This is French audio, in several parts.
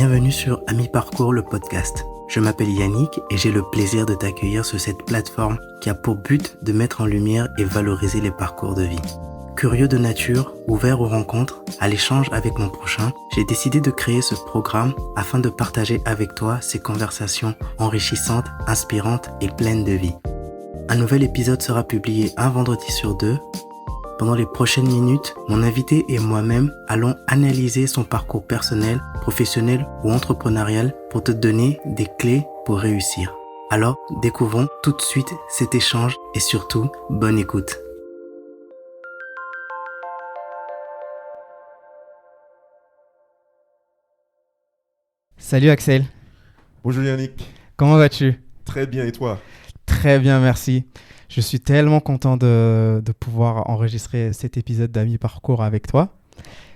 Bienvenue sur Ami Parcours, le podcast. Je m'appelle Yannick et j'ai le plaisir de t'accueillir sur cette plateforme qui a pour but de mettre en lumière et valoriser les parcours de vie. Curieux de nature, ouvert aux rencontres, à l'échange avec mon prochain, j'ai décidé de créer ce programme afin de partager avec toi ces conversations enrichissantes, inspirantes et pleines de vie. Un nouvel épisode sera publié un vendredi sur deux. Pendant les prochaines minutes, mon invité et moi-même allons analyser son parcours personnel, professionnel ou entrepreneurial pour te donner des clés pour réussir. Alors, découvrons tout de suite cet échange et surtout, bonne écoute. Salut Axel. Bonjour Yannick. Comment vas-tu? Très bien, et toi? Très bien, merci. Je suis tellement content de pouvoir enregistrer cet épisode d'Ami Parcours avec toi.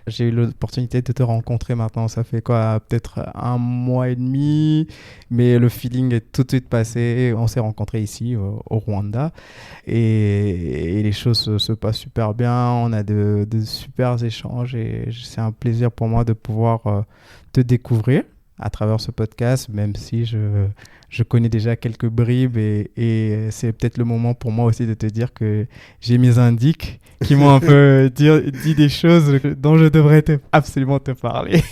J'ai eu l'opportunité de te rencontrer maintenant, ça fait quoi, peut-être 1 mois et demi, mais le feeling est tout de suite passé. On s'est rencontrés ici au Rwanda et les choses se passent super bien. On a de super échanges et c'est un plaisir pour moi de pouvoir te découvrir à travers ce podcast, même si je connais déjà quelques bribes et c'est peut-être le moment pour moi aussi de te dire que j'ai mes indices qui m'ont un peu dit des choses dont je devrais absolument te parler.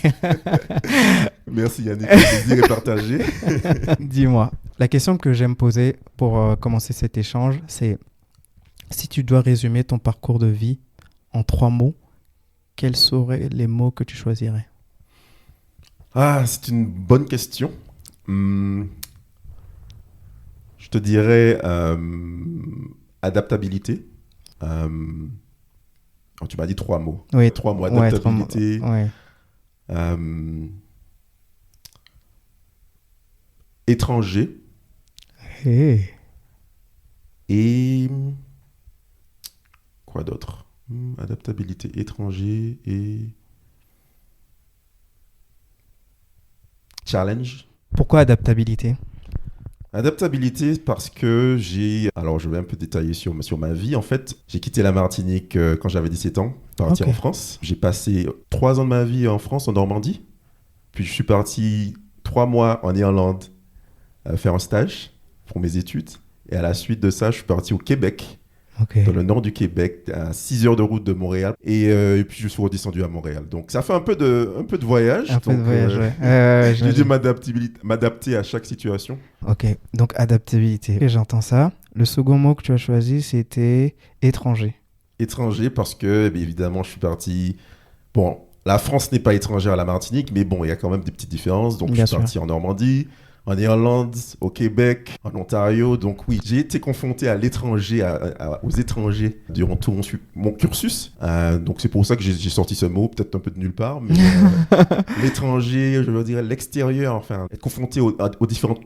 Merci Yannick, le plaisir est partagé. Dis-moi, la question que j'aime poser pour commencer cet échange, c'est si tu dois résumer ton parcours de vie en 3 mots, quels seraient les mots que tu choisirais? Ah, c'est une bonne question. Je te dirais adaptabilité. Tu m'as dit 3 mots. Oui, 3 mots. Adaptabilité. Ouais. Étranger. Hey. Et quoi d'autre? Adaptabilité, étranger et challenge. Pourquoi adaptabilité? Adaptabilité parce que alors je vais un peu détailler sur ma vie. En fait, j'ai quitté la Martinique quand j'avais 17 ans, parti en France. J'ai passé 3 ans de ma vie en France, en Normandie. Puis je suis parti 3 mois en Irlande faire un stage pour mes études. Et à la suite de ça, je suis parti au Québec, dans le nord du Québec, à 6 heures de route de Montréal. Et puis je suis redescendu à Montréal. Donc ça fait un peu de voyage. J'ai dû m'adapter à chaque situation. Ok, donc adaptabilité. Et j'entends ça. Le second mot que tu as choisi, c'était étranger. Étranger parce que, évidemment, je suis parti... Bon, la France n'est pas étrangère à la Martinique, mais bon, il y a quand même des petites différences. Donc je suis parti en Normandie, en Irlande, au Québec, en Ontario. Donc oui, j'ai été confronté à l'étranger, aux étrangers durant tout mon cursus. Donc c'est pour ça que j'ai sorti ce mot, peut-être un peu de nulle part. Mais l'étranger, je veux dire l'extérieur, enfin, être confronté aux différentes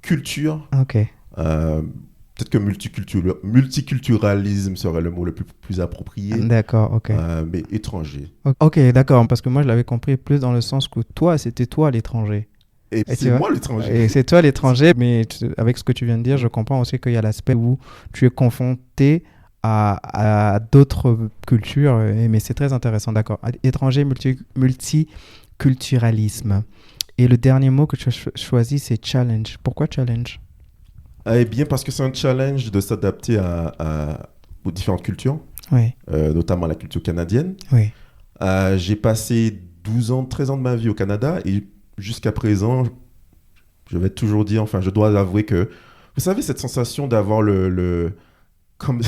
cultures. Ok. Peut-être que multiculturalisme serait le mot le plus approprié. D'accord, ok. Mais étranger. Ok, d'accord, parce que moi je l'avais compris plus dans le sens que toi, c'était toi l'étranger. Et c'est moi l'étranger. Et c'est toi l'étranger, mais avec ce que tu viens de dire, je comprends aussi qu'il y a l'aspect où tu es confronté à d'autres cultures, mais c'est très intéressant, d'accord. Étranger, multiculturalisme. Et le dernier mot que tu as choisi, c'est challenge. Pourquoi challenge? Eh bien, parce que c'est un challenge de s'adapter aux différentes cultures, oui. Notamment la culture canadienne. Oui. J'ai passé 13 ans de ma vie au Canada et jusqu'à présent, je vais toujours dire, enfin, je dois avouer que, vous savez, cette sensation d'avoir comme,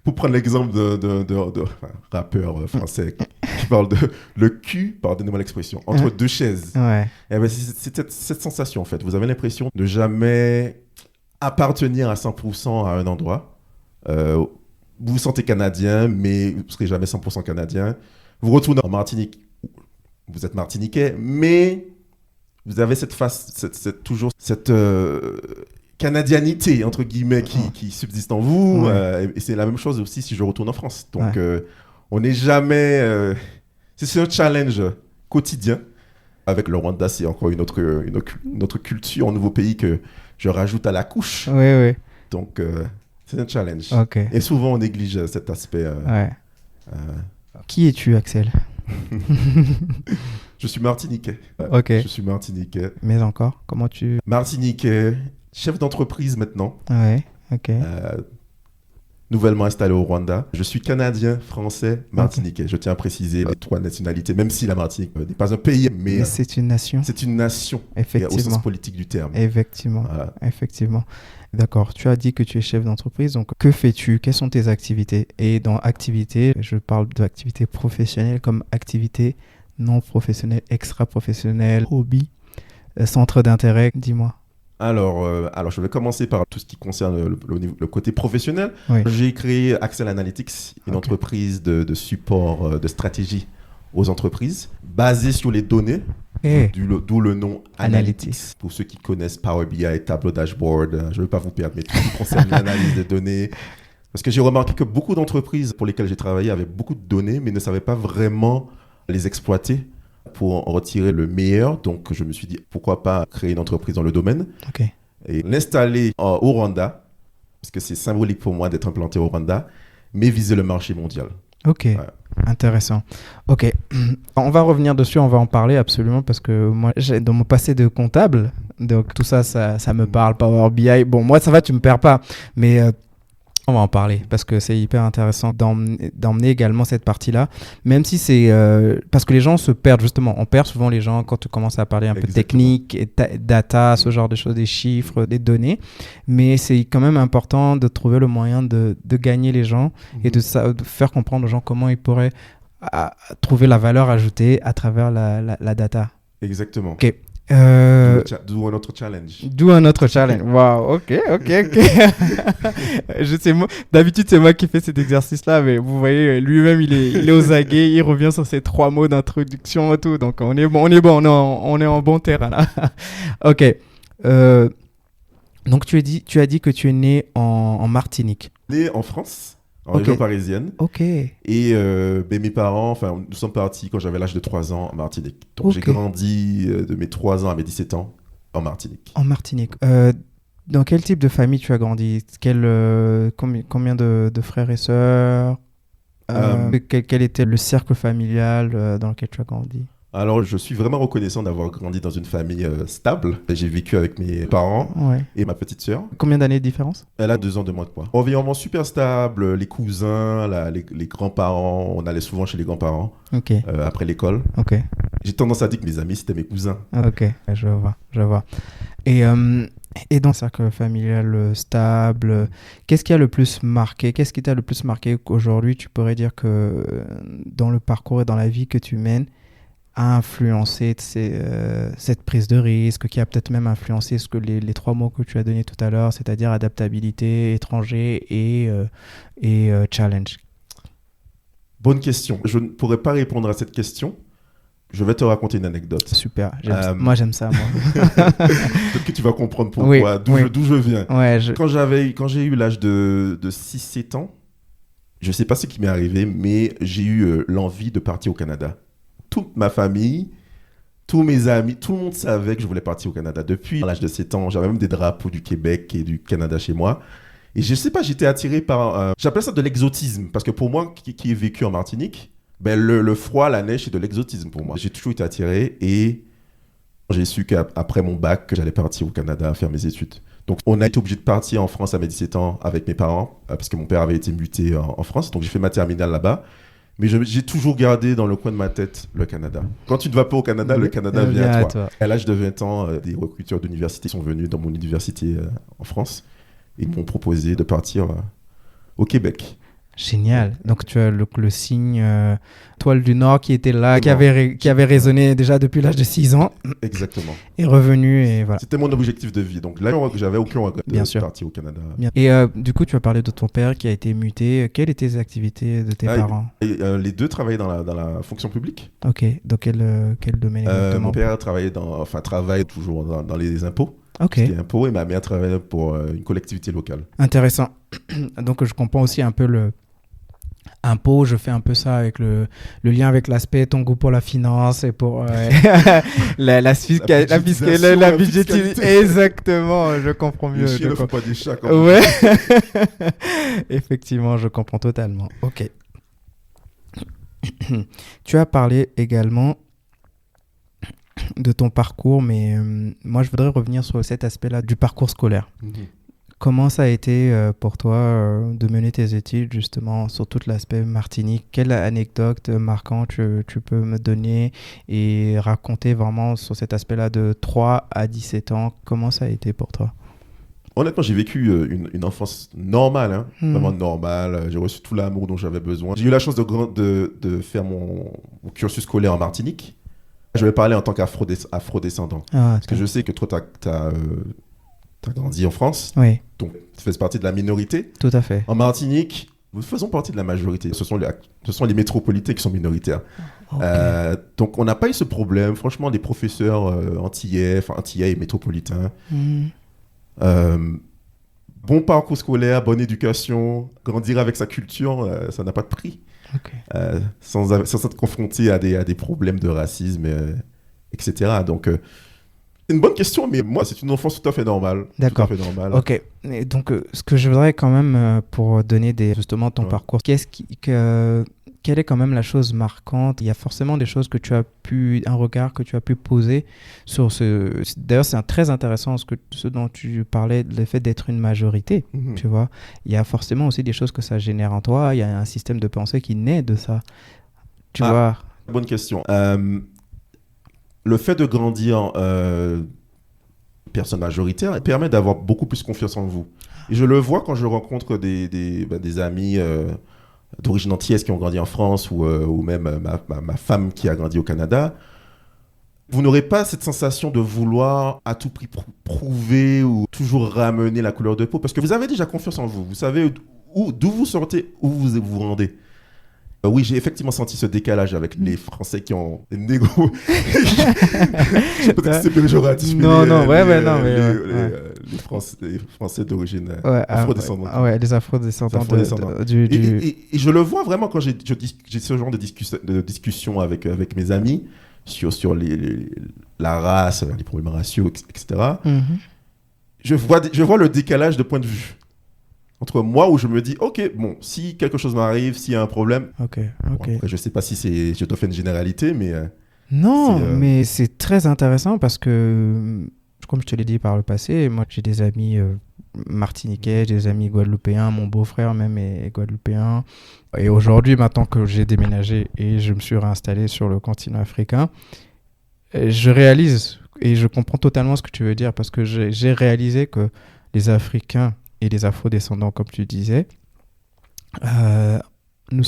pour prendre l'exemple de rappeur français qui parle de le cul, pardonnez-moi l'expression, entre deux chaises. Ouais. Eh bien, c'est cette sensation, en fait. Vous avez l'impression de jamais appartenir à 100% à un endroit. Vous vous sentez canadien, mais vous ne serez jamais 100% canadien. Vous retournez en Martinique, vous êtes martiniquais, mais vous avez toujours cette canadianité, entre guillemets, qui subsiste en vous. Ouais. Et c'est la même chose aussi si je retourne en France. Donc, on n'est jamais... c'est un challenge quotidien. Avec le Rwanda, c'est encore une autre culture, un nouveau pays que je rajoute à la couche. Oui, oui. Donc, c'est un challenge. Okay. Et souvent, on néglige cet aspect. Qui es-tu, Axel? Je suis martiniquais. Ok. Je suis martiniquais. Mais encore, comment tu... Martiniquais, chef d'entreprise maintenant. Ouais, ok. Nouvellement installé au Rwanda. Je suis canadien, français, martiniquais. Je tiens à préciser les 3 nationalités, même si la Martinique n'est pas un pays, mais c'est une nation. C'est une nation, Effectivement. au sens politique du terme. Effectivement. Voilà. Effectivement. D'accord. Tu as dit que tu es chef d'entreprise. Donc, que fais-tu? Quelles sont tes activités? Et dans activités, je parle d'activités professionnelles comme activités non professionnelles, extra-professionnelles, hobby, centre d'intérêt. Dis-moi. Alors, je vais commencer par tout ce qui concerne le côté professionnel. Oui. J'ai créé Axel Analytics, une entreprise de support de stratégie aux entreprises, basée sur les données, d'où le nom Analytics. Pour ceux qui connaissent Power BI, tableau dashboard, je ne veux pas vous perdre, mais tout ce qui concerne l'analyse des données. Parce que j'ai remarqué que beaucoup d'entreprises pour lesquelles j'ai travaillé avaient beaucoup de données, mais ne savaient pas vraiment les exploiter pour en retirer le meilleur. Donc, je me suis dit, pourquoi pas créer une entreprise dans le domaine et l'installer au Rwanda, parce que c'est symbolique pour moi d'être implanté au Rwanda, mais viser le marché mondial. Ok, ouais. Intéressant. Ok, on va revenir dessus, on va en parler absolument, parce que moi, dans mon passé de comptable, donc tout ça me parle, Power BI. Bon, moi, ça va, tu me perds pas, mais... on va en parler parce que c'est hyper intéressant d'emmener également cette partie-là, même si c'est... parce que les gens se perdent justement. On perd souvent les gens quand tu commences à parler un peu de technique, et data, ce genre de choses, des chiffres, des données. Mais c'est quand même important de trouver le moyen de gagner les gens et de faire comprendre aux gens comment ils pourraient trouver la valeur ajoutée à travers la data. Exactement. Ok. D'où un autre challenge. D'où un autre challenge. Waouh, ok. D'habitude, c'est moi qui fais cet exercice-là, mais vous voyez, lui-même, il est aux aguets, il revient sur ces 3 mots d'introduction et tout. Donc, on est en bon terrain là. Ok. Donc, tu as dit que tu es né en Martinique. Né en France. En région parisienne. Ok. Et mes parents, nous sommes partis quand j'avais l'âge de 3 ans en Martinique. Donc j'ai grandi de mes 3 ans à mes 17 ans en Martinique. En Martinique. Dans quel type de famille tu as grandi? Combien de frères et sœurs? Quel était le cercle familial dans lequel tu as grandi? Alors, je suis vraiment reconnaissant d'avoir grandi dans une famille stable. J'ai vécu avec mes parents et ma petite sœur. Combien d'années de différence? Elle a 2 ans de moins que moi. Environnement super stable, les cousins, les grands-parents. On allait souvent chez les grands-parents après l'école. Okay. J'ai tendance à dire que mes amis, c'était mes cousins. Ok, je vois. Et dans le cercle familial stable, qu'est-ce qui a le plus marqué? Qu'est-ce qui t'a le plus marqué aujourd'hui? Tu pourrais dire que dans le parcours et dans la vie que tu mènes, a influencé cette prise de risque, qui a peut-être même influencé les 3 mots que tu as donnés tout à l'heure, c'est-à-dire adaptabilité, étranger et challenge. Bonne question. Je ne pourrais pas répondre à cette question. Je vais te raconter une anecdote. Super. Moi, j'aime ça. Peut-être que tu vas comprendre pourquoi, d'où je viens. Ouais, Quand j'ai eu l'âge de 6-7 ans, je ne sais pas ce qui m'est arrivé, mais j'ai eu l'envie de partir au Canada. Toute ma famille, tous mes amis, tout le monde savait que je voulais partir au Canada. Depuis l'âge de 7 ans, j'avais même des drapeaux du Québec et du Canada chez moi. Et je ne sais pas, j'étais attiré par... j'appelle ça de l'exotisme, parce que pour moi, qui ai vécu en Martinique, le froid, la neige, c'est de l'exotisme pour moi. J'ai toujours été attiré et j'ai su qu'après mon bac, que j'allais partir au Canada faire mes études. Donc, on a été obligé de partir en France à mes 17 ans avec mes parents, parce que mon père avait été muté en France. Donc, j'ai fait ma terminale là-bas. Mais j'ai toujours gardé dans le coin de ma tête le Canada. Quand tu ne vas pas au Canada, le Canada vient à toi. À l'âge de 20 ans, des recruteurs d'université sont venus dans mon université en France et ils m'ont proposé de partir au Québec. Génial. Donc, tu as le signe Toile du Nord qui était là, qui avait résonné déjà depuis l'âge de 6 ans. Exactement. Et revenu et voilà. C'était mon objectif de vie. Donc là, j'avais aucun regret de partir au Canada. Bien. Et du coup, tu as parlé de ton père qui a été muté. Quelles étaient les activités de tes parents? Les deux travaillaient dans la fonction publique. Ok. Dans quel domaine exactement? Mon père travaille toujours dans les impôts. Ok. Impôts, et ma mère travaille pour une collectivité locale. Intéressant. Donc, je comprends aussi un peu impôt, je fais un peu ça avec le lien avec l'aspect, ton goût pour la finance et pour la budgétisation. Exactement, je comprends mieux. Les chiens ne font pas des chats. Ouais. Effectivement, je comprends totalement. Ok. Tu as parlé également de ton parcours, mais moi, je voudrais revenir sur cet aspect-là du parcours scolaire. Comment ça a été pour toi de mener tes études justement sur tout l'aspect Martinique? Quelle anecdote marquante tu peux me donner et raconter vraiment sur cet aspect-là de 3 à 17 ans? Comment ça a été pour toi? Honnêtement, j'ai vécu une enfance normale, hein, vraiment normale. J'ai reçu tout l'amour dont j'avais besoin. J'ai eu la chance de faire mon cursus scolaire en Martinique. Je vais parler en tant qu'afro-descendant. Parce que je sais que toi, tu as grandi en France. Oui. Donc, tu fais partie de la minorité. Tout à fait. En Martinique, nous faisons partie de la majorité. Ce sont les métropolitais qui sont minoritaires. Okay. Donc, on n'a pas eu ce problème. Franchement, les professeurs antillais et métropolitains, bon parcours scolaire, bonne éducation, grandir avec sa culture, ça n'a pas de prix. Okay. Sans être confronté à des problèmes de racisme, etc. Donc, c'est une bonne question, mais moi, c'est une enfance tout à fait normale. D'accord. Ok. Et donc, ce que je voudrais quand même, pour donner justement ton parcours, quelle est quand même la chose marquante? Il y a forcément des choses un regard que tu as pu poser sur ce... D'ailleurs, c'est très intéressant ce dont tu parlais, le fait d'être une majorité, tu vois. Il y a forcément aussi des choses que ça génère en toi. Il y a un système de pensée qui naît de ça. Tu vois. Bonne question. Le fait de grandir personne majoritaire permet d'avoir beaucoup plus confiance en vous. Et je le vois quand je rencontre des amis d'origine antillaise qui ont grandi en France ou même ma femme qui a grandi au Canada. Vous n'aurez pas cette sensation de vouloir à tout prix prouver ou toujours ramener la couleur de peau parce que vous avez déjà confiance en vous. Vous savez d'où vous sortez, où vous vous rendez. Oui, j'ai effectivement senti ce décalage avec les Français qui ont des négos. Peut-être que c'est péjoratif. Les Français d'origine afro-descendante. Les afro-descendants. Et je le vois vraiment quand j'ai ce genre de discussion avec mes amis sur la race, les problèmes raciaux, etc. Je vois le décalage de point de vue. Entre moi où je me dis, ok, bon, si quelque chose m'arrive, s'il y a un problème, bon, après, je ne sais pas si je te fais une généralité, mais... mais c'est très intéressant parce que, comme je te l'ai dit par le passé, moi j'ai des amis martiniquais, j'ai des amis guadeloupéens, mon beau-frère même est guadeloupéen. Et aujourd'hui, maintenant que j'ai déménagé et je me suis réinstallé sur le continent africain, je réalise et je comprends totalement ce que tu veux dire parce que j'ai réalisé que les Africains et les afro-descendants, comme tu disais, nous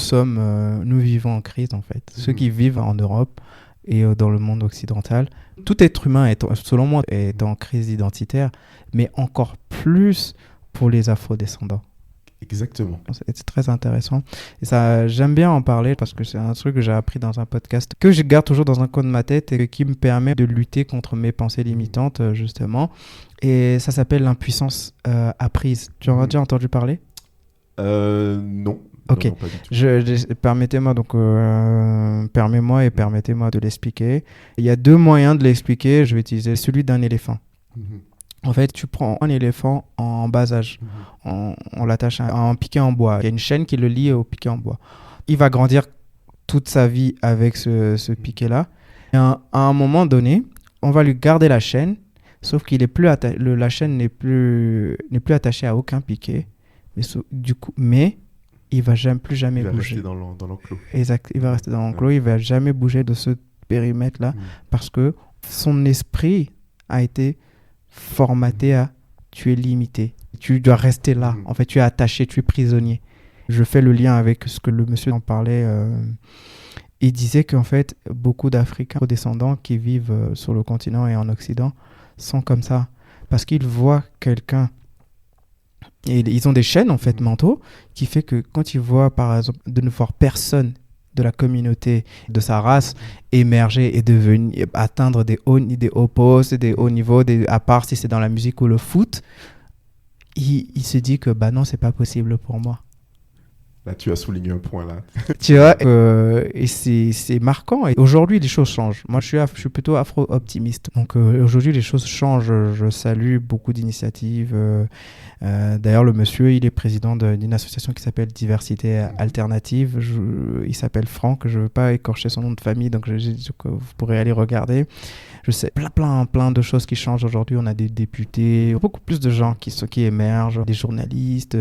vivons en crise, en fait. Ceux qui vivent en Europe et dans le monde occidental, tout être humain, selon moi, est en crise identitaire, mais encore plus pour les afro-descendants. Exactement. C'est très intéressant. Et ça, j'aime bien en parler parce que c'est un truc que j'ai appris dans un podcast que je garde toujours dans un coin de ma tête et qui me permet de lutter contre mes pensées limitantes, justement. Et ça s'appelle l'impuissance apprise. Tu en as déjà entendu parler? Non. Ok. Non, pas du tout. Permettez-moi de l'expliquer. Il y a 2 moyens de l'expliquer. Je vais utiliser celui d'un éléphant. En fait, tu prends un éléphant en bas âge, on l'attache à un piquet en bois. Il y a une chaîne qui le lie au piquet en bois. Il va grandir toute sa vie avec ce piquet-là. Et à un moment donné, on va lui garder la chaîne, sauf qu'il est plus la chaîne n'est plus attachée à aucun piquet. Mais il va plus jamais bouger. Il va rester dans l'enclos. Exact. Il va rester dans l'enclos. Il va jamais bouger de ce périmètre-là parce que son esprit a été formaté à tu es limité, tu dois rester là, en fait tu es attaché, tu es prisonnier. Je fais le lien avec ce que le monsieur en parlait, il disait qu'en fait beaucoup d'Africains descendants qui vivent sur le continent et en Occident sont comme ça, parce qu'ils voient quelqu'un et ils ont des chaînes en fait mentaux qui fait que quand ils voient par exemple de ne voir personne de la communauté, de sa race, émerger et atteindre des hauts postes, des hauts niveaux, à part si c'est dans la musique ou le foot, il se dit que non, c'est pas possible pour moi. Là, tu as souligné un point là. Tu vois, et c'est marquant. Et aujourd'hui, les choses changent. Moi, je suis plutôt afro-optimiste. Donc, aujourd'hui, les choses changent. Je salue beaucoup d'initiatives. D'ailleurs, le monsieur, il est président d'une association qui s'appelle Diversité Alternative. Il s'appelle Franck. Je ne veux pas écorcher son nom de famille, donc vous pourrez aller regarder. Je sais, plein de choses qui changent aujourd'hui. On a des députés, beaucoup plus de gens qui émergent, des journalistes.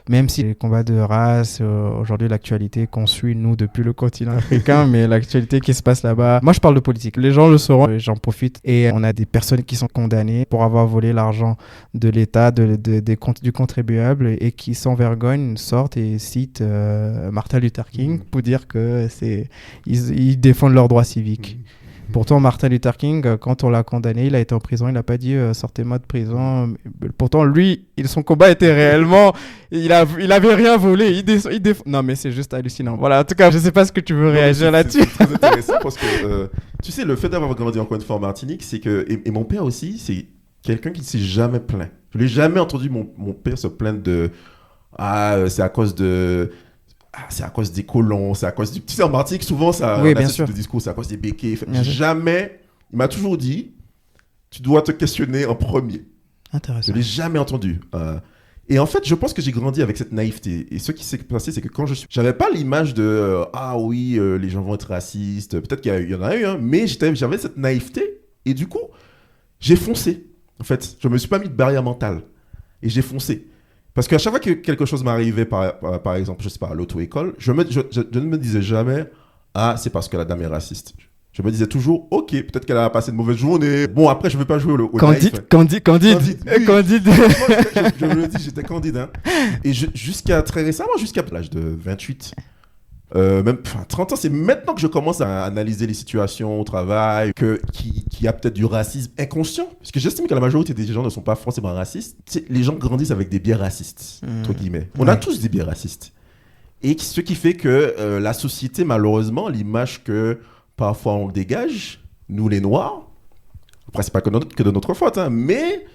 Même si les combats de race, aujourd'hui, l'actualité qu'on suit, nous, depuis le continent africain, mais l'actualité qui se passe là-bas. Moi, je parle de politique. Les gens le sauront, et j'en profite. Et on a des personnes qui sont condamnées pour avoir volé l'argent de l'État, du contribuable, et qui, sans vergogne, sortent et citent Martin Luther King pour dire que ils défendent leurs droits civiques. Pourtant, Martin Luther King, quand on l'a condamné, il a été en prison. Il n'a pas dit sortez-moi de prison. Pourtant, lui, son combat était réellement. Il avait rien volé. Non, mais c'est juste hallucinant. Voilà. En tout cas, je sais pas ce que tu veux réagir là-dessus. C'est très intéressant parce que tu sais, le fait d'avoir grandi encore une fois en Martinique, c'est que et mon père aussi, c'est quelqu'un qui ne s'est jamais plaint. Je l'ai jamais entendu mon père se plaindre de c'est à cause des colons, c'est à cause du... Tu sais, en Martinique, souvent, ça, oui, on a bien ce sûr. type de discours, c'est à cause des béquets. Jamais, il m'a toujours dit, tu dois te questionner en premier. Intéressant. Je ne l'ai jamais entendu. Et en fait, je pense que j'ai grandi avec cette naïveté. Et ce qui s'est passé, c'est que quand j'avais pas l'image de les gens vont être racistes. Peut-être qu'il y en a eu, hein, mais j'avais cette naïveté. Et du coup, j'ai foncé. En fait, je me suis pas mis de barrière mentale. Et j'ai foncé. Parce qu'à chaque fois que quelque chose m'arrivait, par exemple, je sais pas, à l'auto-école, je ne me disais jamais c'est parce que la dame est raciste. Je me disais toujours, ok, peut-être qu'elle a passé une mauvaise journée. Bon, après, je ne vais pas jouer au naïf. Candide. Oui. Candide. Je le dis, j'étais candide. Hein. Et jusqu'à très récemment, jusqu'à l'âge de 28, même 30 ans, c'est maintenant que je commence à analyser les situations au travail, qu'il y a peut-être du racisme inconscient. Parce que j'estime que la majorité des gens ne sont pas forcément racistes. Les gens grandissent avec des biais racistes, entre guillemets. On a tous des biais racistes. Et ce qui fait que la société, malheureusement, l'image que parfois on dégage, nous les Noirs, après c'est pas que de notre faute, hein, mais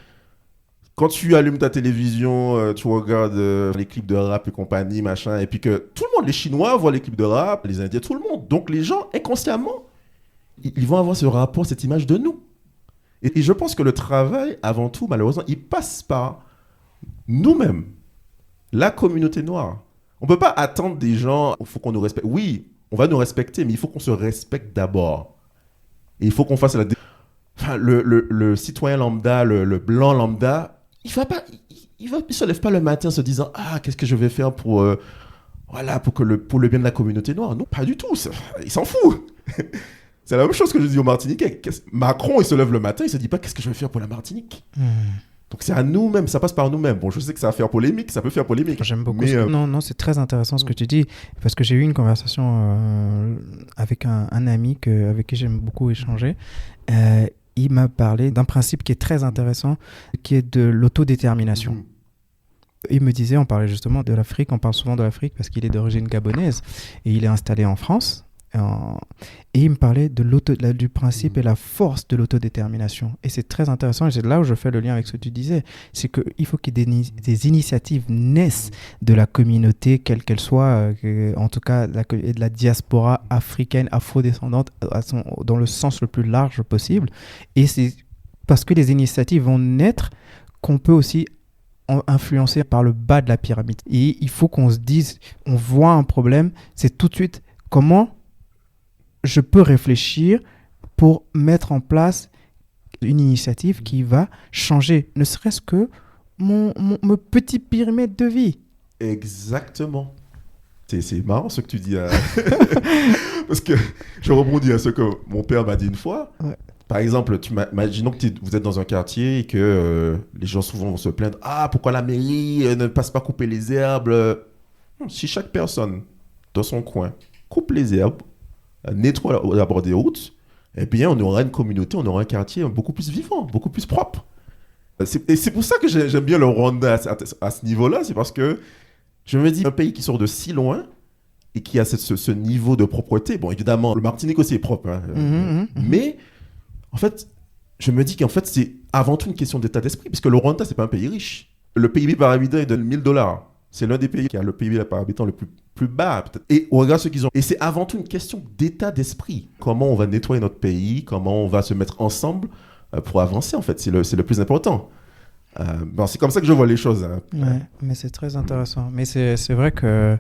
quand tu allumes ta télévision, tu regardes les clips de rap et compagnie, machin, et puis que tout le monde, les Chinois voient les clips de rap, les Indiens, tout le monde. Donc les gens, inconsciemment, ils vont avoir ce rapport, cette image de nous. Et je pense que le travail, avant tout, malheureusement, il passe par nous-mêmes, la communauté noire. On ne peut pas attendre des gens, il faut qu'on nous respecte. Oui, on va nous respecter, mais il faut qu'on se respecte d'abord. Et il faut qu'on fasse le citoyen lambda, le blanc lambda, il se lève pas le matin en se disant qu'est-ce que je vais faire pour le bien de la communauté noire. Non, pas du tout. Il s'en fout. C'est la même chose que je dis aux Martiniquais. Macron, il se lève le matin, il se dit pas qu'est-ce que je vais faire pour la Martinique. Donc c'est à nous-mêmes, ça passe par nous-mêmes. Bon, je sais que ça va faire polémique, ça peut faire polémique. J'aime beaucoup. Non, c'est très intéressant ce que tu dis, parce que j'ai eu une conversation avec un ami avec qui j'aime beaucoup échanger. Il m'a parlé d'un principe qui est très intéressant, qui est de l'autodétermination. Il me disait, on parlait justement de l'Afrique, on parle souvent de l'Afrique parce qu'il est d'origine gabonaise et il est installé en France. Et il me parlait du principe et la force de l'autodétermination. Et c'est très intéressant, et c'est là où je fais le lien avec ce que tu disais. C'est qu'il faut qu'il y ait des initiatives naissent de la communauté, quelle qu'elle soit, en tout cas de la diaspora africaine, afrodescendante, dans le sens le plus large possible. Et c'est parce que les initiatives vont naître qu'on peut aussi influencer par le bas de la pyramide. Et il faut qu'on se dise, on voit un problème, c'est tout de suite comment je peux réfléchir pour mettre en place une initiative qui va changer, ne serait-ce que mon petit périmètre de vie. Exactement. C'est marrant ce que tu dis. Parce que je rebondis à ce que mon père m'a dit une fois. Ouais. Par exemple, imaginons que vous êtes dans un quartier et que les gens souvent vont se plaindre. Pourquoi la mairie ne passe pas couper les herbes? Si chaque personne dans son coin coupe les herbes, nettoie d'abord des routes, eh bien, on aura une communauté, on aura un quartier beaucoup plus vivant, beaucoup plus propre. Et c'est pour ça que j'aime bien le Rwanda à ce niveau-là, c'est parce que je me dis, un pays qui sort de si loin et qui a ce niveau de propreté, bon, évidemment, le Martinique aussi est propre, hein, mais en fait, je me dis qu'en c'est avant tout une question d'état d'esprit, puisque le Rwanda, c'est pas un pays riche. Le PIB par habitant est de $1 000. C'est l'un des pays qui a le PIB par habitant le plus bas, peut-être. Et on regarde ce qu'ils ont. Et c'est avant tout une question d'état d'esprit. Comment on va nettoyer notre pays, comment on va se mettre ensemble pour avancer, en fait. C'est le plus important. C'est comme ça que je vois les choses. Hein. Ouais, mais c'est très intéressant. Mais c'est vrai que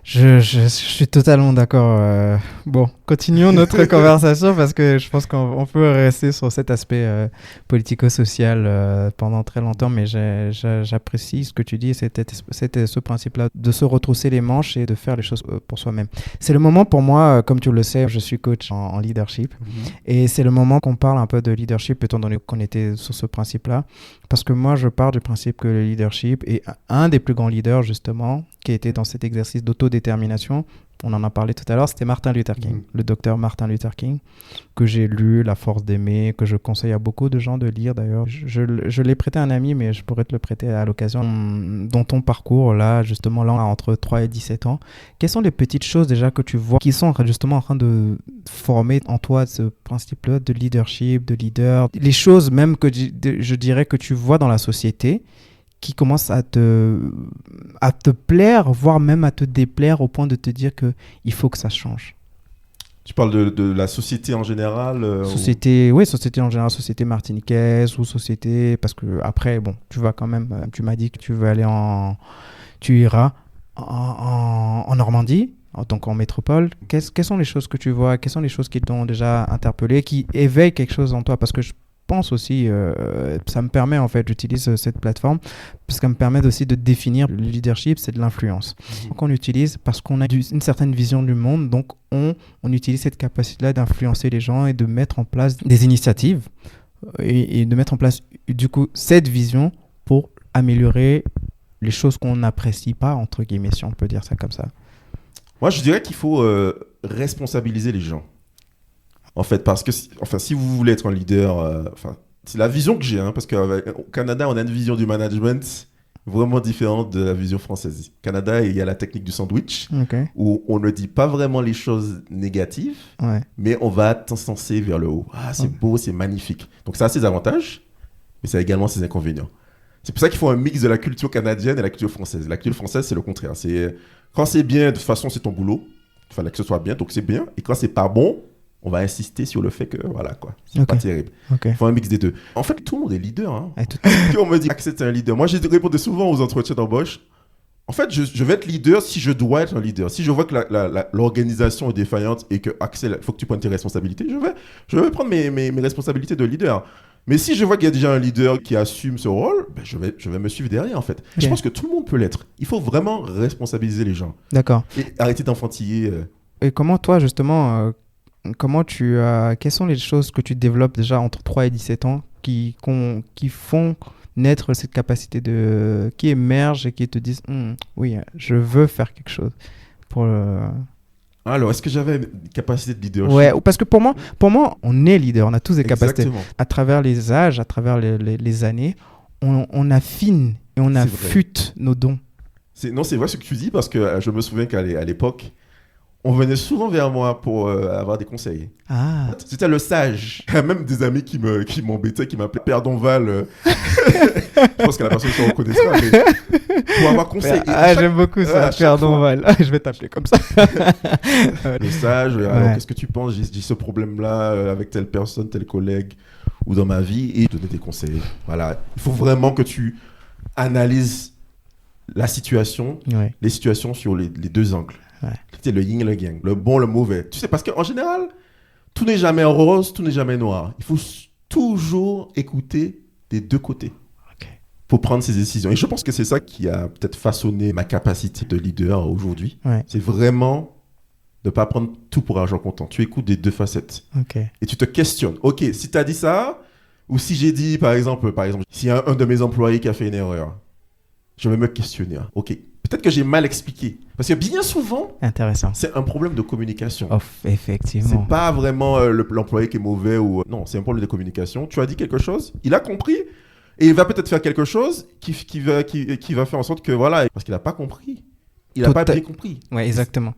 je suis totalement d'accord. Bon, continuons notre conversation parce que je pense qu'on peut rester sur cet aspect politico-social pendant très longtemps, mais j'apprécie ce que tu dis, c'était ce principe-là de se retrousser les manches et de faire les choses pour soi-même. C'est le moment pour moi, comme tu le sais, je suis coach en leadership et c'est le moment qu'on parle un peu de leadership étant donné qu'on était sur ce principe-là, parce que moi je pars du principe que le leadership est un des plus grands leaders justement qui a été dans cet exercice d'autodétermination. On en a parlé tout à l'heure, c'était Martin Luther King, le docteur Martin Luther King, que j'ai lu, La force d'aimer, que je conseille à beaucoup de gens de lire d'ailleurs. Je l'ai prêté à un ami, mais je pourrais te le prêter à l'occasion. Dans ton parcours, là, justement, là, entre 3 et 17 ans, quelles sont les petites choses déjà que tu vois qui sont justement en train de former en toi ce principe-là de leadership, de leader, les choses même que je dirais que tu vois dans la société qui commence à te plaire, voire même à te déplaire au point de te dire qu'il faut que ça change. Tu parles de la société en général Société en général, société martiniquaise ou société... Parce que après, bon, tu vas quand même... Tu m'as dit que tu iras en Normandie, donc en métropole. Quelles sont les choses que tu vois? Quelles sont les choses qui t'ont déjà interpellé, qui éveillent quelque chose en toi? Parce que je pense aussi, ça me permet en fait, j'utilise cette plateforme parce qu'elle me permet aussi de définir le leadership, c'est de l'influence. Donc on utilise parce qu'on a une certaine vision du monde, donc on utilise cette capacité-là d'influencer les gens et de mettre en place des initiatives et de mettre en place du coup cette vision pour améliorer les choses qu'on n'apprécie pas, entre guillemets, si on peut dire ça comme ça. Moi je dirais qu'il faut responsabiliser les gens. En fait, parce que si vous voulez être un leader, c'est la vision que j'ai, hein, parce qu'au Canada, on a une vision du management vraiment différente de la vision française. Au Canada, il y a la technique du sandwich, où on ne dit pas vraiment les choses négatives, mais on va t'encenser vers le haut. Ah, c'est beau, c'est magnifique. Donc ça a ses avantages, mais ça a également ses inconvénients. C'est pour ça qu'il faut un mix de la culture canadienne et la culture française. La culture française, c'est le contraire. Quand c'est bien, de toute façon, c'est ton boulot. Il fallait que ce soit bien, donc c'est bien. Et quand c'est pas bon, on va insister sur le fait que, voilà, quoi, c'est pas terrible. Il faut un mix des deux. En fait, tout le monde est leader. Hein. Puis on me dit que c'est un leader. Moi, j'ai répondu souvent aux entretiens d'embauche. En fait, je vais être leader si je dois être un leader. Si je vois que l'organisation est défaillante et que, Axel, il faut que tu prennes tes responsabilités, je vais prendre mes responsabilités de leader. Mais si je vois qu'il y a déjà un leader qui assume ce rôle, ben je vais me suivre derrière, en fait. Je pense que tout le monde peut l'être. Il faut vraiment responsabiliser les gens. D'accord. Et arrêter d'enfantiller. Et comment, toi, justement... quelles sont les choses que tu développes déjà entre 3 et 17 ans qui font naître cette capacité qui émerge et qui te disent oui, je veux faire quelque chose pour Alors, est-ce que j'avais une capacité de leadership? Ouais, parce que pour moi, on est leader, on a tous des capacités. Exactement. À travers les âges, à travers les années, on affine et on affûte nos dons. C'est vrai ce que tu dis parce que je me souviens qu'à l'époque, on venait souvent vers moi pour avoir des conseils. Ah. C'était le sage. Il y a même des amis qui m'embêtaient, qui m'appelaient Père Donval. Je pense que la personne se reconnaîtra. Mais pour avoir conseil. J'aime beaucoup ça, Père Donval. Je vais t'appeler comme ça. Le sage. Alors, qu'est-ce que tu penses? J'ai ce problème-là avec telle personne, tel collègue ou dans ma vie. Et donner des conseils. Voilà. Il faut vraiment que tu analyses la situation, les situations sur les deux angles. C'est le yin et le yang, le bon, le mauvais. Tu sais, parce qu'en général, tout n'est jamais rose, tout n'est jamais noir. Il faut toujours écouter des deux côtés pour prendre ses décisions. Et je pense que c'est ça qui a peut-être façonné ma capacité de leader aujourd'hui. C'est vraiment de ne pas prendre tout pour argent comptant. Tu écoutes des deux facettes. Et tu te questionnes. Ok, si tu as dit ça, ou si j'ai dit, par exemple, s'il y a un de mes employés qui a fait une erreur, je vais me questionner. Ok. Peut-être que j'ai mal expliqué. Parce que bien souvent, c'est un problème de communication. Effectivement. C'est pas vraiment l'employé qui est mauvais ou... Non, c'est un problème de communication. Tu as dit quelque chose, il a compris et il va peut-être faire quelque chose qui va faire en sorte que, voilà, parce qu'il n'a pas compris. Il n'a pas bien compris. Oui, exactement.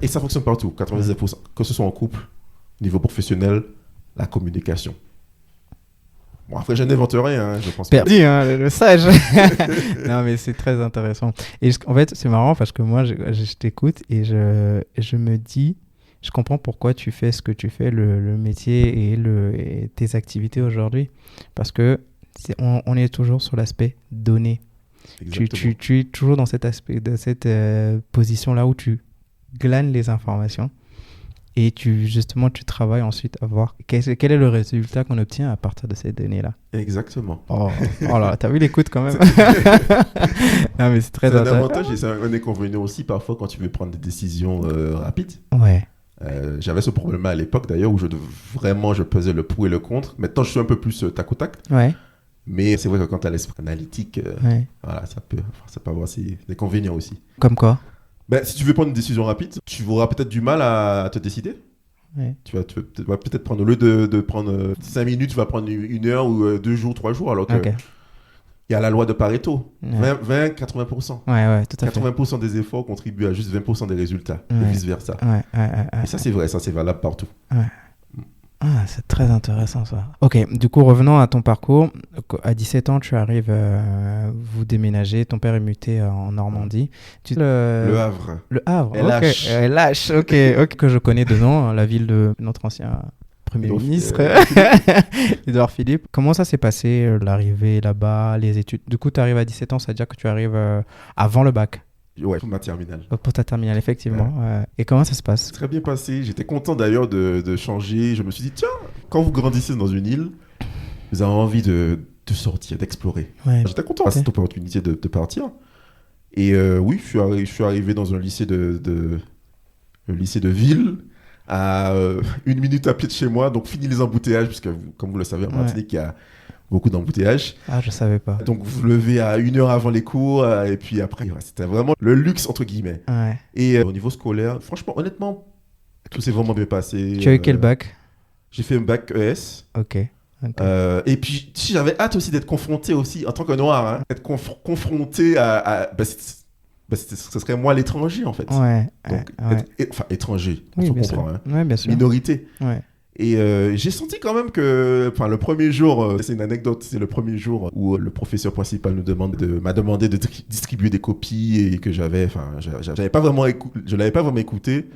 Et ça fonctionne partout, 99%. Que ce soit en couple, au niveau professionnel, la communication. Bon, après, je n'invente rien, hein, je pense pas. Perdu, hein, le sage. Non, mais c'est très intéressant. Et en fait, c'est marrant parce que moi, je t'écoute et je me dis, je comprends pourquoi tu fais ce que tu fais, le métier et tes activités aujourd'hui. Parce que on est toujours sur l'aspect donné. Tu es toujours dans cet aspect, de cette position-là où tu glanes les informations. Et justement, tu travailles ensuite à voir quel est le résultat qu'on obtient à partir de ces données-là. Exactement. Oh là, t'as vu l'écoute quand même. Non, mais c'est très c'est un intéressant. avantage et c'est un inconvénient aussi parfois quand tu veux prendre des décisions rapides. Ouais. J'avais ce problème-là à l'époque d'ailleurs où je pesais le pour et le contre. Maintenant, je suis un peu plus tac au tac. Ouais. Mais c'est vrai que quand tu as l'esprit analytique, voilà, ça peut avoir ses inconvénients aussi. Comme quoi? Si tu veux prendre une décision rapide, tu auras peut-être du mal à te décider. Ouais. Tu vas peut-être prendre, au lieu de prendre 5 minutes, tu vas prendre 1 heure ou 2 jours, 3 jours. Alors que il y a la loi de Pareto, 20-80%. Ouais, tout à fait. 80% des efforts contribuent à juste 20% des résultats, et vice-versa. Et ça, c'est vrai, ça, c'est valable partout. Ouais. Ah, c'est très intéressant ça. Ok, du coup, revenons à ton parcours. À 17 ans, tu arrives, vous déménagez, ton père est muté en Normandie. Le Havre. Le Havre, LH. ok. LH, ok, que je connais de nom, la ville de notre ancien Premier ministre, Édouard Philippe. Comment ça s'est passé, l'arrivée là-bas, les études? Du coup, tu arrives à 17 ans, ça veut dire que tu arrives avant le bac? Ouais, pour ma terminale. Pour ta terminale, effectivement. Ouais. Et comment ça se passe? Très bien passé. J'étais content d'ailleurs de changer. Je me suis dit, tiens, quand vous grandissez dans une île, vous avez envie de sortir, d'explorer. Ouais. J'étais content à cette opportunité de partir. Et oui, je suis arrivé dans un lycée le lycée de ville, à 1 minute à pied de chez moi. Donc, fini les embouteillages, puisque comme vous le savez, en Martinique, il y a beaucoup d'embouteillages. Ah, je savais pas. Donc, vous vous levez à 1 heure avant les cours, et puis après, c'était vraiment le luxe, entre guillemets. Ouais. Et au niveau scolaire, franchement, honnêtement, tout s'est vraiment bien passé. Tu as eu quel bac? J'ai fait un bac ES. Ok. Et puis, j'avais hâte aussi d'être confronté aussi, en tant que noir, hein, être confronté ce serait moi l'étranger, en fait. Ouais. Donc, étranger, oui, on bien comprend, sûr. hein. Ouais, bien sûr. Minorité. Ouais. Et j'ai senti quand même que, le premier jour, c'est une anecdote, c'est le premier jour où le professeur principal m'a demandé de distribuer des copies et que je l'avais pas vraiment écouté.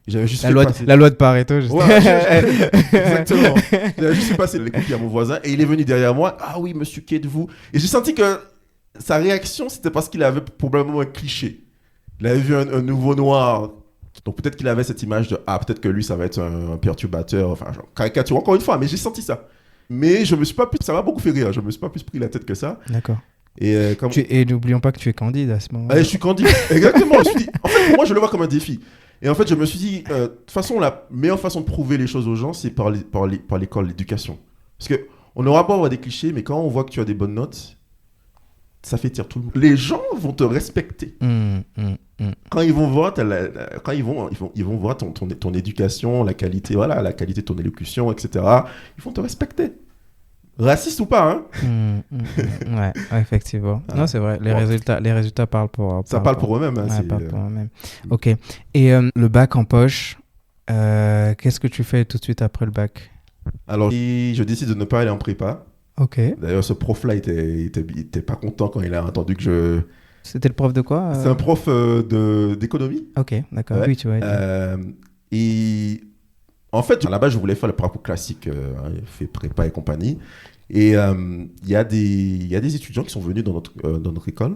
J'avais juste la loi de Pareto, juste. Ouais, exactement. J'avais juste fait passer les copies à mon voisin et il est venu derrière moi. Ah oui, monsieur, qui êtes-vous? Et j'ai senti que sa réaction, c'était parce qu'il avait probablement un cliché. Il avait vu un nouveau noir. Donc peut-être qu'il avait cette image de peut-être que lui ça va être un perturbateur, caricature encore une fois, mais j'ai senti ça. Mais je me suis pas plus, ça m'a beaucoup fait rire, je me suis pas plus pris la tête que ça. D'accord. Et n'oublions pas que tu es candide à ce moment-là. Je suis candide, exactement. Je me suis dit, en fait, moi je le vois comme un défi. Et en fait, je me suis dit, de toute façon, la meilleure façon de prouver les choses aux gens, c'est par l'école, l'éducation. Parce que on n'aura pas à avoir des clichés, mais quand on voit que tu as des bonnes notes, ça fait tirer tout le monde. Les gens vont te respecter. Quand ils vont voir ils vont voir ton éducation, la qualité de ton élocution, etc. Ils vont te respecter. Raciste ou pas, hein. Ouais, effectivement. Non, c'est vrai. Les résultats parlent pour. Ça parle pour eux-mêmes. Ouais, parle pour eux-mêmes. Ok. Et le bac en poche, qu'est-ce que tu fais tout de suite après le bac? Alors, je décide de ne pas aller en prépa. Ok. D'ailleurs, ce prof-là, il était pas content quand il a entendu que je... C'était le prof de quoi? C'est un prof d'économie. Ok, d'accord. Ouais. Oui, tu vois. Et en fait, à la base, je voulais faire le parcours classique, fait prépa et compagnie. Et il y a des étudiants qui sont venus dans notre école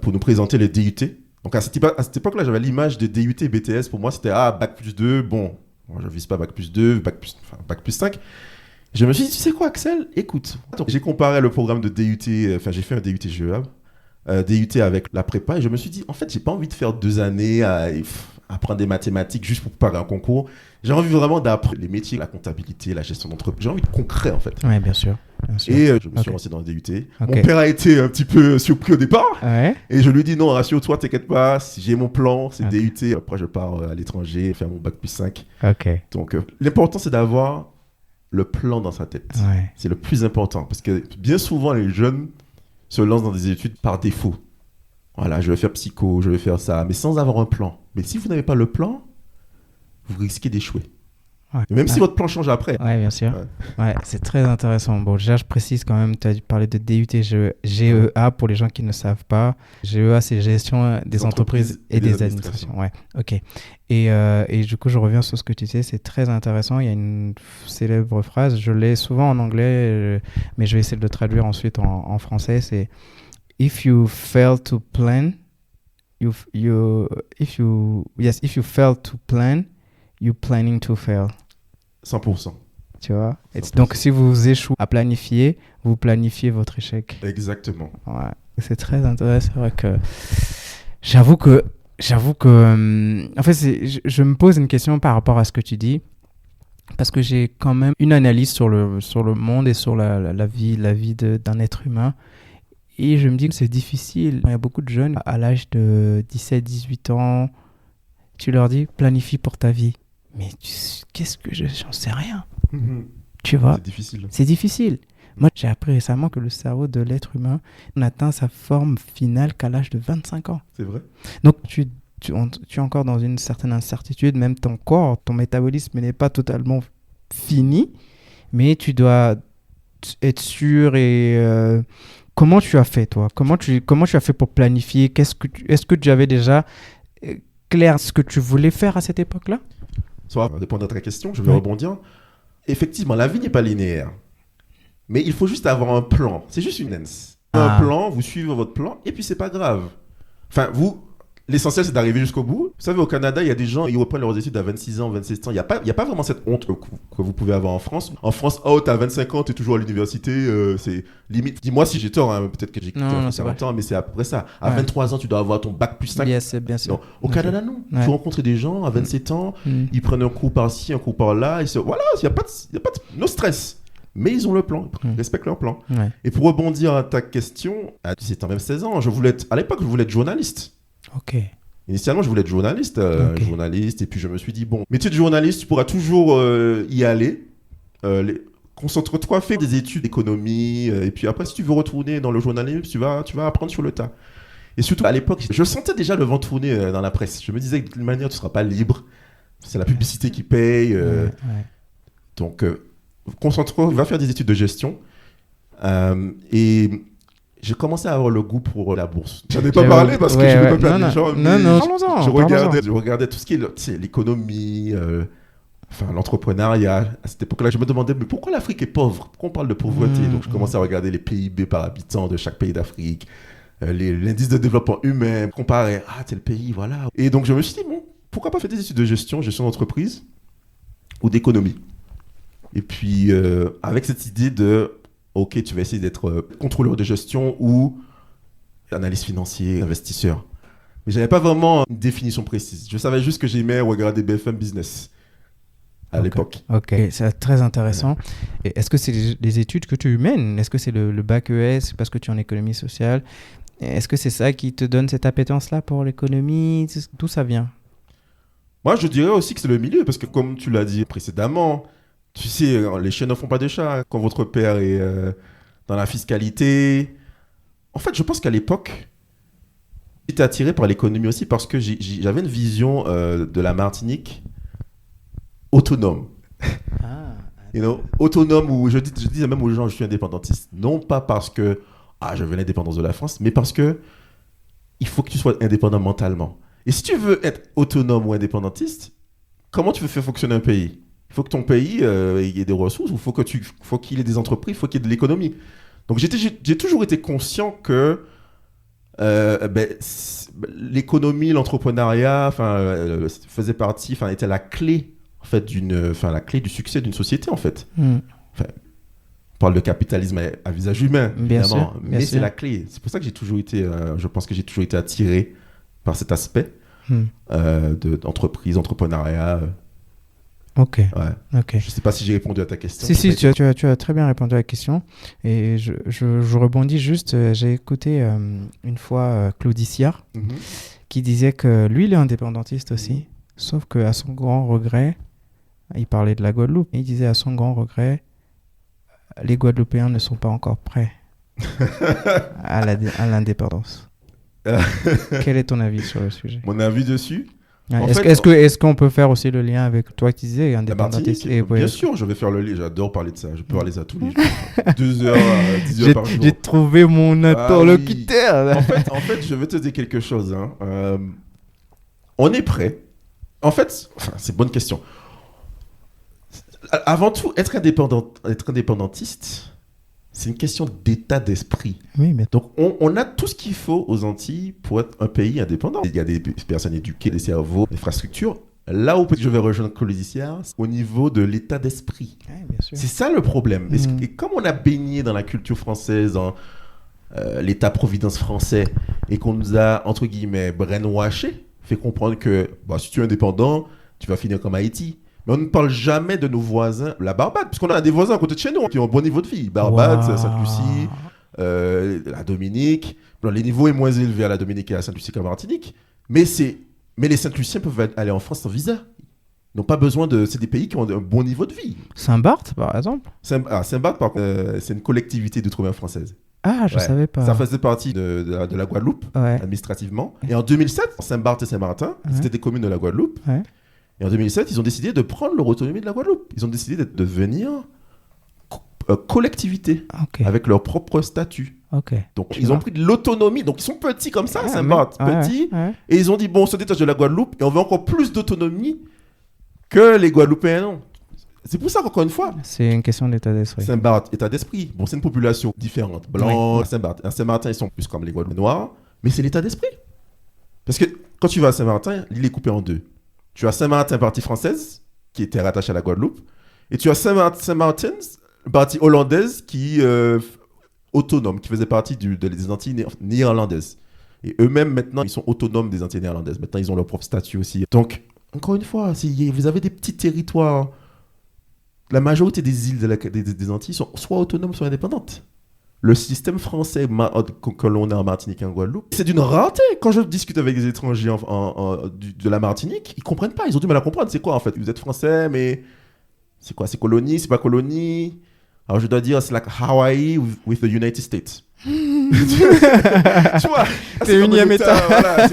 pour nous présenter les DUT. Donc à cette époque-là, j'avais l'image des DUT et BTS. Pour moi, c'était bac plus 2. Bon, moi, je ne vise pas bac plus 2, bac plus 5. Je me suis dit, tu sais quoi, Axel? Écoute, j'ai comparé le programme de DUT, j'ai fait un DUT GEA, DUT avec la prépa, et je me suis dit, en fait, j'ai pas envie de faire 2 années à apprendre des mathématiques juste pour préparer un concours. J'ai envie vraiment d'apprendre les métiers, la comptabilité, la gestion d'entreprise. J'ai envie de concret, en fait. Oui, bien sûr. Et je me suis lancé dans le DUT. Mon père a été un petit peu surpris au départ. Ouais. Et je lui ai dit, non, rassure-toi, t'inquiète pas, si j'ai mon plan, c'est DUT. Après, je pars à l'étranger, faire mon bac plus 5. Ok. Donc, l'important, c'est d'avoir le plan dans sa tête. Ouais. C'est le plus important. Parce que bien souvent, les jeunes se lancent dans des études par défaut. Voilà, je vais faire psycho, je vais faire ça, mais sans avoir un plan. Mais si vous n'avez pas le plan, vous risquez d'échouer. Ouais. Et même si votre plan change après. Ouais, bien sûr. Ouais, c'est très intéressant. Bon, déjà, je précise quand même, tu as parlé de DUT GEA pour les gens qui ne savent pas. GEA, c'est gestion des entreprises et des administrations. Ouais, ok. Et du coup, je reviens sur ce que tu disais, c'est très intéressant. Il y a une célèbre phrase, je l'ai souvent en anglais, mais je vais essayer de le traduire ensuite en français. C'est If you fail to plan, if you fail to plan, you're planning to fail. 100%. Tu vois? Donc, si vous échouez à planifier, vous planifiez votre échec. Exactement. Ouais. C'est très intéressant. C'est vrai que j'avoue que en fait, je me pose une question par rapport à ce que tu dis. Parce que j'ai quand même une analyse sur le monde et sur la vie d'un être humain. Et je me dis que c'est difficile. Il y a beaucoup de jeunes à l'âge de 17-18 ans. Tu leur dis, planifie pour ta vie. Mais qu'est-ce que j'en sais rien. Tu vois? C'est difficile. C'est difficile. Moi, j'ai appris récemment que le cerveau de l'être humain n'atteint sa forme finale qu'à l'âge de 25 ans. C'est vrai. Donc, tu es encore dans une certaine incertitude. Même ton corps, ton métabolisme n'est pas totalement fini. Mais tu dois être sûr et... comment tu as fait, toi? Comment tu as fait pour planifier? Est-ce que tu avais déjà clair ce que tu voulais faire à cette époque-là? Ça va répondre à ta question, je vais rebondir. Effectivement, la vie n'est pas linéaire. Mais il faut juste avoir un plan. C'est juste une lens. Un plan, vous suivez votre plan, et puis c'est pas grave. Enfin, l'essentiel, c'est d'arriver jusqu'au bout. Vous savez, au Canada, il y a des gens, ils reprennent leurs études à 26 ans, 27 ans. Il n'y a pas vraiment cette honte que vous pouvez avoir en France. En France, t'as 25 ans, t'es toujours à l'université. C'est limite. Dis-moi si j'ai tort, hein. Peut-être que j'ai quitté en 40 ans, mais c'est à peu près ça. À 23 ans, tu dois avoir ton bac plus 5. Bien sûr. Non. Au Canada, non. Tu rencontres des gens à 27 ans, ils prennent un cours par-ci, un cours par-là. Voilà, il n'y a pas de no stress. Mais ils ont le plan, ils respectent leur plan. Ouais. Et pour rebondir à ta question, à 17 ans, même 16 ans, à l'époque, je voulais être journaliste. Ok. Initialement, je voulais être journaliste, journaliste, et puis je me suis dit, bon, métier de journaliste, tu pourras toujours y aller. Concentre-toi, fais des études d'économie, et puis après, si tu veux retourner dans le journalisme, tu vas apprendre sur le tas. Et surtout, à l'époque, je sentais déjà le vent tourner dans la presse. Je me disais que de toute manière, tu ne seras pas libre. C'est la publicité qui paye. Donc, concentre-toi, va faire des études de gestion. Et j'ai commencé à avoir le goût pour la bourse. J'en ai pas parlé parce que je ne veux pas perdre les gens. Non, je regardais tout ce qui est l'économie, l'entrepreneuriat. À cette époque-là, je me demandais, mais pourquoi l'Afrique est pauvre? Pourquoi on parle de pauvreté? Donc, je commençais à regarder les PIB par habitant de chaque pays d'Afrique, l'indice de développement humain, comparer, tel pays, voilà. Et donc, je me suis dit, bon, pourquoi pas faire des études de gestion d'entreprise ou d'économie? Et puis, avec cette idée de, ok, tu vas essayer d'être contrôleur de gestion ou analyste financier, investisseur. Mais je n'avais pas vraiment une définition précise. Je savais juste que j'aimais regarder BFM Business à l'époque. Ok, c'est très intéressant. Et est-ce que c'est les études que tu mènes? Est-ce que c'est le bac ES parce que tu es en économie sociale? Est-ce que c'est ça qui te donne cette appétence-là pour l'économie? D'où ça vient? Moi, je dirais aussi que c'est le milieu parce que comme tu l'as dit précédemment, tu sais, les chiens ne font pas de chat. Quand votre père est dans la fiscalité... En fait, je pense qu'à l'époque, j'étais attiré par l'économie aussi parce que j'avais une vision de la Martinique autonome. Autonome, où je disais même aux gens, je suis indépendantiste. Non pas parce que je veux l'indépendance de la France, mais parce que il faut que tu sois indépendant mentalement. Et si tu veux être autonome ou indépendantiste, comment tu veux faire fonctionner un pays? Il faut que ton pays il y ait des ressources, il faut qu'il y ait des entreprises, il faut qu'il y ait de l'économie. Donc j'ai toujours été conscient que l'économie, l'entrepreneuriat, faisait partie, était la clé en fait la clé du succès d'une société en fait. On parle de capitalisme à visage humain, évidemment, mais c'est la clé. C'est pour ça que je pense que j'ai toujours été attiré par cet aspect d'entreprise, entrepreneuriat. Ok. Je ne sais pas si j'ai répondu à ta question. Si, tu as très bien répondu à la question. Et je rebondis juste. J'ai écouté une fois Claude Issard qui disait que lui, il est indépendantiste aussi. Sauf qu'à son grand regret, il parlait de la Guadeloupe. Il disait à son grand regret, les Guadeloupéens ne sont pas encore prêts à l'indépendance. Quel est ton avis sur le sujet? Mon avis dessus? Ouais. Est-ce qu'on peut faire aussi le lien avec toi qui disais indépendantiste bien sûr, je vais faire le lien. J'adore parler de ça. Je peux parler de ça tous les jours. 2 heures, 10 heures par jour. J'ai trouvé mon interlocuteur. Oui. En fait, je vais te dire quelque chose. On est prêt. En fait, c'est une bonne question. Avant tout, être indépendantiste, c'est une question d'état d'esprit. Oui, mais... Donc, on a tout ce qu'il faut aux Antilles pour être un pays indépendant. Il y a des personnes éduquées, des cerveaux, des infrastructures. Là où je vais rejoindre Colisière, c'est au niveau de l'état d'esprit. Oui, bien sûr. C'est ça le problème. Et comme on a baigné dans la culture française, dans l'état-providence français, et qu'on nous a, entre guillemets, brainwashé, fait comprendre que si tu es indépendant, tu vas finir comme Haïti. Mais on ne parle jamais de nos voisins, la Barbade, puisqu'on a des voisins à côté de chez nous qui ont un bon niveau de vie. Barbade, Sainte-Lucie, la Dominique. Les niveaux sont moins élevés à la Dominique et à Sainte-Lucie qu'à Martinique. Mais les Saint-Luciens peuvent aller en France sans visa. Ils n'ont pas besoin de... C'est des pays qui ont un bon niveau de vie. Saint-Barth, par exemple. Saint-Barth, par contre, c'est une collectivité d'outre-mer française. Ah, je savais pas. Ça faisait partie de la Guadeloupe, administrativement. Et en 2007, Saint-Barth et Saint-Martin, c'était des communes de la Guadeloupe. Ouais. Et en 2007, ils ont décidé de prendre leur autonomie de la Guadeloupe. Ils ont décidé de devenir collectivité, avec leur propre statut. Donc, ils ont pris de l'autonomie. Donc, ils sont petits comme ça, Saint-Barth, petits. Et ils ont dit, on se détache de la Guadeloupe et on veut encore plus d'autonomie que les Guadeloupéens ont. C'est pour ça qu'encore une fois... C'est une question d'état d'esprit. Saint-Barth, état d'esprit. C'est une population différente. Blanc, Saint-Barth. À Saint-Martin, ils sont plus comme les Guadeloupéens noirs. Mais c'est l'état d'esprit. Parce que quand tu vas à Saint-Martin, l'île est coupée en deux. Tu as Saint-Martin, partie française, qui était rattachée à la Guadeloupe. Et tu as Saint-Martin, partie hollandaise, qui autonome, qui faisait partie des Antilles néerlandaises. Et eux-mêmes, maintenant, ils sont autonomes des Antilles néerlandaises. Maintenant, ils ont leur propre statut aussi. Donc, encore une fois, si vous avez des petits territoires, la majorité des îles des Antilles sont soit autonomes, soit indépendantes. Le système français que l'on a en Martinique et en Guadeloupe, c'est d'une rareté. Quand je discute avec des étrangers de la Martinique, ils ne comprennent pas. Ils ont du mal à comprendre. C'est quoi, en fait? Vous êtes français, mais c'est quoi? C'est colonie? C'est pas colonie? Alors, je dois dire, c'est like Hawaii with the United States. Tu vois? C'est unième État. Voilà,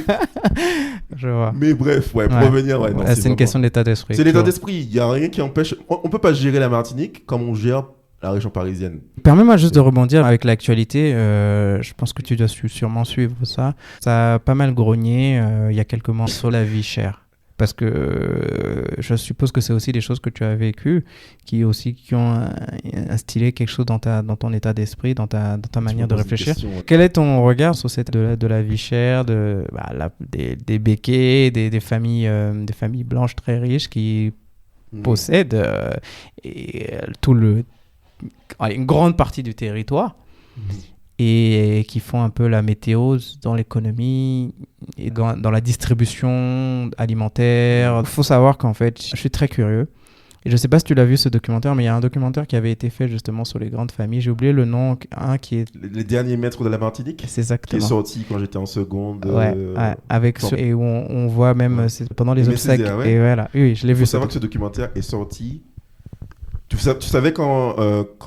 je vois. Mais bref, pour revenir... non, c'est une question d'état d'esprit. C'est l'état d'esprit. Il n'y a rien qui empêche... On ne peut pas gérer la Martinique comme on gère la région parisienne. Permets-moi juste de rebondir avec l'actualité. Je pense que tu dois sûrement suivre ça. Ça a pas mal grogné il y a quelques mois sur la vie chère. Parce que je suppose que c'est aussi des choses que tu as vécues qui ont instillé quelque chose dans ton état d'esprit, dans ta manière de réfléchir. Quel est ton regard sur de la vie chère, des béquets, des familles blanches très riches qui possèdent une grande partie du territoire et qui font un peu la météo dans l'économie et dans la distribution alimentaire. Il faut savoir qu'en fait, je suis très curieux. Et je ne sais pas si tu l'as vu ce documentaire, mais il y a un documentaire qui avait été fait justement sur les grandes familles. J'ai oublié le nom, qui est... Les derniers maîtres de la Martinique. C'est exactement. Qui est sorti quand j'étais en seconde. Et où on voit même pendant les obsèques. Et voilà, oui, je l'ai vu. Il faut savoir que ce documentaire est sorti... Tu savais quand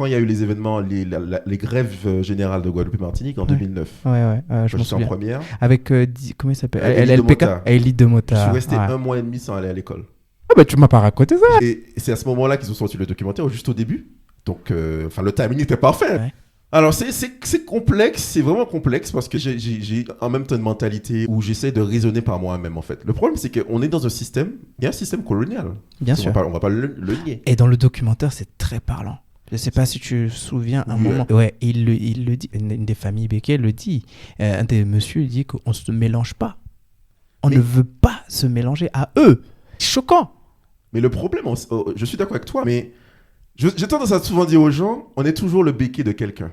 il y a eu les événements, les grèves générales de Guadeloupe et Martinique en 2009. Je m'en souviens. En première. Avec, comment il s'appelle, LPK, Elie de Mota. Je suis resté 1 mois et demi sans aller à l'école. Ah bah tu m'as pas raconté ça. Et c'est à ce moment-là qu'ils ont sorti le documentaire, juste au début. Donc, le timing était parfait. Ouais. Alors, c'est complexe, c'est vraiment complexe parce que j'ai en même temps une mentalité où j'essaie de raisonner par moi-même, en fait. Le problème, c'est qu'on est dans un système, il y a un système colonial. Bien sûr. On va pas le nier. Et dans le documentaire, c'est très parlant. Je sais pas si tu te souviens un moment. Ouais, il le dit. Une des familles béquets le dit. Un des messieurs dit qu'on se mélange pas. On ne veut pas se mélanger à eux. Choquant. Mais le problème, je suis d'accord avec toi, mais j'ai tendance à souvent dire aux gens, on est toujours le béquet de quelqu'un.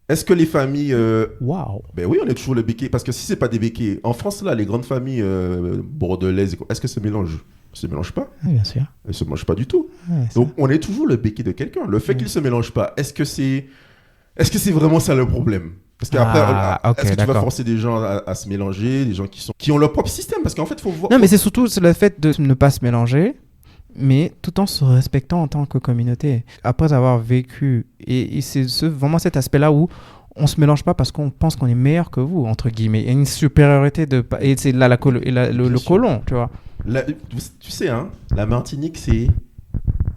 Est-ce que les familles... Waouh. Ben oui, on est toujours le béquet. Parce que si c'est pas des béquets... En France, là, les grandes familles bordelaises, est-ce qu'elles se mélangent? Elles se mélangent pas. Oui, bien sûr. Elles se mélangent pas du tout. Ouais, donc, on est toujours le béquet de quelqu'un. Le fait qu'ils se mélangent pas, est-ce que c'est vraiment ça le problème? Parce qu'après, est-ce que tu vas forcer des gens à se mélanger, des gens qui ont leur propre système? Parce qu'en fait, il faut voir... Non, mais c'est surtout le fait de ne pas se mélanger, mais tout en se respectant en tant que communauté. Après avoir vécu, et c'est vraiment cet aspect-là où on ne se mélange pas parce qu'on pense qu'on est meilleur que vous, entre guillemets. Il y a une supériorité et c'est là le colon, tu vois. Tu sais, hein, la Martinique, c'est...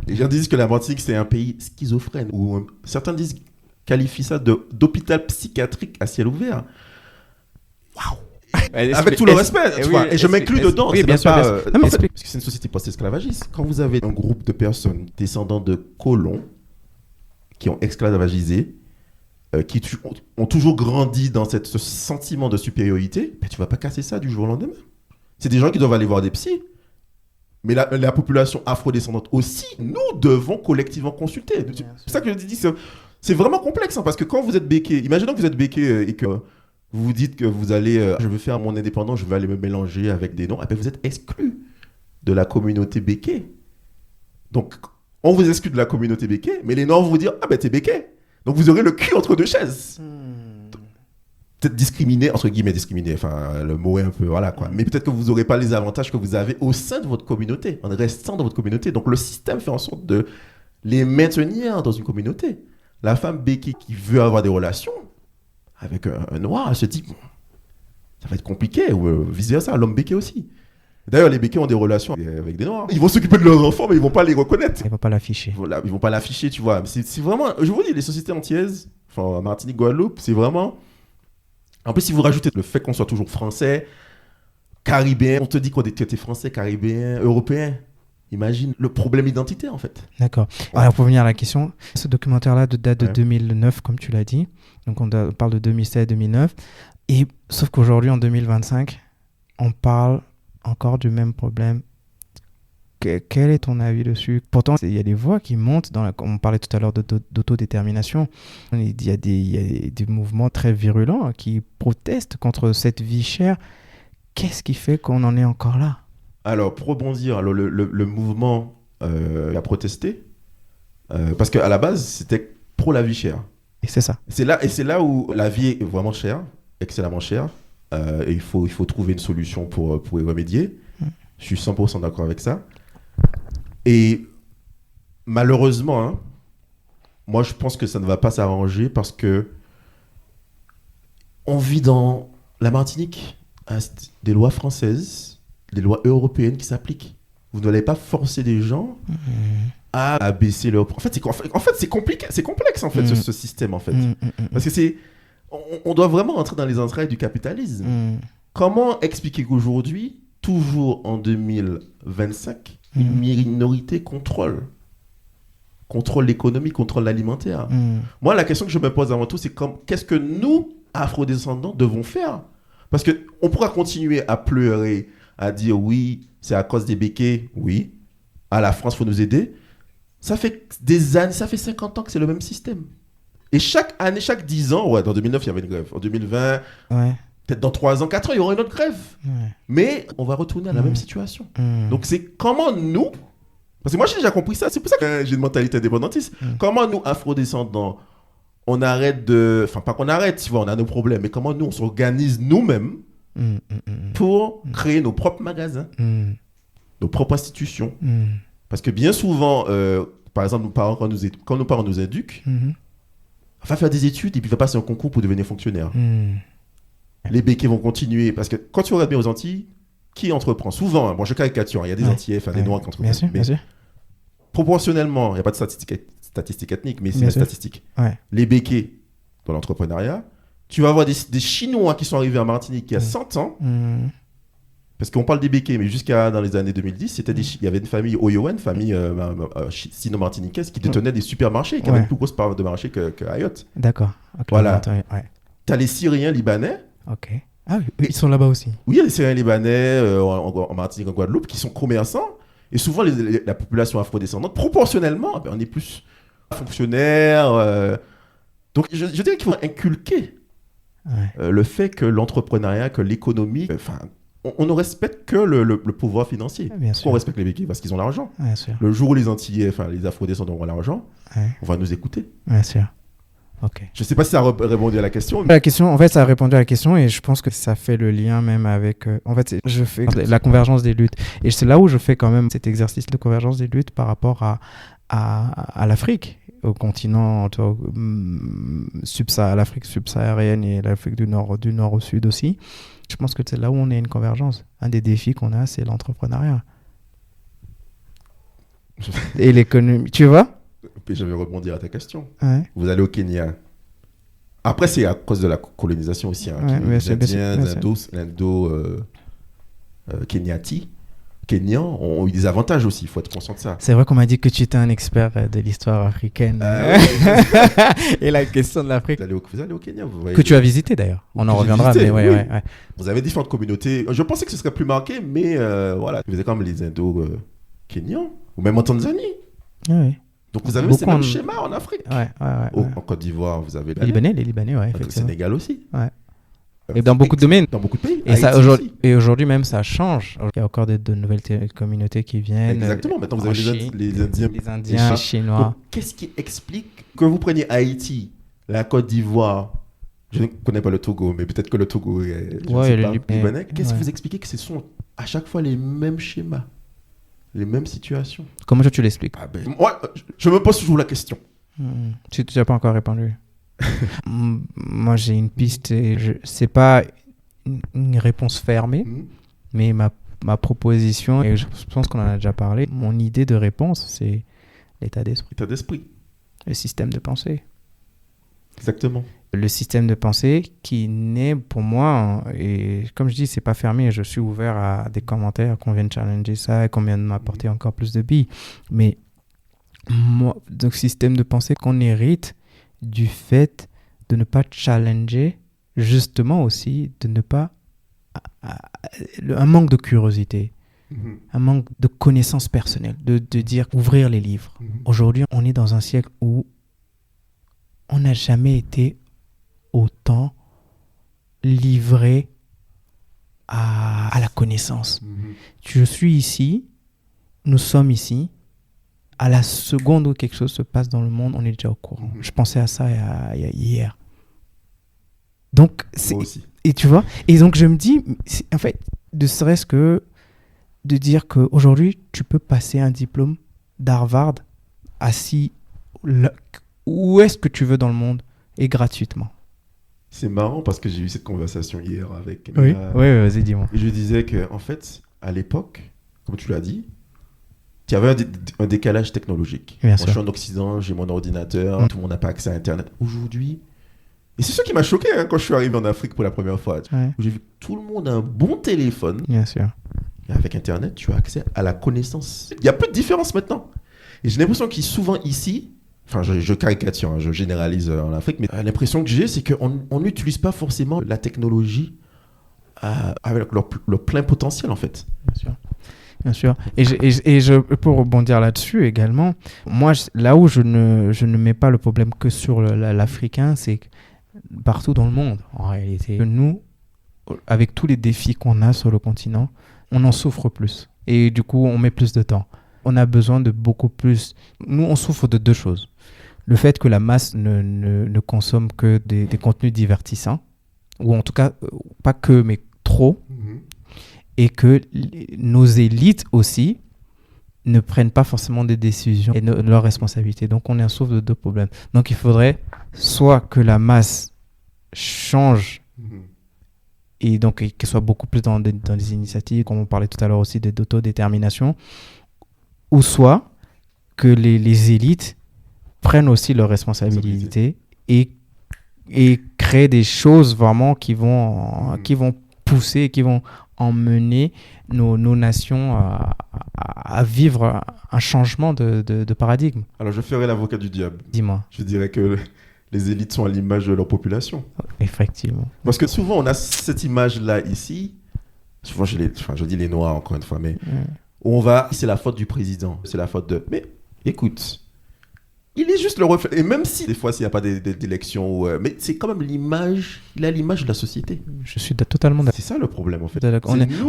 Les gens disent que la Martinique, c'est un pays schizophrène. Ou certains qualifient ça d'hôpital psychiatrique à ciel ouvert. Waouh! Avec tout le respect, tu vois. Et je m'inclus dedans. Oui, bien sûr. Parce que c'est une société post-esclavagiste. Quand vous avez un groupe de personnes descendants de colons qui ont esclavagisé, qui ont toujours grandi dans ce sentiment de supériorité, ben, tu vas pas casser ça du jour au lendemain. C'est des gens qui doivent aller voir des psys. Mais la population afrodescendante aussi, nous devons collectivement consulter. C'est pour ça que je dis, c'est vraiment complexe, hein, parce que quand vous êtes béqué, imaginons que vous êtes béqué et que vous vous dites que vous allez, je veux faire mon indépendant, je vais aller me mélanger avec des noms, et bien vous êtes exclu de la communauté béquée. Donc, on vous exclut de la communauté béquée, mais les Noirs vont vous dire, ah ben t'es béqué. Donc vous aurez le cul entre deux chaises. Peut-être discriminé, entre guillemets discriminé, enfin le mot est un peu, voilà quoi. Mais peut-être que vous n'aurez pas les avantages que vous avez au sein de votre communauté, en restant dans votre communauté. Donc le système fait en sorte de les maintenir dans une communauté. La femme béquée qui veut avoir des relations avec un noir, elle se dit, bon, ça va être compliqué, ou vice-versa, l'homme béqué aussi. D'ailleurs, les béquets ont des relations avec des noirs. Ils vont s'occuper de leurs enfants, mais ils vont pas les reconnaître. Ils vont pas l'afficher. Voilà, ils vont pas l'afficher, tu vois. C'est vraiment, je vous dis, les sociétés antillaises, enfin Martinique, Guadeloupe, c'est vraiment... En plus, si vous rajoutez le fait qu'on soit toujours français, caribéen, on te dit qu'on était français, caribéen, européen. Imagine le problème identitaire, en fait. D'accord. Ouais. Alors, pour venir à la question, ce documentaire-là date de 2009, comme tu l'as dit. Donc, on parle de 2007-2009. Et sauf qu'aujourd'hui, en 2025, on parle encore du même problème. Quel est ton avis dessus? Pourtant, il y a des voix qui montent. On parlait tout à l'heure d'autodétermination. Il y a des mouvements très virulents qui protestent contre cette vie chère. Qu'est-ce qui fait qu'on en est encore là? Alors, pour rebondir, le mouvement a protesté parce qu'à la base, c'était pro la vie chère. Et c'est ça. C'est là où la vie est vraiment chère, excellemment chère. Et il faut trouver une solution pour y remédier. Je suis 100% d'accord avec ça. Et malheureusement, hein, moi je pense que ça ne va pas s'arranger parce que on vit dans la Martinique des lois françaises, des lois européennes qui s'appliquent. Vous n'allez pas forcer des gens à baisser leur... En fait, c'est compliqué, c'est complexe en fait ce système en fait. Parce que on doit vraiment rentrer dans les entrailles du capitalisme. Comment expliquer qu'aujourd'hui, toujours en 2025, une minorité contrôle l'économie, contrôle l'alimentaire. Moi, la question que je me pose avant tout, c'est qu'est-ce que nous, afrodescendants, devons faire? Parce qu'on pourra continuer à pleurer, à dire oui, c'est à cause des béquets, oui, à la France, il faut nous aider. Ça fait des années, ça fait 50 ans que c'est le même système. Et chaque année, chaque 10 ans, ouais, dans 2009, il y avait une grève. En 2020... Ouais. Peut-être dans 3 ans, 4 ans, il y aura une autre grève. Mais on va retourner à la même situation. Donc c'est comment nous... Parce que moi, j'ai déjà compris ça. C'est pour ça que j'ai une mentalité indépendantiste. Comment nous, afrodescendants, on arrête de... Enfin, pas qu'on arrête, tu vois, on a nos problèmes. Mais comment nous, on s'organise nous-mêmes pour créer nos propres magasins, nos propres institutions. Parce que bien souvent, par exemple, nos parents, quand nos parents nous éduquent, on va faire des études et puis il va passer un concours pour devenir fonctionnaire. Les béquets vont continuer, parce que quand tu regardes bien aux Antilles, qui entreprend souvent, bon je caricature, il y a des Antillais, des Noirs qui entreprennent, mais proportionnellement, il n'y a pas de statistiques ethniques, mais c'est une statistique. Les béquets dans l'entrepreneuriat, tu vas avoir des Chinois qui sont arrivés en Martinique il y a 100 ans, parce qu'on parle des béquets, mais jusqu'à dans les années 2010, il y avait une famille Oyoen, famille sino-martiniquaise, qui détenait des supermarchés, qui avait une plus grosse part de marché que Ayotte. D'accord. Okay, voilà. Tu as les Syriens libanais. Ok. Ah oui, ils sont là-bas aussi. Oui, il y a des Syriens libanais en Martinique, en Guadeloupe, qui sont commerçants. Et souvent, la population afrodescendante, proportionnellement, on est plus fonctionnaires. Donc, je dirais qu'il faut inculquer le fait que l'entrepreneuriat, que l'économie, on ne respecte que le pouvoir financier. On respecte les béquilles parce qu'ils ont l'argent. Le jour où les Antillais, les afrodescendants auront l'argent, on va nous écouter. Bien sûr. Ok. Je ne sais pas si ça a répondu à la question. La question, en fait, ça a répondu à la question et je pense que ça fait le lien même avec... en fait, je fais la convergence des luttes. Et c'est là où je fais quand même cet exercice de convergence des luttes par rapport à l'Afrique, au continent, l'Afrique subsaharienne et l'Afrique du Nord au Sud aussi. Je pense que c'est là où on a une convergence. Un des défis qu'on a, c'est l'entrepreneuriat. Et l'économie. Tu vois? Puis je vais rebondir à ta question. Ouais. Vous allez au Kenya. Après, c'est à cause de la colonisation aussi. Hein, les Indiens, Kenyans ont eu des avantages aussi, il faut être conscient de ça. C'est vrai qu'on m'a dit que tu étais un expert de l'histoire africaine. Et la question de l'Afrique. Vous allez au Kenya, vous voyez. Que tu as visité d'ailleurs. On en reviendra. Visité, mais ouais. Vous avez différentes communautés. Je pensais que ce serait plus marqué, mais voilà. Vous avez comme les Indo-Kenyans, ou même en Tanzanie. Oui. Donc vous avez ces mêmes schémas en Afrique. Ouais. En Côte d'Ivoire, vous avez les Libanais, ouais. Au Sénégal aussi. Ouais. Et dans beaucoup de domaines. Dans beaucoup de pays. Et aujourd'hui même, ça change. Il y a encore de nouvelles communautés qui viennent. Exactement. Maintenant, vous avez les Indiens. Les Indiens, les Chinois. Donc, qu'est-ce qui explique que vous preniez Haïti, la Côte d'Ivoire, je ne connais pas le Togo, mais peut-être que le Togo est libanais. Qu'est-ce qui vous explique que ce sont à chaque fois les mêmes schémas, les mêmes situations? Comment tu l'expliques? Moi, je me pose toujours la question. Si tu n'as pas encore répondu. Moi, j'ai une piste. C'est pas une réponse fermée, mais ma proposition, et je pense qu'on en a déjà parlé, mon idée de réponse, c'est l'état d'esprit. L'état d'esprit. Le système de pensée. Exactement. Le système de pensée qui naît pour moi, et comme je dis, c'est pas fermé, je suis ouvert à des commentaires, qu'on vienne challenger ça, et qu'on vienne m'apporter encore plus de billes. Mais moi, donc système de pensée qu'on hérite du fait de ne pas challenger, justement aussi de ne pas... un manque de curiosité, un manque de connaissances personnelles, de dire ouvrir les livres. Aujourd'hui, on est dans un siècle où on n'a jamais été autant livré à la connaissance. Je suis ici, nous sommes ici, à la seconde où quelque chose se passe dans le monde, on est déjà au courant. Je pensais à ça hier. Donc, moi aussi. Et tu vois, et donc je me dis, en fait, ne serait-ce que de dire qu'aujourd'hui, tu peux passer un diplôme d'Harvard assis où est-ce que tu veux dans le monde et gratuitement. C'est marrant parce que j'ai eu cette conversation hier avec... Oui, vas-y, dis-moi. Et je disais qu'en fait, à l'époque, comme tu l'as dit, il y avait un décalage technologique. Moi, je suis en Occident, j'ai mon ordinateur, tout le monde n'a pas accès à Internet. Aujourd'hui, et c'est ce qui m'a choqué quand je suis arrivé en Afrique pour la première fois. Où j'ai vu que tout le monde a un bon téléphone. Bien sûr. Et avec Internet, tu as accès à la connaissance. Il y a peu de différence maintenant. Et j'ai l'impression qu'ils souvent ici, enfin je caricature, hein, je généralise en Afrique, mais l'impression que j'ai, c'est qu'on n'utilise pas forcément la technologie avec leur plein potentiel en fait. Bien sûr. Bien sûr. Et pour rebondir là-dessus également, moi, là où je ne mets pas le problème que sur l'Africain, c'est partout dans le monde, en réalité. Nous, avec tous les défis qu'on a sur le continent, on en souffre plus. Et du coup, on met plus de temps. On a besoin de beaucoup plus... Nous, on souffre de deux choses. Le fait que la masse ne consomme que des contenus divertissants, ou en tout cas, pas que, mais trop. Et que nos élites aussi ne prennent pas forcément des décisions et leurs responsabilités. Donc, on est en souffre de deux problèmes. Donc, il faudrait soit que la masse change et donc qu'elle soit beaucoup plus dans des initiatives, comme on parlait tout à l'heure aussi d'autodétermination, ou soit que les élites prennent aussi leurs responsabilités et créent des choses vraiment qui vont pousser, qui vont emmener nos nations à vivre un changement de paradigme. Alors, je ferai l'avocat du diable. Dis-moi. Je dirais que les élites sont à l'image de leur population. Effectivement. Parce que souvent, on a cette image-là ici. Souvent, je dis les Noirs, encore une fois, mais où on va, c'est la faute du président, c'est la faute de... Mais écoute, il est juste le reflet. Et même si, des fois, s'il n'y a pas d'élection, mais c'est quand même l'image, il a l'image de la société. Je suis totalement d'accord. C'est ça le problème, en fait.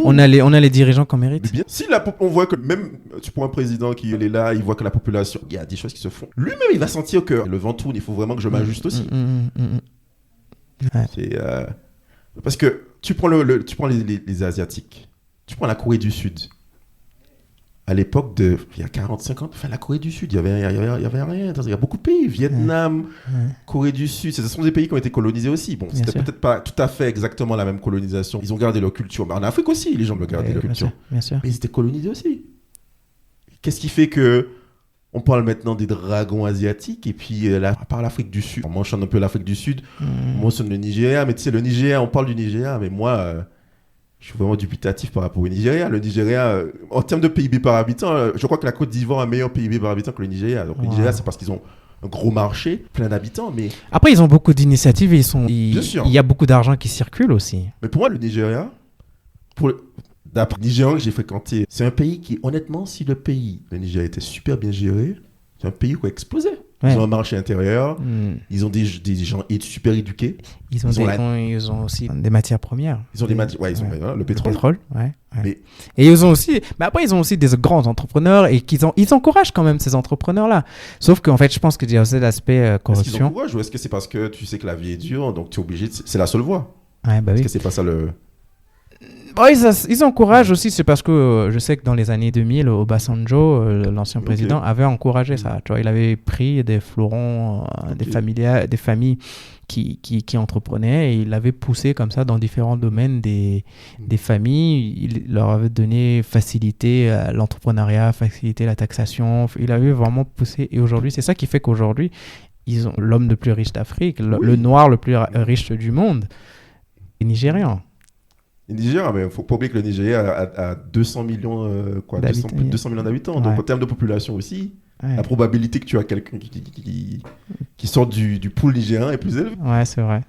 On a les dirigeants qu'on mérite. Mais bien, si on voit que même, tu prends un président qui est là, il voit que la population, il y a des choses qui se font. Lui-même, il va sentir que le vent tourne, il faut vraiment que je m'ajuste aussi. Ouais. C'est, parce que tu prends, tu prends les Asiatiques, tu prends la Corée du Sud. À l'époque il y a 40-50 ans, la Corée du Sud, il y avait rien. Il y a beaucoup de pays, Vietnam, Corée du Sud, ce sont des pays qui ont été colonisés aussi. Bon, c'était peut-être pas tout à fait exactement la même colonisation. Ils ont gardé leur culture. Mais en Afrique aussi, les gens ont gardé leur culture. Bien sûr. Mais ils étaient colonisés aussi. Qu'est-ce qui fait que on parle maintenant des dragons asiatiques et puis à part l'Afrique du Sud, on mentionne un peu l'Afrique du Sud, on mentionne le Nigeria, mais tu sais, le Nigeria, on parle du Nigeria, mais moi... je suis vraiment dubitatif par rapport au Nigeria. Le Nigeria, en termes de PIB par habitant, je crois que la Côte d'Ivoire a un meilleur PIB par habitant que le Nigeria. Donc le Nigeria, c'est parce qu'ils ont un gros marché, plein d'habitants. Mais... Après, ils ont beaucoup d'initiatives et Bien sûr. Il y a beaucoup d'argent qui circule aussi. Mais pour moi, le Nigeria, d'après les Nigérians que j'ai fréquentés, c'est un pays qui, honnêtement, si le Nigeria était super bien géré, c'est un pays qui a explosé. Ouais. Ils ont un marché intérieur, ils ont des gens super éduqués. Ils ont aussi des matières premières. Ils ont des matières, le pétrole. Ouais. Mais... Et ils ont aussi, mais après ils ont aussi des grands entrepreneurs et ils encouragent quand même ces entrepreneurs-là. Sauf qu'en fait, je pense qu'il y a aussi l'aspect corruption. Est-ce qu'ils encouragent ou est-ce que c'est parce que tu sais que la vie est dure, donc tu es obligé, c'est la seule voie? Ouais, bah oui. Est-ce que c'est pas ça le... Ouais, ils encouragent aussi, c'est parce que je sais que dans les années 2000, Obasanjo, l'ancien président, avait encouragé ça. Tu vois, il avait pris des fleurons, des familles qui entreprenaient et il avait poussé comme ça dans différents domaines des familles. Il leur avait donné facilité à l'entrepreneuriat, facilité la taxation. Il avait vraiment poussé. Et aujourd'hui, c'est ça qui fait qu'aujourd'hui, ils ont l'homme le plus riche d'Afrique, le noir le plus riche du monde, les Nigérians. Le Nigeria, mais il ne faut pas oublier que le Nigeria a 200 millions, plus de 200 millions d'habitants. Ouais. Donc, en termes de population aussi, la probabilité que tu as quelqu'un qui sort du pool nigérien est plus élevée. Ouais, c'est vrai.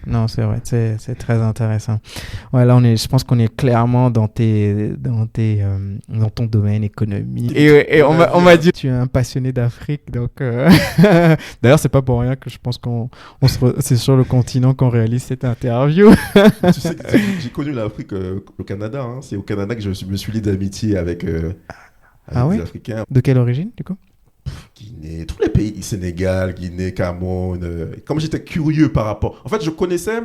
Non, c'est vrai. C'est très intéressant. Ouais, là, je pense qu'on est clairement dans ton domaine économie. Et on m'a dit que tu es un passionné d'Afrique. Donc, d'ailleurs, c'est pas pour rien que je pense c'est sur le continent qu'on réalise cette interview. Tu sais que j'ai connu l'Afrique au Canada. Hein. C'est au Canada que je me suis lié d'amitié avec des Africains. De quelle origine, du coup? Guinée, tous les pays, Sénégal, Guinée, Cameroun. Comme j'étais curieux par rapport... En fait, je connaissais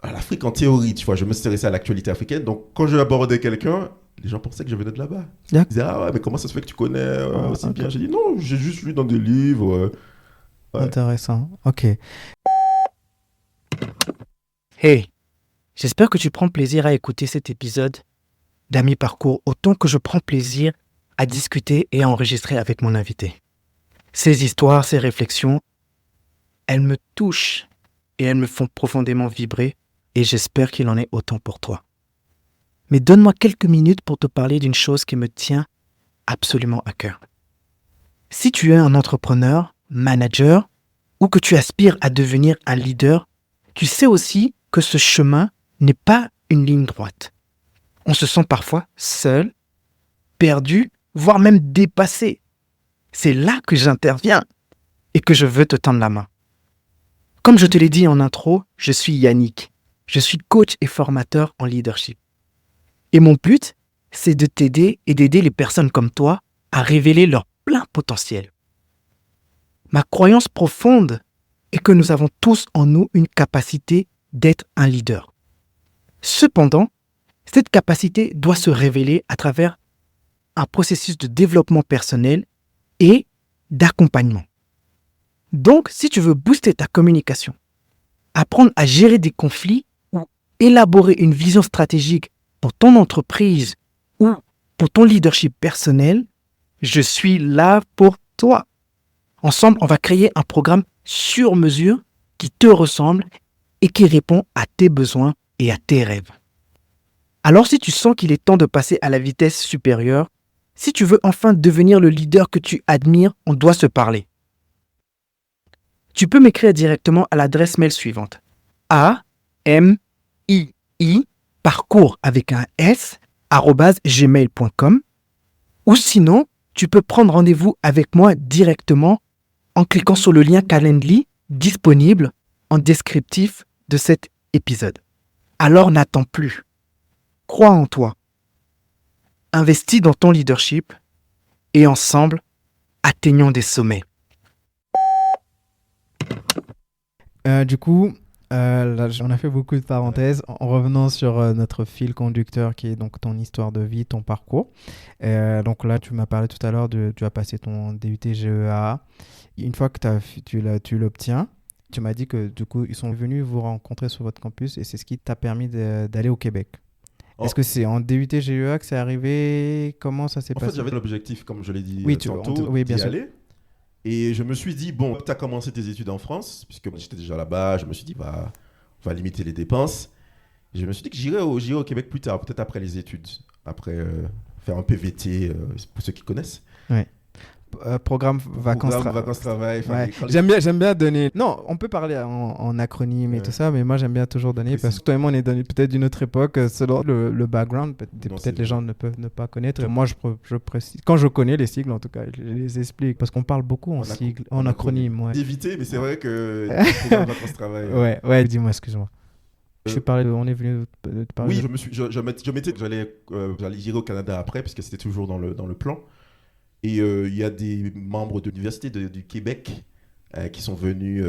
l'Afrique en théorie, tu vois. Je me m'intéressais à l'actualité africaine. Donc, quand je abordais quelqu'un, les gens pensaient que je venais de là-bas. Ils disaient, ah ouais, mais comment ça se fait que tu connais aussi bien? J'ai dit, non, j'ai juste lu dans des livres. Ouais. Intéressant, ok. Hey, j'espère que tu prends plaisir à écouter cet épisode d'Ami Parcours autant que je prends plaisir à discuter et à enregistrer avec mon invité. Ces histoires, ces réflexions, elles me touchent et elles me font profondément vibrer et j'espère qu'il en est autant pour toi. Mais donne-moi quelques minutes pour te parler d'une chose qui me tient absolument à cœur. Si tu es un entrepreneur, manager ou que tu aspires à devenir un leader, tu sais aussi que ce chemin n'est pas une ligne droite. On se sent parfois seul, perdu, voire même dépassé. C'est là que j'interviens et que je veux te tendre la main. Comme je te l'ai dit en intro, je suis Yannick. Je suis coach et formateur en leadership. Et mon but, c'est de t'aider et d'aider les personnes comme toi à révéler leur plein potentiel. Ma croyance profonde est que nous avons tous en nous une capacité d'être un leader. Cependant, cette capacité doit se révéler à travers un processus de développement personnel et d'accompagnement. Donc, si tu veux booster ta communication, apprendre à gérer des conflits ou élaborer une vision stratégique pour ton entreprise ou pour ton leadership personnel, je suis là pour toi. Ensemble, on va créer un programme sur mesure qui te ressemble et qui répond à tes besoins et à tes rêves. Alors, si tu sens qu'il est temps de passer à la vitesse supérieure, si tu veux enfin devenir le leader que tu admires, on doit se parler. Tu peux m'écrire directement à l'adresse mail suivante: parcours avec un s @gmail.com, ou sinon, tu peux prendre rendez-vous avec moi directement en cliquant sur le lien Calendly disponible en descriptif de cet épisode. Alors n'attends plus. Crois en toi. Investis dans ton leadership et ensemble, atteignons des sommets. Du coup, là, on a fait beaucoup de parenthèses en revenant sur notre fil conducteur qui est donc ton histoire de vie, ton parcours. Donc là, tu m'as parlé tout à l'heure tu as passé ton DUT GEA. Une fois que tu l'obtiens, tu m'as dit que du coup, ils sont venus vous rencontrer sur votre campus et c'est ce qui t'a permis d'aller au Québec. Est-ce que c'est en DUT GEA que c'est arrivé? Comment ça s'est passé? En fait, j'avais l'objectif, comme je l'ai dit tantôt, d'y bien sûr. aller. Et je me suis dit, bon, tu as commencé tes études en France, puisque j'étais déjà là-bas, je me suis dit, bah, on va limiter les dépenses. Et je me suis dit que j'irai au Québec plus tard, peut-être après les études, après faire un PVT, pour ceux qui connaissent. Ouais. Programme vacances-travail. Ouais. J'aime bien donner. Non, on peut parler en acronyme et tout ça, mais moi j'aime bien toujours donner parce que toi et moi on est peut-être d'une autre époque selon le background. Peut-être les gens ne peuvent ne pas connaître. Moi je précise. Quand je connais les sigles, en tout cas, je les explique parce qu'on parle beaucoup en sigles, en acronyme. Ouais. Éviter, mais c'est vrai que programme vacances-travail. Ouais, dis-moi, excuse-moi. On est venu te parler. Oui, je m'étais que j'allais irai au Canada après, puisque c'était toujours dans le plan. Et il y a des membres de l'Université du Québec qui sont venus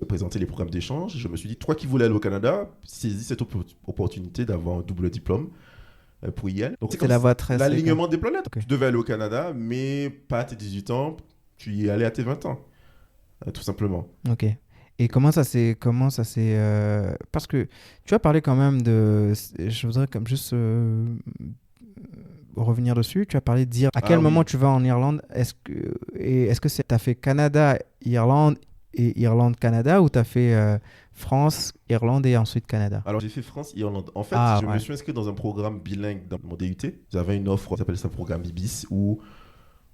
présenter les programmes d'échange. Je me suis dit, toi qui voulais aller au Canada, saisis cette opportunité d'avoir un double diplôme pour y aller. Donc, c'est la voie très l'alignement des planètes. Okay. Tu devais aller au Canada, mais pas à tes 18 ans, tu y es allé à tes 20 ans, tout simplement. Ok. Et comment ça s'est... parce que tu as parlé quand même de... Je voudrais comme juste... revenir dessus, tu as parlé de dire à quel moment tu vas en Irlande. Est-ce que tu as fait Canada, Irlande et Irlande-Canada ou tu as fait France, Irlande et ensuite Canada? Alors j'ai fait France, Irlande. En fait, je me suis inscrit dans un programme bilingue dans mon DUT. J'avais une offre, on s'appelle ça programme IBIS, où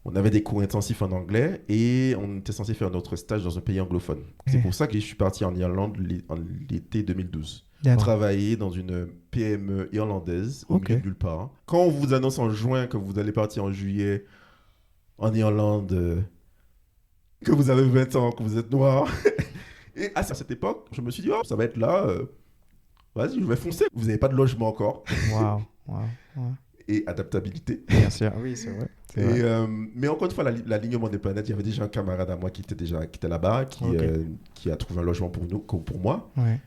on avait des cours intensifs en anglais et on était censé faire notre stage dans un pays anglophone. C'est pour ça que je suis parti en Irlande en l'été 2012. Travailler dans une PME irlandaise au milieu de nulle part. Quand on vous annonce en juin que vous allez partir en juillet en Irlande, que vous avez 20 ans, que vous êtes noir. Et à cette époque, je me suis dit, oh, ça va être là, vas-y, je vais foncer. Vous n'avez pas de logement encore. Wow. Et adaptabilité. Bien sûr, oui, c'est vrai. Mais encore une fois, l'alignement des planètes, il y avait déjà un camarade à moi qui était là-bas, qui a trouvé un logement pour moi. Ouais.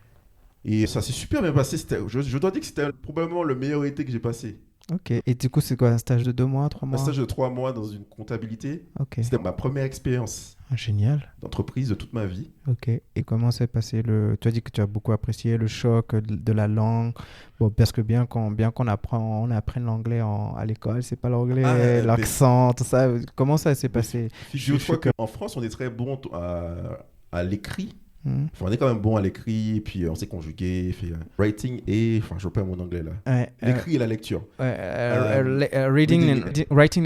Et ça s'est super bien passé. Je dois dire que c'était probablement le meilleur été que j'ai passé. Ok. Et du coup, c'est quoi, un stage de 2 mois, 3 mois? Un stage de 3 mois dans une comptabilité. Ok. C'était ma première expérience. Génial. D'entreprise de toute ma vie. Ok. Et comment s'est passé tu as dit que tu as beaucoup apprécié le choc de la langue. Bon, parce que bien qu'on apprenne l'anglais à l'école, c'est pas l'anglais, l'accent, tout ça. Comment ça s'est passé? Je crois qu'en France, on est très bon à l'écrit. Enfin, on est quand même bon à l'écrit, et puis on sait conjuguer, fait writing et... Enfin, je perds mon anglais là. L'écrit et la lecture. Writing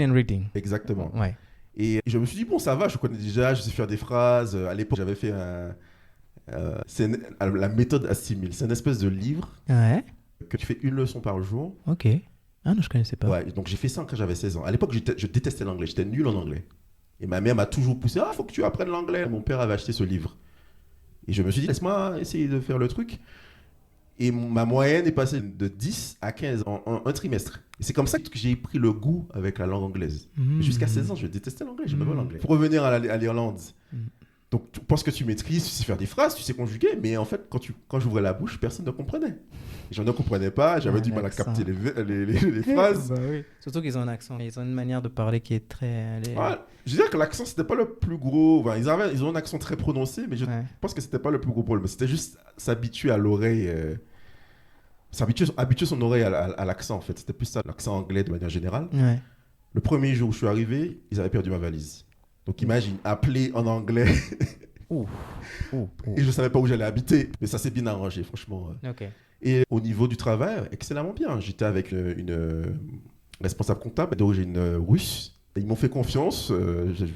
and reading. Exactement. Ouais. Et je me suis dit, bon, ça va, je connais déjà, je sais faire des phrases. À l'époque, j'avais fait la méthode Assimil. C'est une espèce de livre que tu fais une leçon par jour. Ok. Ah non, je connaissais pas. Ouais, donc j'ai fait ça quand j'avais 16 ans. À l'époque, je détestais l'anglais, j'étais nul en anglais. Et ma mère m'a toujours poussé, faut que tu apprennes l'anglais. Mon père avait acheté ce livre. Et je me suis dit, laisse-moi essayer de faire le truc. Et ma moyenne est passée de 10 à 15 en un trimestre. Et c'est comme ça que j'ai pris le goût avec la langue anglaise. Jusqu'à 16 ans, je détestais l'anglais, je n'aimais pas l'anglais. Pour revenir à l'Irlande, donc tu penses que tu maîtrises, tu sais faire des phrases, tu sais conjuguer, mais en fait, quand j'ouvrais la bouche, personne ne comprenait. Et je ne comprenais pas, j'avais du mal à capter les phrases. Bah oui. Surtout qu'ils ont un accent, ils ont une manière de parler qui est très... Je dirais que l'accent, c'était pas le plus gros... Enfin, ils ont un accent très prononcé, mais je pense que c'était pas le plus gros problème. C'était juste s'habituer à l'oreille... habituer son oreille à l'accent, en fait. C'était plus ça, l'accent anglais de manière générale. Ouais. Le premier jour où je suis arrivé, ils avaient perdu ma valise. Donc imagine, appeler en anglais... Et je savais pas où j'allais habiter. Mais ça s'est bien arrangé, franchement. Ok. Et au niveau du travail, excellemment bien. J'étais avec une responsable comptable d'origine russe. Ils m'ont fait confiance.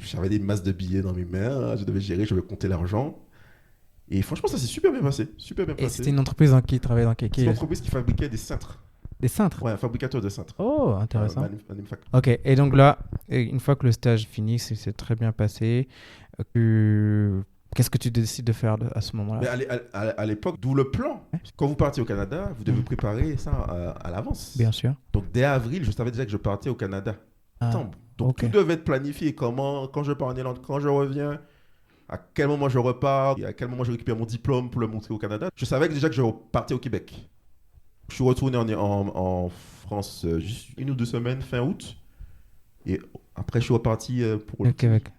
J'avais des masses de billets dans mes mains. Je devais gérer, je devais compter l'argent. Et franchement, ça s'est super bien passé. Et c'était une entreprise qui travaillait dans quel... C'est une entreprise qui fabriquait des cintres. Des cintres? Ouais, un fabricateur de cintres. Oh, intéressant. Manufacture. Ok, et donc là, une fois que le stage finit, c'est très bien passé. Qu'est-ce que tu décides de faire à ce Mais moment-là? à l'époque, d'où le plan. Ouais. Quand vous partiez au Canada, vous devez préparer ça à l'avance. Bien sûr. Donc dès avril, je savais déjà que je partais au Canada. Ah, Septembre. Donc ok. tout devait être planifié. Quand je pars en Irlande, quand je reviens, à quel moment je repars, et à quel moment je récupère mon diplôme pour le montrer au Canada. Je savais déjà que je partais au Québec. Je suis retourné en France juste 1 ou 2 semaines, fin août. Et après, je suis reparti pour Le Québec.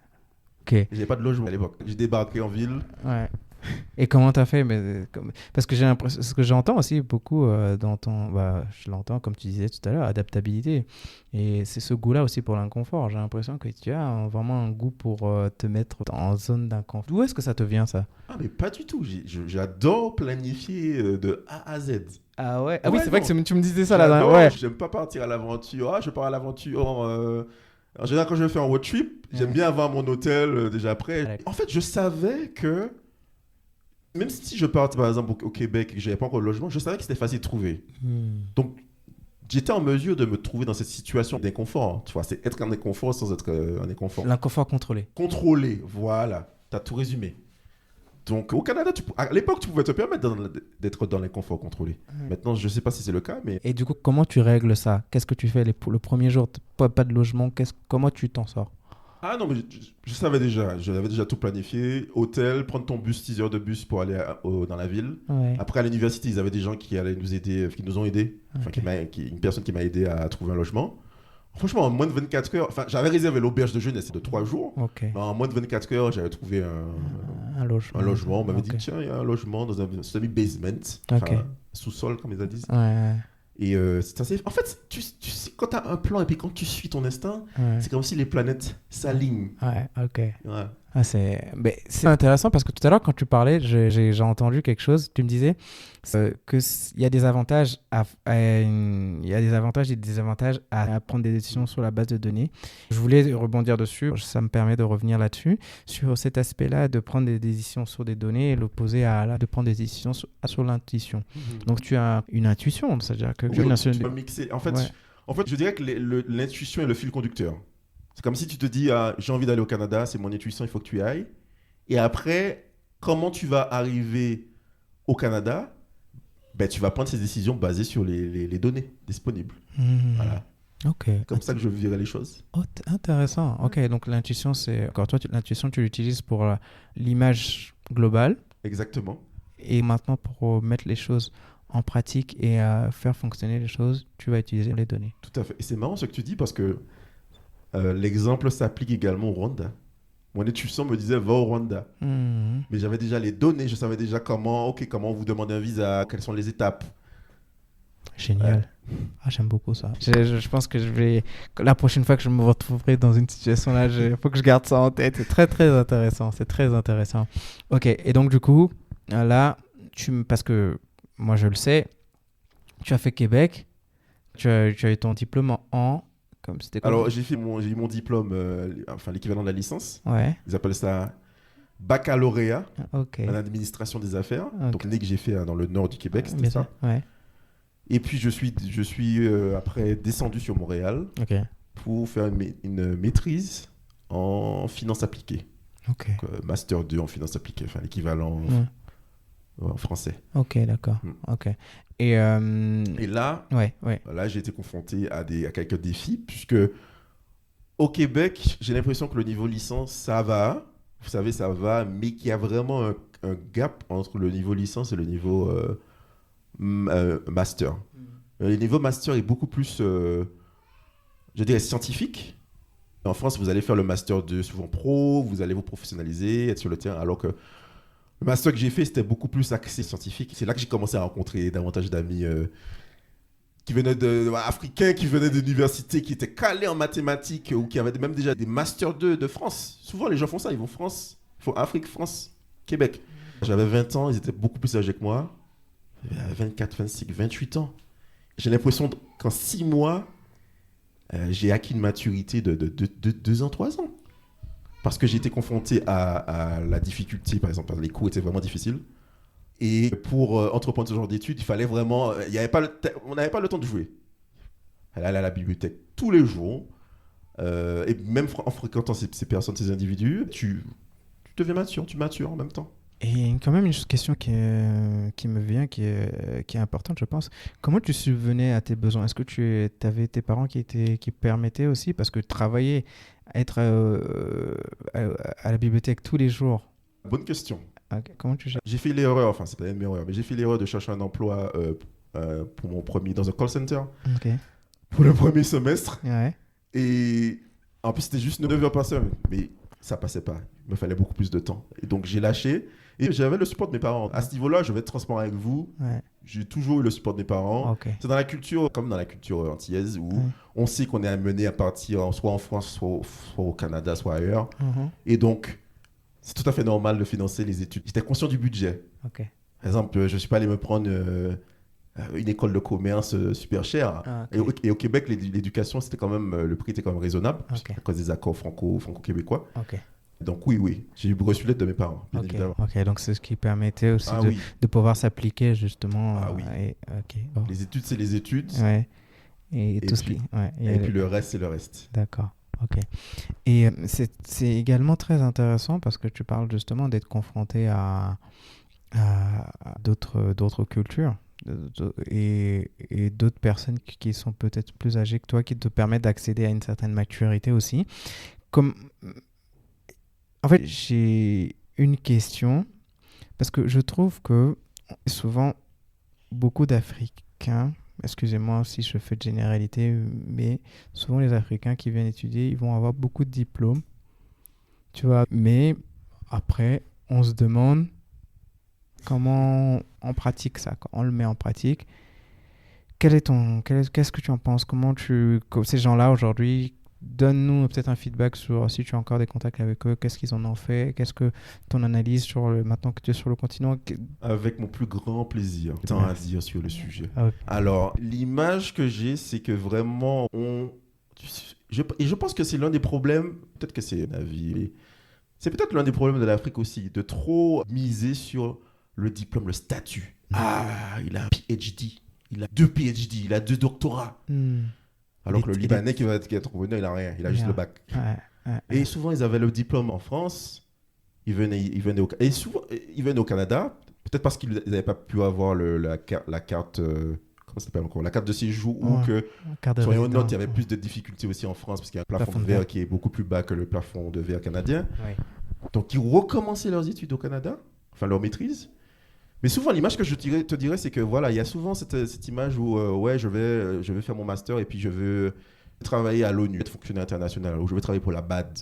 Ok. J'avais pas de logement à l'époque. J'ai débarqué en ville. Ouais. Et comment t'as fait? Parce que j'ai l'impression, ce que j'entends aussi beaucoup je l'entends comme tu disais tout à l'heure, adaptabilité. Et c'est ce goût-là aussi pour l'inconfort. J'ai l'impression que tu as vraiment un goût pour te mettre en zone d'inconfort. D'où est-ce que ça te vient, ça? Ah, mais pas du tout. J'adore planifier de A à Z. Ah ouais? Ah oui, Ouais, c'est vrai non. que tu me disais ça là. J'adore, Ouais. j'aime pas partir à l'aventure. Ah, je pars à l'aventure. En général, quand je fais un road trip, j'aime bien avoir mon hôtel déjà prêt. Ouais. En fait, je savais que même si je partais par exemple au Québec et que j'avais pas encore de logement, je savais que c'était facile de trouver. Donc, j'étais en mesure de me trouver dans cette situation d'inconfort. Tu vois, c'est être en inconfort sans être en inconfort. L'inconfort contrôlé. Contrôler, voilà. T'as tout résumé. Donc, au Canada, à l'époque, tu pouvais te permettre d'être dans l'inconfort contrôlé. Maintenant, je sais pas si c'est le cas, mais... Et du coup, comment tu règles ça? Qu'est-ce que tu fais le premier jour? Pas de logement. Comment tu t'en sors? Ah non, mais je savais déjà. J'avais déjà tout planifié. Hôtel, prendre ton bus, 6 heures de bus pour aller dans la ville. Ouais. Après, à l'université, ils avaient des gens qui allaient nous aider, qui nous ont aidés. Enfin, Ok. une personne qui m'a aidé à trouver un logement. Franchement, en moins de 24 heures, enfin, j'avais réservé l'auberge de jeunesse de 3 jours. Ok. Mais en moins de 24 heures, j'avais trouvé Un logement. un logement. On m'avait Ok. dit, tiens, il y a un logement dans un semi-basement. Enfin, Ok. sous-sol, comme ils disent. Ouais. Et c'est assez... En fait, tu sais, quand tu as un plan et puis quand tu suis ton instinct, Ouais. c'est comme si les planètes s'alignent. Ouais. Ok. Ouais. Ah, c'est intéressant parce que tout à l'heure, quand tu parlais, j'ai entendu quelque chose. Tu me disais qu'il y a des avantages il y a des avantages et des désavantages à prendre des décisions sur la base de données. Je voulais rebondir dessus. Ça me permet de revenir là-dessus, sur cet aspect-là de prendre des décisions sur des données et l'opposer de prendre des décisions sur l'intuition. Donc, tu as une intuition, c'est-à-dire que... Oui, tu peux mixer. En fait, je dirais que l'intuition est le fil conducteur. C'est comme si tu te dis, j'ai envie d'aller au Canada, c'est mon intuition, il faut que tu y ailles. Et après, comment tu vas arriver au Canada? Ben, tu vas prendre ces décisions basées sur les données disponibles. Voilà. Ok. Comme ça que je verrai les choses. Oh, intéressant. Ok, donc l'intuition, c'est... Encore toi, l'intuition, tu l'utilises pour l'image globale. Exactement. Et maintenant, pour mettre les choses en pratique et faire fonctionner les choses, tu vas utiliser les données. Tout à fait. Et c'est marrant ce que tu dis parce que l'exemple s'applique également au Rwanda. Mon intuition me disait va au Rwanda. Mais j'avais déjà les données, je savais déjà comment vous demandez un visa, quelles sont les étapes. Génial. Ah, j'aime beaucoup ça. Je pense que la prochaine fois que je me retrouverai dans une situation là, il faut que je garde ça en tête. C'est très très intéressant. C'est très intéressant. Ok, et donc du coup, là, parce que moi je le sais, tu as fait Québec, tu as eu ton diplôme en... Alors, j'ai eu mon diplôme, enfin l'équivalent de la licence. Ouais. Ils appellent ça baccalauréat en administration des affaires. Donc, l'année que j'ai fait dans le nord du Québec, c'était bien ça. Ouais. Et puis, je suis après descendu sur Montréal pour faire une maîtrise en finance appliquée. Donc, master 2 en finance appliquée, enfin l'équivalent en français. Ok, d'accord. Ok. Et là, là j'ai été confronté à quelques défis, puisque au Québec, j'ai l'impression que le niveau licence, ça va. Vous savez, ça va, mais qu'il y a vraiment un gap entre le niveau licence et le niveau master. Le niveau master est beaucoup plus, je dirais, scientifique. En France, vous allez faire le master 2 souvent pro, vous allez vous professionnaliser, être sur le terrain, alors que le master que j'ai fait, c'était beaucoup plus axé scientifique. C'est là que j'ai commencé à rencontrer davantage d'amis qui venaient africains, qui venaient d'universités, qui étaient calés en mathématiques ou qui avaient même déjà des masters 2 de France. Souvent, les gens font ça. Ils vont Afrique, France, Québec. J'avais 20 ans, ils étaient beaucoup plus âgés que moi. 24, 26, 28 ans. J'ai l'impression qu'en 6 mois, j'ai acquis une maturité de 2 ans, 3 ans. Parce que j'ai été confronté à la difficulté, par exemple, les cours étaient vraiment difficiles. Et pour entreprendre ce genre d'études, il fallait vraiment... on n'avait pas le temps de jouer. Elle allait à la bibliothèque tous les jours. Et même en fréquentant ces personnes, ces individus, tu deviens mature, tu matures en même temps. Et quand même une question qui me vient, qui est importante, je pense. Comment tu subvenais à tes besoins? Est-ce que tu avais tes parents qui permettaient aussi? Parce que travailler, être à la bibliothèque tous les jours. Bonne question. Okay. Comment tu gères? J'ai fait l'erreur, enfin c'est pas une erreur, mais j'ai fait l'erreur de chercher un emploi pour mon premier, dans un call center. Okay. Pour le premier semestre. Ouais. Et en plus c'était juste 9 heures par semaine. Mais ça passait pas. Il me fallait beaucoup plus de temps. Et donc j'ai lâché. Et j'avais le support de mes parents. À ce niveau-là, je vais être transparent avec vous. Ouais. J'ai toujours eu le support de mes parents. Okay. C'est dans la culture, comme dans la culture antillaise, où on sait qu'on est amené à partir soit en France, soit au Canada, soit ailleurs. Et donc, c'est tout à fait normal de financer les études. J'étais conscient du budget. Okay. Par exemple, je ne suis pas allé me prendre une école de commerce super chère. Okay. Et au Québec, l'éducation, le prix était quand même raisonnable, Okay. à cause des accords franco-québécois. Okay. Donc oui, j'ai eu reçu l'aide de mes parents, bien évidemment. Ok, donc c'est ce qui permettait aussi de pouvoir s'appliquer justement. Ah oui. Les études, c'est les études. Ouais. Et tout puis, et puis le reste, c'est le reste. D'accord. Ok. Et c'est également très intéressant parce que tu parles justement d'être confronté à d'autres cultures et d'autres personnes qui sont peut-être plus âgées que toi, qui te permettent d'accéder à une certaine maturité aussi. En fait, j'ai une question parce que je trouve que souvent, beaucoup d'Africains, excusez-moi si je fais de généralité, mais souvent les Africains qui viennent étudier, ils vont avoir beaucoup de diplômes, tu vois. Mais après, on se demande comment on pratique ça, quand on le met en pratique. Qu'est-ce que tu en penses? Ces gens-là aujourd'hui, donne-nous peut-être un feedback sur si tu as encore des contacts avec eux, qu'est-ce qu'ils en ont fait, qu'est-ce que ton analyse maintenant que tu es sur le continent? Avec mon plus grand plaisir, tant à dire sur le sujet. Okay. Alors, l'image que j'ai, c'est que vraiment, je pense que c'est l'un des problèmes, peut-être que c'est ma vie, c'est peut-être l'un des problèmes de l'Afrique aussi, de trop miser sur le diplôme, le statut. Il a un PhD, il a 2 PhD, il a 2 doctorats. Alors que le Libanais qui va être revenu, il n'a rien, il a juste le bac. Et souvent, ils avaient le diplôme en France, ils venaient au Canada, peut-être parce qu'ils n'avaient pas pu avoir la carte, comment ça s'appelle encore, la carte de séjour, ou que, soyons honnêtes, il y avait plus de difficultés aussi en France, parce qu'il y a un plafond de verre qui est beaucoup plus bas que le plafond de verre canadien. Ouais. Donc, ils recommençaient leurs études au Canada, enfin leur maîtrise. Mais souvent, l'image que je te dirais, c'est que voilà, il y a souvent cette image où je vais faire mon master et puis je veux travailler à l'ONU, être fonctionnaire international, ou je veux travailler pour la BAD.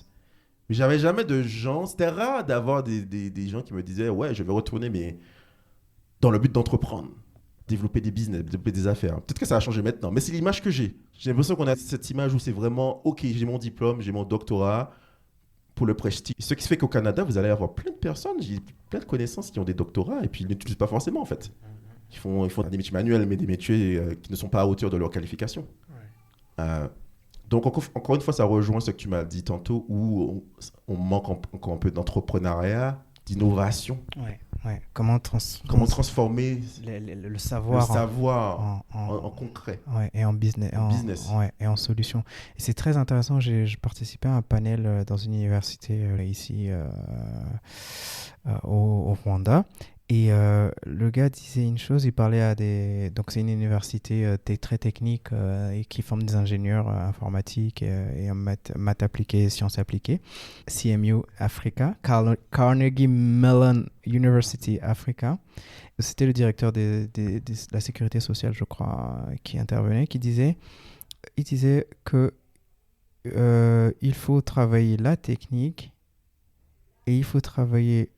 Mais j'avais jamais de gens, c'était rare d'avoir des gens qui me disaient je vais retourner, mais dans le but d'entreprendre, développer des business, développer des affaires. Peut-être que ça a changé maintenant, mais c'est l'image que j'ai. J'ai l'impression qu'on a cette image où c'est vraiment ok, j'ai mon diplôme, j'ai mon doctorat. Pour le prestige. Ce qui fait qu'au Canada, vous allez avoir plein de personnes, j'ai plein de connaissances qui ont des doctorats et puis ils n'utilisent pas forcément en fait. Ils font des métiers manuels, mais des métiers qui ne sont pas à hauteur de leur qualification. Ouais. Donc encore une fois, ça rejoint ce que tu m'as dit tantôt, où on manque encore un peu d'entrepreneuriat, d'innovation. Ouais. Comment transformer le savoir en concret. Ouais, et en business. Et en solution. Et c'est très intéressant. J'ai participé à un panel dans une université ici au Rwanda. Et le gars disait une chose, il parlait donc c'est une université très technique et qui forme des ingénieurs informatiques et en maths appliquées, sciences appliquées. CMU Africa, Carnegie Mellon University Africa. C'était le directeur de la sécurité sociale, je crois, qui intervenait, il disait que il faut travailler la technique et il faut travailler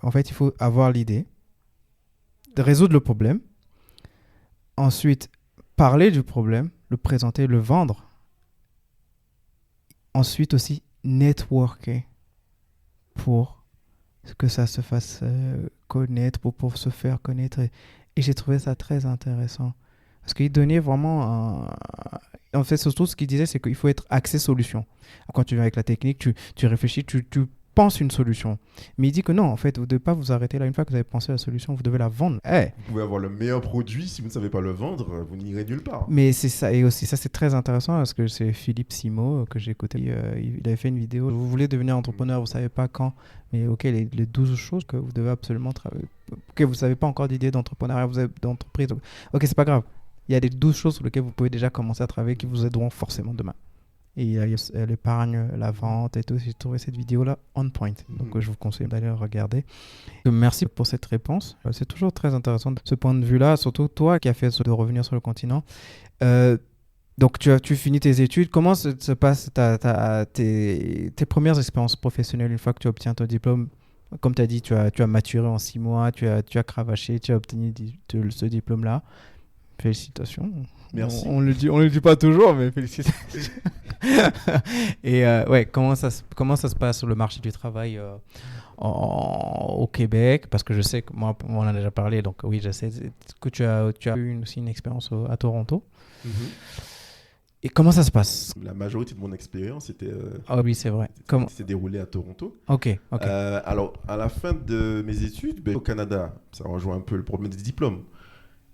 En fait, il faut avoir l'idée, de résoudre le problème, ensuite parler du problème, le présenter, le vendre, ensuite aussi networker pour que ça se fasse connaître, pour se faire connaître. Et j'ai trouvé ça très intéressant parce qu'il donnait vraiment en fait, surtout ce qu'il disait, c'est qu'il faut être axé solution. Quand tu viens avec la technique, tu réfléchis, tu pense une solution. Mais il dit que non, en fait, vous ne devez pas vous arrêter là. Une fois que vous avez pensé à la solution, vous devez la vendre. Vous pouvez avoir le meilleur produit, si vous ne savez pas le vendre, vous n'irez nulle part. Mais c'est ça, et aussi ça c'est très intéressant parce que c'est Philippe Simo que j'ai écouté. Il avait fait une vidéo. Vous voulez devenir entrepreneur, vous ne savez pas quand, mais ok, les 12 choses que vous devez absolument travailler. Ok, vous ne savez pas encore d'idée d'entrepreneuriat, vous avez d'entreprise. Ok, c'est pas grave. Il y a les 12 choses sur lesquelles vous pouvez déjà commencer à travailler qui vous aideront forcément demain. Et il y a l'épargne, la vente et tout. J'ai trouvé cette vidéo-là on point. Donc, je vous conseille d'aller regarder. Merci pour cette réponse. C'est toujours très intéressant de ce point de vue-là, surtout toi qui as fait de revenir sur le continent. Donc, tu finis tes études. Comment se passent tes premières expériences professionnelles une fois que tu obtiens ton diplôme? Comme tu as dit, tu as maturé en 6 mois, tu as cravaché, tu as obtenu ce diplôme-là. Félicitations. Merci. On le dit pas toujours, mais félicitations. Et ouais, comment ça se passe sur le marché du travail au Québec? Parce que je sais que moi, on en a déjà parlé, donc oui, je sais que tu as eu aussi une expérience à Toronto. Et comment ça se passe? La majorité de mon expérience était. Ah oui, c'est vrai. s'est déroulée à Toronto. Ok. Alors, à la fin de mes études, au Canada, ça rejoint un peu le problème des diplômes.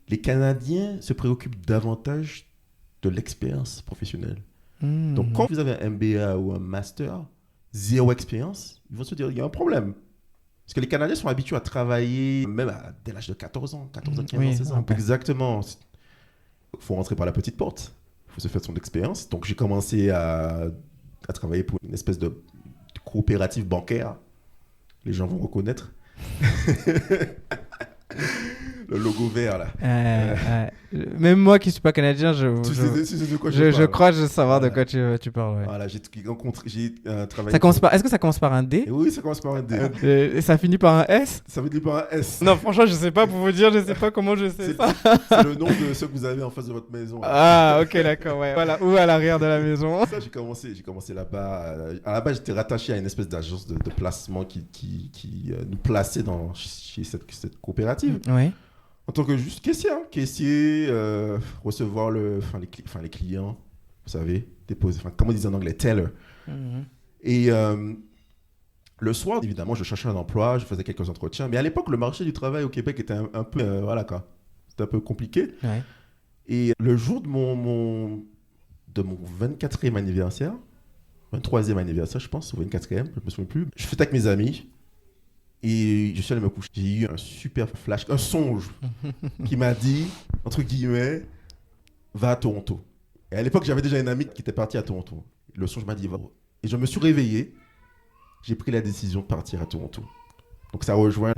Les Canadiens se préoccupent davantage de l'expérience professionnelle. Donc, quand vous avez un MBA ou un master, zéro expérience, ils vont se dire qu'il y a un problème. Parce que les Canadiens sont habitués à travailler même dès l'âge de 14 ans, 15 ans, 16 ans. Exactement. Il faut rentrer par la petite porte. Il faut se faire son expérience. Donc, j'ai commencé à travailler pour une espèce de coopérative bancaire. Les gens vont reconnaître. Le logo vert, là. Même moi qui ne suis pas canadien, je crois que je sais savoir de quoi tu parles. Ouais. Voilà, j'ai travaillé... Est-ce que ça commence par un D? Oui, ça commence par un D. Et ça finit par un S? Ça finit par un S. Non, franchement, je ne sais pas pour vous dire, je ne sais pas comment je sais ça. C'est le nom de ceux que vous avez en face de votre maison. Ah, ok, d'accord. Ouais. Voilà, ou à l'arrière de la maison. Ça, j'ai commencé là-bas. À la base, j'étais rattaché à une espèce d'agence de placement qui nous plaçait chez cette coopérative. Oui. En tant que juste caissier, recevoir les clients, vous savez, déposer, comment on dit en anglais, teller. Et le soir, évidemment, je cherchais un emploi, je faisais quelques entretiens. Mais à l'époque, le marché du travail au Québec était un peu, c'était un peu compliqué. Ouais. Et le jour de mon 24e anniversaire, 23e anniversaire, je pense, ou 24e, je ne me souviens plus, je fêtais avec mes amis. Et je suis allé me coucher. J'ai eu un super flash, un songe qui m'a dit, entre guillemets, va à Toronto. Et à l'époque, j'avais déjà une amie qui était partie à Toronto. Le songe m'a dit, va. Et je me suis réveillé. J'ai pris la décision de partir à Toronto. Donc ça rejoint.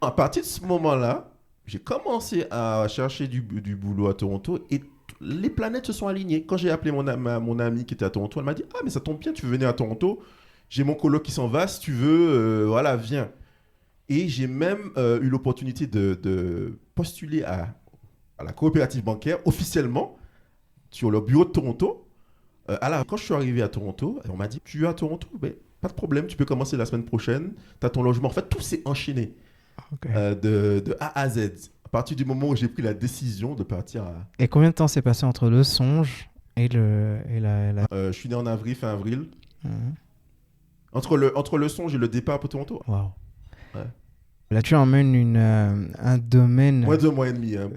À partir de ce moment-là, j'ai commencé à chercher du boulot à Toronto et les planètes se sont alignées. Quand j'ai appelé mon amie qui était à Toronto, elle m'a dit, ah mais ça tombe bien, tu veux venir à Toronto. J'ai mon coloc qui s'en va, si tu veux, viens. Et j'ai même eu l'opportunité de postuler à la coopérative bancaire officiellement sur le bureau de Toronto. Quand je suis arrivé à Toronto, on m'a dit, tu es à Toronto? Ben, pas de problème, tu peux commencer la semaine prochaine, tu as ton logement. En fait, tout s'est enchaîné de A à Z. À partir du moment où j'ai pris la décision de partir à... Et combien de temps s'est passé entre le songe et la... Je suis né en avril, fin avril. Entre le songe et le départ pour Toronto. Wow. Ouais. Là, tu emmènes un domaine... Moins de 2 mois et demi. Hein.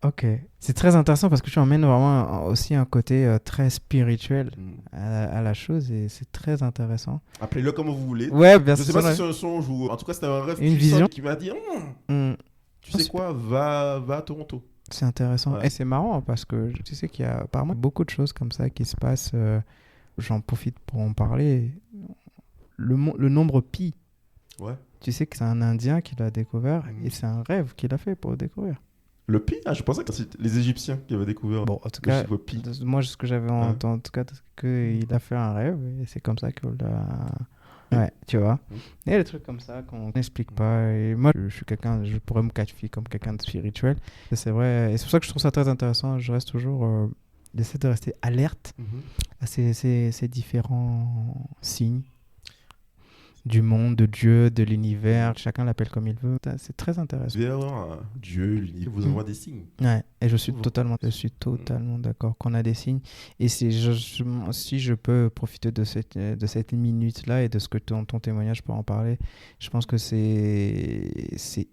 Ok. C'est très intéressant parce que tu emmènes vraiment aussi un côté très spirituel à la chose et c'est très intéressant. Appelez-le comme vous voulez. Ouais, bien sûr. Je sais pas si c'est un songe ou... En tout cas, c'était un rêve une vision qui m'a dit tu sais quoi, va à Toronto. C'est intéressant. Ouais. Et c'est marrant parce que tu sais qu'il y a apparemment beaucoup de choses comme ça qui se passent. J'en profite pour en parler. Le nombre pi. Ouais. Tu sais que c'est un Indien qui l'a découvert et c'est un rêve qu'il a fait pour le découvrir. Le pi? Je pensais que c'était les Égyptiens qui avaient découvert. Bon, en tout cas, moi, ce que j'avais entendu, en tout cas, c'est qu'il a fait un rêve et c'est comme ça qu'il l'a... Ouais, tu vois. Il y a des trucs comme ça qu'on n'explique pas. Et moi, je pourrais me qualifier comme quelqu'un de spirituel. Et c'est vrai. Et c'est pour ça que je trouve ça très intéressant. Je reste toujours... J'essaie de rester alerte à ces différents signes. du monde, de Dieu, de l'univers. Chacun l'appelle comme il veut. C'est très intéressant. Dieu, l'univers, vous envoie des signes. Ouais, et je suis Souvent. totalement d'accord qu'on a des signes. Et si je peux profiter de cette minute-là et de ce que ton témoignage peut en parler, je pense que c'est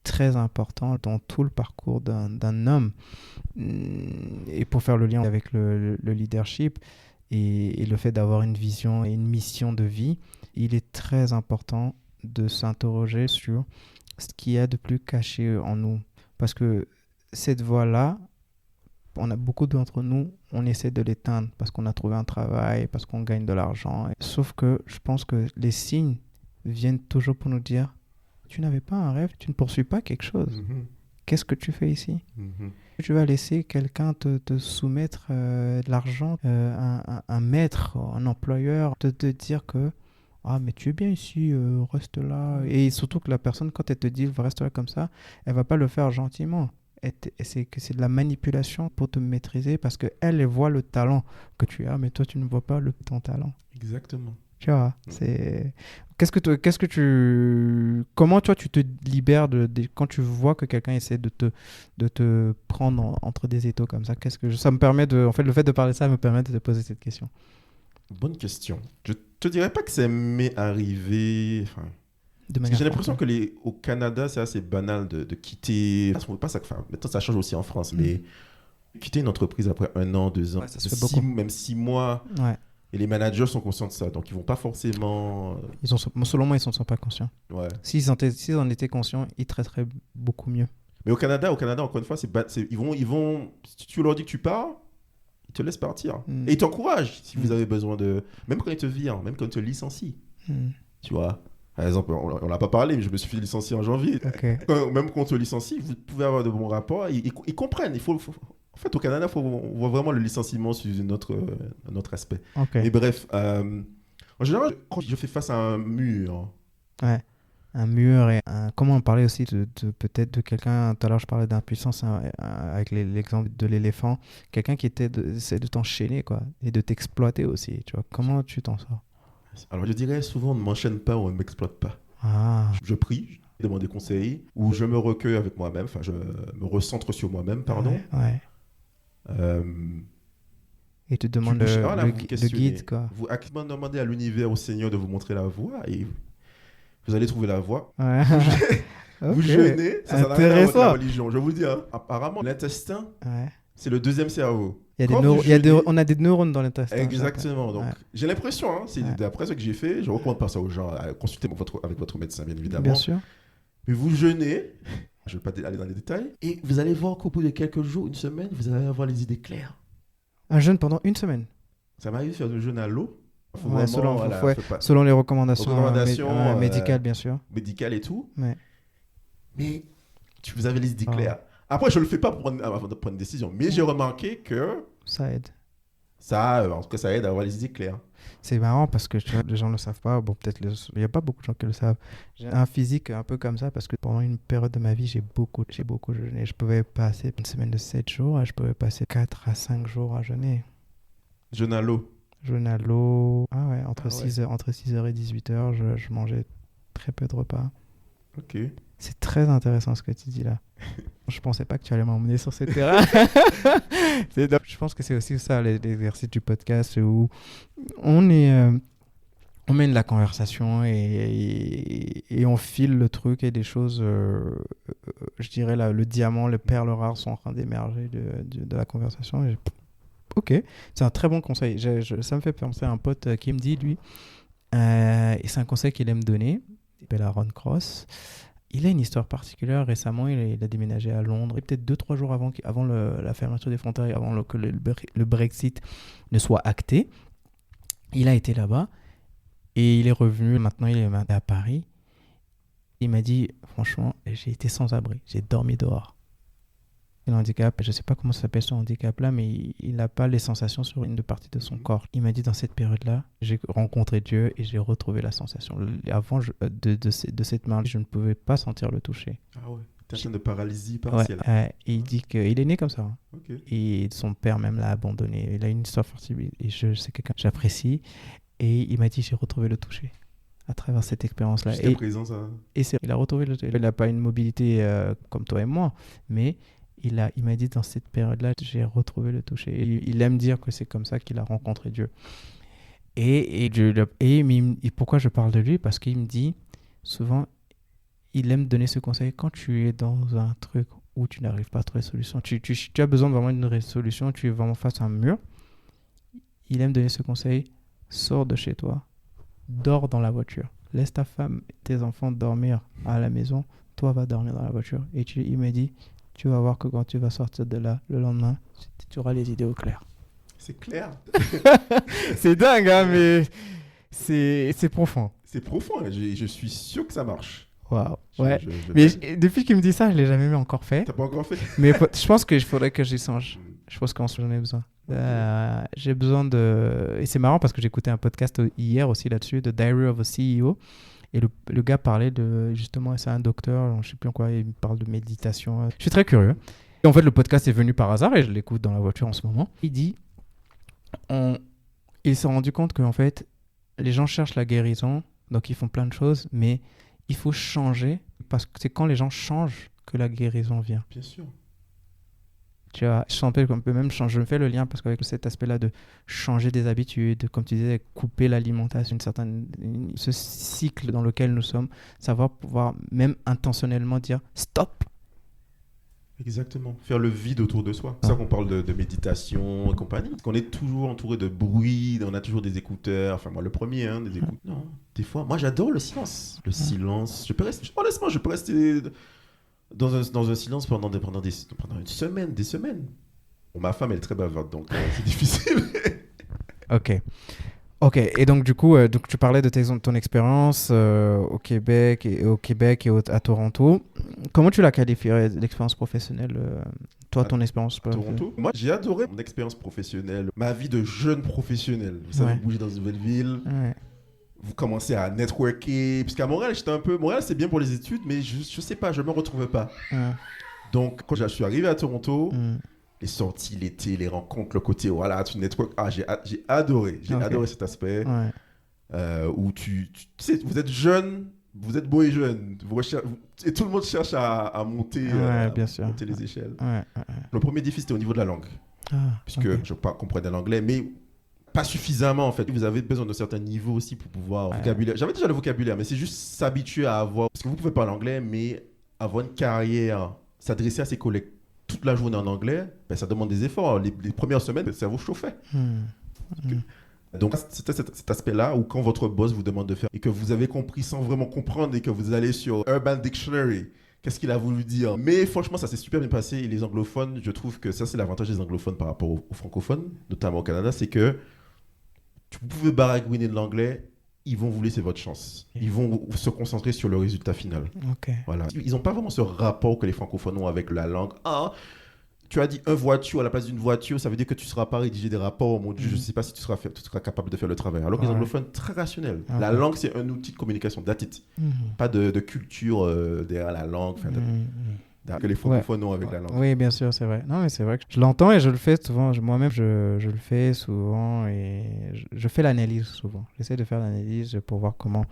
très important dans tout le parcours d'un homme. Et pour faire le lien avec le leadership et le fait d'avoir une vision et une mission de vie, il est très important de s'interroger sur ce qu'il y a de plus caché en nous. Parce que cette voie-là, beaucoup d'entre nous, on essaie de l'éteindre parce qu'on a trouvé un travail, parce qu'on gagne de l'argent. Sauf que je pense que les signes viennent toujours pour nous dire, tu n'avais pas un rêve, tu ne poursuis pas quelque chose. Qu'est-ce que tu fais ici? Tu vas laisser quelqu'un te soumettre de l'argent, un maître, un employeur, te dire que ah, mais tu es bien ici, reste là. Et surtout que la personne, quand elle te dit reste là comme ça, elle va pas le faire gentiment. C'est de la manipulation pour te maîtriser parce qu'elle voit le talent que tu as, mais toi, tu ne vois pas ton talent. Exactement. Tu vois, comment toi tu te libères quand tu vois que quelqu'un essaie de te prendre entre des étaux comme ça, ça me permet en fait, le fait de parler de ça me permet de te poser cette question. Bonne question. Je te dirais pas que ça m'est arrivé. J'ai l'impression que au Canada, c'est assez banal de quitter. Maintenant, ça change aussi en France, mais quitter une entreprise après 1 an, 2 ans, même 6 mois. Ouais. Et les managers sont conscients de ça, donc ils vont pas forcément. Selon moi, ils ne sont pas conscients. Ouais. S'ils en étaient conscients, ils traiteraient beaucoup mieux. Mais au Canada, encore une fois, ils vont. Si tu leur dis que tu pars, ils te laissent partir. Et ils t'encouragent si vous avez besoin de. Même quand ils te virent, même quand ils te licencient. Tu vois. Par exemple, on l'a pas parlé, mais je me suis fait licencier en janvier. Okay. Même quand on te licencie, vous pouvez avoir de bons rapports. Ils comprennent. En fait, au Canada, on voit vraiment le licenciement sous un autre aspect. Okay. Mais bref, en général, quand je fais face à un mur. Ouais, un mur et comment on parlait aussi peut-être de quelqu'un, tout à l'heure je parlais d'impuissance avec l'exemple de l'éléphant, quelqu'un qui essaie de t'enchaîner quoi, et de t'exploiter aussi, tu vois, comment tu t'en sors? Alors je dirais souvent on ne m'enchaîne pas ou on ne m'exploite pas. Je prie, je demande des conseils, ou je me recueille avec moi-même, je me recentre sur moi-même, pardon. Ouais. Et tu demandes le guide quoi. Vous demandez à l'univers, au Seigneur de vous montrer la voie et vous allez trouver la voie. Ouais. Vous jeûnez, ça n'a rien à voir avec la religion. Je vous dis, apparemment, l'intestin, c'est le deuxième cerveau. On a des neurones dans l'intestin. Exactement. Donc, j'ai l'impression, d'après ce que j'ai fait, je ne recommande pas ça aux gens, à consulter avec votre médecin, bien évidemment. Bien sûr. Mais vous jeûnez, je ne vais pas aller dans les détails, et vous allez voir qu'au bout de quelques jours, une semaine, vous allez avoir les idées claires. Un jeûne pendant une semaine? Ça m'arrive de faire du jeûne à l'eau. Selon les recommandations médicales, bien sûr. Médicales et tout. Ouais. Mais vous avez les idées claires. Après, je ne le fais pas avant de prendre une décision. Mais j'ai remarqué que... Ça aide. En tout cas, ça aide à avoir les idées claires. C'est marrant parce que les gens ne le savent pas. Bon, peut-être il n'y a pas beaucoup de gens qui le savent. J'ai un physique un peu comme ça parce que pendant une période de ma vie, j'ai beaucoup jeûné. Je pouvais passer une semaine de 7 jours et je pouvais passer 4 à 5 jours à jeûner. Jeûne à l'eau. Jeûne à l'eau. Ah ouais, entre 6h et 18h, je mangeais très peu de repas. Ok. C'est très intéressant ce que tu dis là. Je pensais pas que tu allais m'emmener sur ce terrain. Je pense que c'est aussi ça l'exercice du podcast où on mène la conversation et on file le truc et des choses, je dirais le diamant, les perles rares sont en train d'émerger de la conversation. Ok, c'est un très bon conseil. Ça me fait penser à un pote qui me dit, lui, et c'est un conseil qu'il aime donner, il s'appelle Aaron Cross. Il a une histoire particulière. Récemment, il a déménagé à Londres. Et peut-être 2-3 jours avant la fermeture des frontières et avant que le Brexit ne soit acté, il a été là-bas et il est revenu. Maintenant, il est à Paris. Il m'a dit, franchement, j'ai été sans abri. J'ai dormi dehors. Il a un handicap, je ne sais pas comment ça s'appelle ce handicap-là, mais il n'a pas les sensations sur une partie de son corps. Il m'a dit, dans cette période-là, j'ai rencontré Dieu et j'ai retrouvé la sensation. Avant de cette main, je ne pouvais pas sentir le toucher. Ah ouais, t'es atteint de paralysie partielle. Et il dit qu'il est né comme ça. Hein. Okay. Et son père même l'a abandonné. Il a une histoire forte et c'est quelqu'un que j'apprécie. Et il m'a dit, j'ai retrouvé le toucher. à travers cette expérience-là. Jusqu'à présent, ça... Il a retrouvé il n'a pas une mobilité comme toi et moi, mais il m'a dit dans cette période-là, j'ai retrouvé le toucher. Il aime dire que c'est comme ça qu'il a rencontré Dieu. Et pourquoi je parle de lui? Parce qu'il me dit, souvent, il aime donner ce conseil quand tu es dans un truc où tu n'arrives pas à trouver de solution. Tu as besoin de vraiment d'une résolution, tu es vraiment face à un mur. Il aime donner ce conseil, sors de chez toi, dors dans la voiture. Laisse ta femme et tes enfants dormir à la maison, toi va dormir dans la voiture. Et il m'a dit, tu vas voir que quand tu vas sortir de là, le lendemain, tu auras les idées au clair. C'est clair. C'est dingue, hein, mais c'est profond. C'est profond, je suis sûr que ça marche. Waouh. Ouais. Depuis qu'il me dit ça, je ne l'ai jamais encore fait. T'as pas encore fait? Mais je pense qu'il faudrait que j'y songe. Je pense qu'en ce moment, j'en ai besoin. J'ai besoin de... Et c'est marrant parce que j'ai écouté un podcast hier aussi là-dessus, de Diary of a CEO. Et le gars parlait de... Justement, c'est un docteur, je ne sais plus en quoi, il me parle de méditation. Je suis très curieux. Et en fait, le podcast est venu par hasard et je l'écoute dans la voiture en ce moment. Il dit... Il s'est rendu compte qu'en fait, les gens cherchent la guérison, donc ils font plein de choses, mais il faut changer, parce que c'est quand les gens changent que la guérison vient. Bien sûr. Tu vois, je me fais le lien parce qu'avec cet aspect-là de changer des habitudes, comme tu disais, couper l'alimentation, ce cycle dans lequel nous sommes, savoir pouvoir même intentionnellement dire stop. Exactement. Faire le vide autour de soi. C'est ça qu'on parle de méditation et compagnie. Parce qu'on est toujours entouré de bruit, on a toujours des écouteurs. Enfin, moi, le premier, des écouteurs. Non, des fois, moi, j'adore le silence. Le silence. Honnêtement, je peux rester dans un silence pendant une semaine, des semaines. Bon, ma femme, elle est très bavarde, donc c'est difficile. Ok, et donc du coup, tu parlais de ton expérience au Québec et à Toronto. Comment tu la qualifierais, l'expérience professionnelle, ton expérience professionnelle? Toronto. Moi, j'ai adoré mon expérience professionnelle, ma vie de jeune professionnel. Vous savez, bouger dans une nouvelle ville, vous commencez à networker. Parce qu'à Montréal, Montréal, c'est bien pour les études, mais je sais pas, je me retrouvais pas. Donc, quand je suis arrivé à Toronto... Les sorties, l'été, les rencontres, le côté, voilà, tu network. J'ai adoré cet aspect où tu sais, vous êtes jeune, vous êtes beau et jeune, et tout le monde cherche à monter, monter les échelles. Le premier défi, c'était au niveau de la langue, puisque je comprenais l'anglais, mais pas suffisamment en fait. Vous avez besoin de certains niveaux aussi pour pouvoir vocabulaire. J'avais déjà le vocabulaire, mais c'est juste s'habituer à avoir, parce que vous pouvez parler anglais, mais avoir une carrière, s'adresser à ses collègues toute la journée en anglais, ça demande des efforts. Les premières semaines, le cerveau chauffait. Donc, c'était cet aspect-là où quand votre boss vous demande de faire et que vous avez compris sans vraiment comprendre et que vous allez sur Urban Dictionary, qu'est-ce qu'il a voulu dire? Mais franchement, ça s'est super bien passé. Et les anglophones, je trouve que ça, c'est l'avantage des anglophones par rapport aux francophones, notamment au Canada, c'est que vous pouvez baragouiner de l'anglais, ils vont vous laisser votre chance. Ils vont se concentrer sur le résultat final. Voilà. Ils n'ont pas vraiment ce rapport que les francophones ont avec la langue. Tu as dit un voiture à la place d'une voiture, ça veut dire que tu ne seras pas rédigé des rapports. Mon Dieu, je ne sais pas si tu seras capable de faire le travail. Alors que les anglophones, très rationnels. La langue, c'est un outil de communication, that's it. Pas de culture derrière la langue. Que les francophones ont avec la langue. Oui, bien sûr, c'est vrai. Non, mais c'est vrai que je l'entends et je le fais souvent. Moi-même, je le fais souvent et je fais l'analyse souvent. J'essaie de faire l'analyse pour voir comment...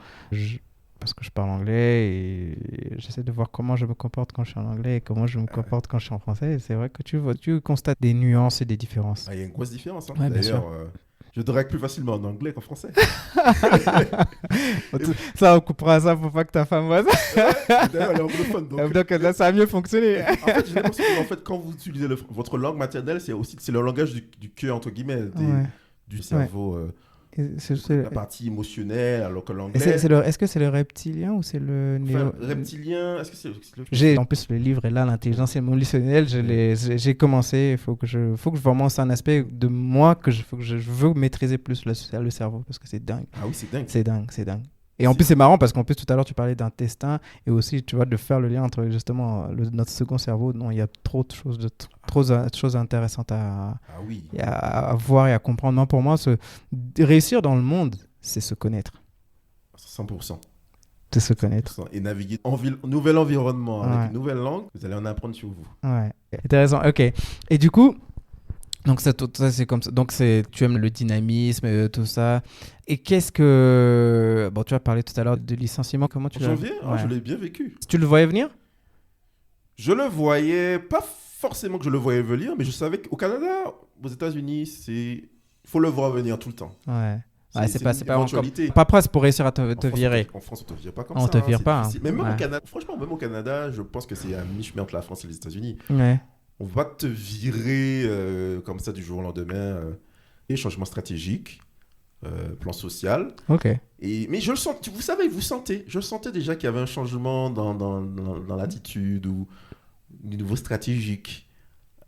Parce que je parle anglais et j'essaie de voir comment je me comporte quand je suis en anglais et comment je me comporte quand je suis en français. Et c'est vrai que tu constates des nuances et des différences. Il y a une grosse différence. D'ailleurs, je drague plus facilement en anglais qu'en français. Ça, on coupera ça pour pas que ta femme voit ça. D'ailleurs, elle est anglophone. Donc là, ça a mieux fonctionné. En fait, j'ai l'impression que quand vous utilisez votre langue maternelle, c'est le langage du cœur, entre guillemets, du cerveau. La partie émotionnelle, alors que l'anglais... Est-ce que c'est le reptilien ou c'est le... reptilien, est-ce que c'est... En plus, le livre est là, l'intelligence émotionnelle, j'ai commencé, il faut que je vraiment, c'est un aspect de moi que je veux maîtriser plus le cerveau, parce que c'est dingue. Ah oui, c'est dingue. C'est dingue. Et en plus, c'est marrant parce qu'en plus, tout à l'heure, tu parlais d'intestin et aussi, tu vois, de faire le lien entre justement notre second cerveau. Non, il y a trop de choses intéressantes à voir et à comprendre. Non, pour moi, réussir dans le monde, c'est se connaître. 100%. C'est se connaître. Et naviguer en nouvel environnement, avec une nouvelle langue, vous allez en apprendre sur vous. Ouais, intéressant. Ok. Et du coup, Donc ça, c'est comme ça. Donc tu aimes le dynamisme, tout ça. Et qu'est-ce que... Bon, tu as parlé tout à l'heure de licenciement. Comment tu En l'as... janvier, je l'ai bien vécu. Tu le voyais venir? Je le voyais, pas forcément que je le voyais venir, mais je savais qu'au Canada, aux États-Unis, il faut le voir venir tout le temps. Ouais. C'est une pas encore... éventualité. Pas presque pour réussir à te virer. En France, on te vire pas comme On ça. te vire c'est pas. difficile. Mais même Ouais. au Canada, franchement, même au Canada, je pense que c'est à mi-chemin entre la France et les États-Unis. Ouais. On va te virer comme ça du jour au lendemain. Et changement stratégique, plan social. Ok. Mais je le sens, vous savez, je sentais déjà qu'il y avait un changement dans l'attitude ou du niveau stratégique.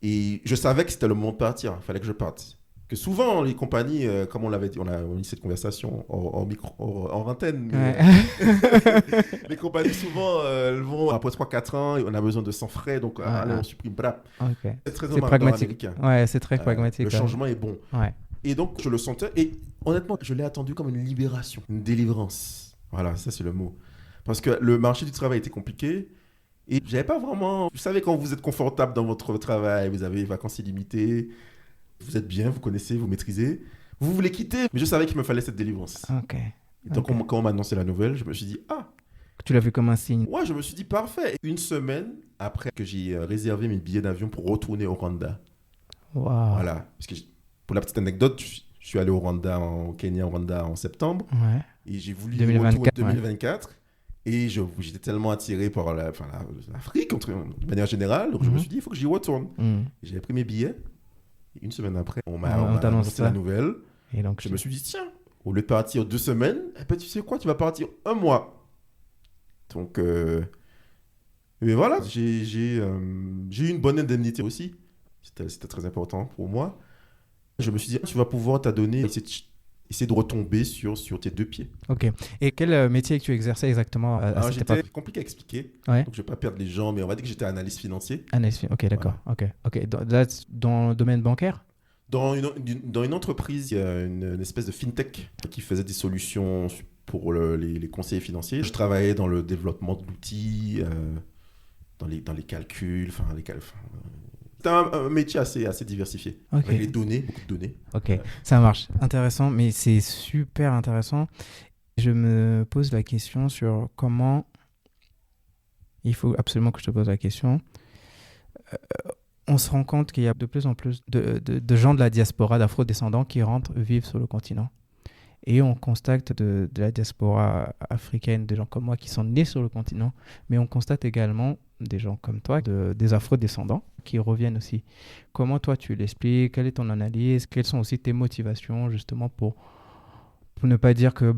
Et je savais que c'était le moment de partir, il fallait que je parte. Que souvent, les compagnies, comme on l'avait dit, on a eu cette conversation en antenne, mais, les compagnies, souvent, elles vont après 3-4 ans, on a besoin de 100 frais, donc allez, on supprime. Brap. Ok. C'est très C'est pragmatique. américain. Ouais, c'est très pragmatique. Le changement est bon. Ouais. Et donc, je le sentais. Et honnêtement, je l'ai attendu comme une libération, une délivrance. Voilà, ça, c'est le mot. Parce que le marché du travail était compliqué. Et j'avais pas vraiment... Vous savez, quand vous êtes confortable dans votre travail, vous avez les vacances illimitées, vous êtes bien, vous connaissez, vous maîtrisez. Vous voulez quitter, mais je savais qu'il me fallait cette délivrance. Ok. Et donc, quand on m'a annoncé la nouvelle, je me suis dit, ah, Tu l'as vu comme un signe. ouais, je me suis dit, parfait. Une semaine après que j'ai réservé mes billets d'avion pour retourner au Rwanda. Wow. Voilà. Parce que pour la petite anecdote, je suis allé au Rwanda, au Kenya, au Rwanda en septembre. Ouais. Et j'ai voulu 2024, 2024. Et j'étais tellement attiré par l'Afrique, de manière générale. Donc, je me suis dit, il faut que j'y retourne. Et j'avais pris mes billets. Et une semaine après, on m'a annoncé la nouvelle. Et donc, Je me suis dit, tiens, au lieu de partir 2 semaines, eh ben, tu sais quoi, tu vas partir 1 mois. Donc, et voilà, j'ai eu une bonne indemnité aussi. C'était très important pour moi. Je me suis dit, tu vas pouvoir t'adonner, essayer de retomber sur tes 2 pieds. Ok. Et quel métier que tu exerçais exactement à cette J'étais époque? compliqué à expliquer, Ouais. donc je ne vais pas perdre les gens, mais on va dire que j'étais analyste financier. Analyste. Ok, d'accord. Voilà. Ok. Dans le domaine bancaire? Dans une entreprise, il y a une espèce de fintech qui faisait des solutions pour les conseillers financiers. Je travaillais dans le développement de l'outil, dans les calculs, c'était un métier assez diversifié, Ok. avec les données, beaucoup de données. Ok, ça marche. Intéressant, mais c'est super intéressant. Je me pose la question sur comment... Il faut absolument que je te pose la question. On se rend compte qu'il y a de plus en plus de gens de la diaspora, d'afro-descendants qui rentrent vivre sur le continent. Et on constate de la diaspora africaine, des gens comme moi qui sont nés sur le continent, mais on constate également des gens comme toi, des afro-descendants qui reviennent aussi. Comment toi tu l'expliques? Quelle est ton analyse? Quelles sont aussi tes motivations justement pour ne pas dire que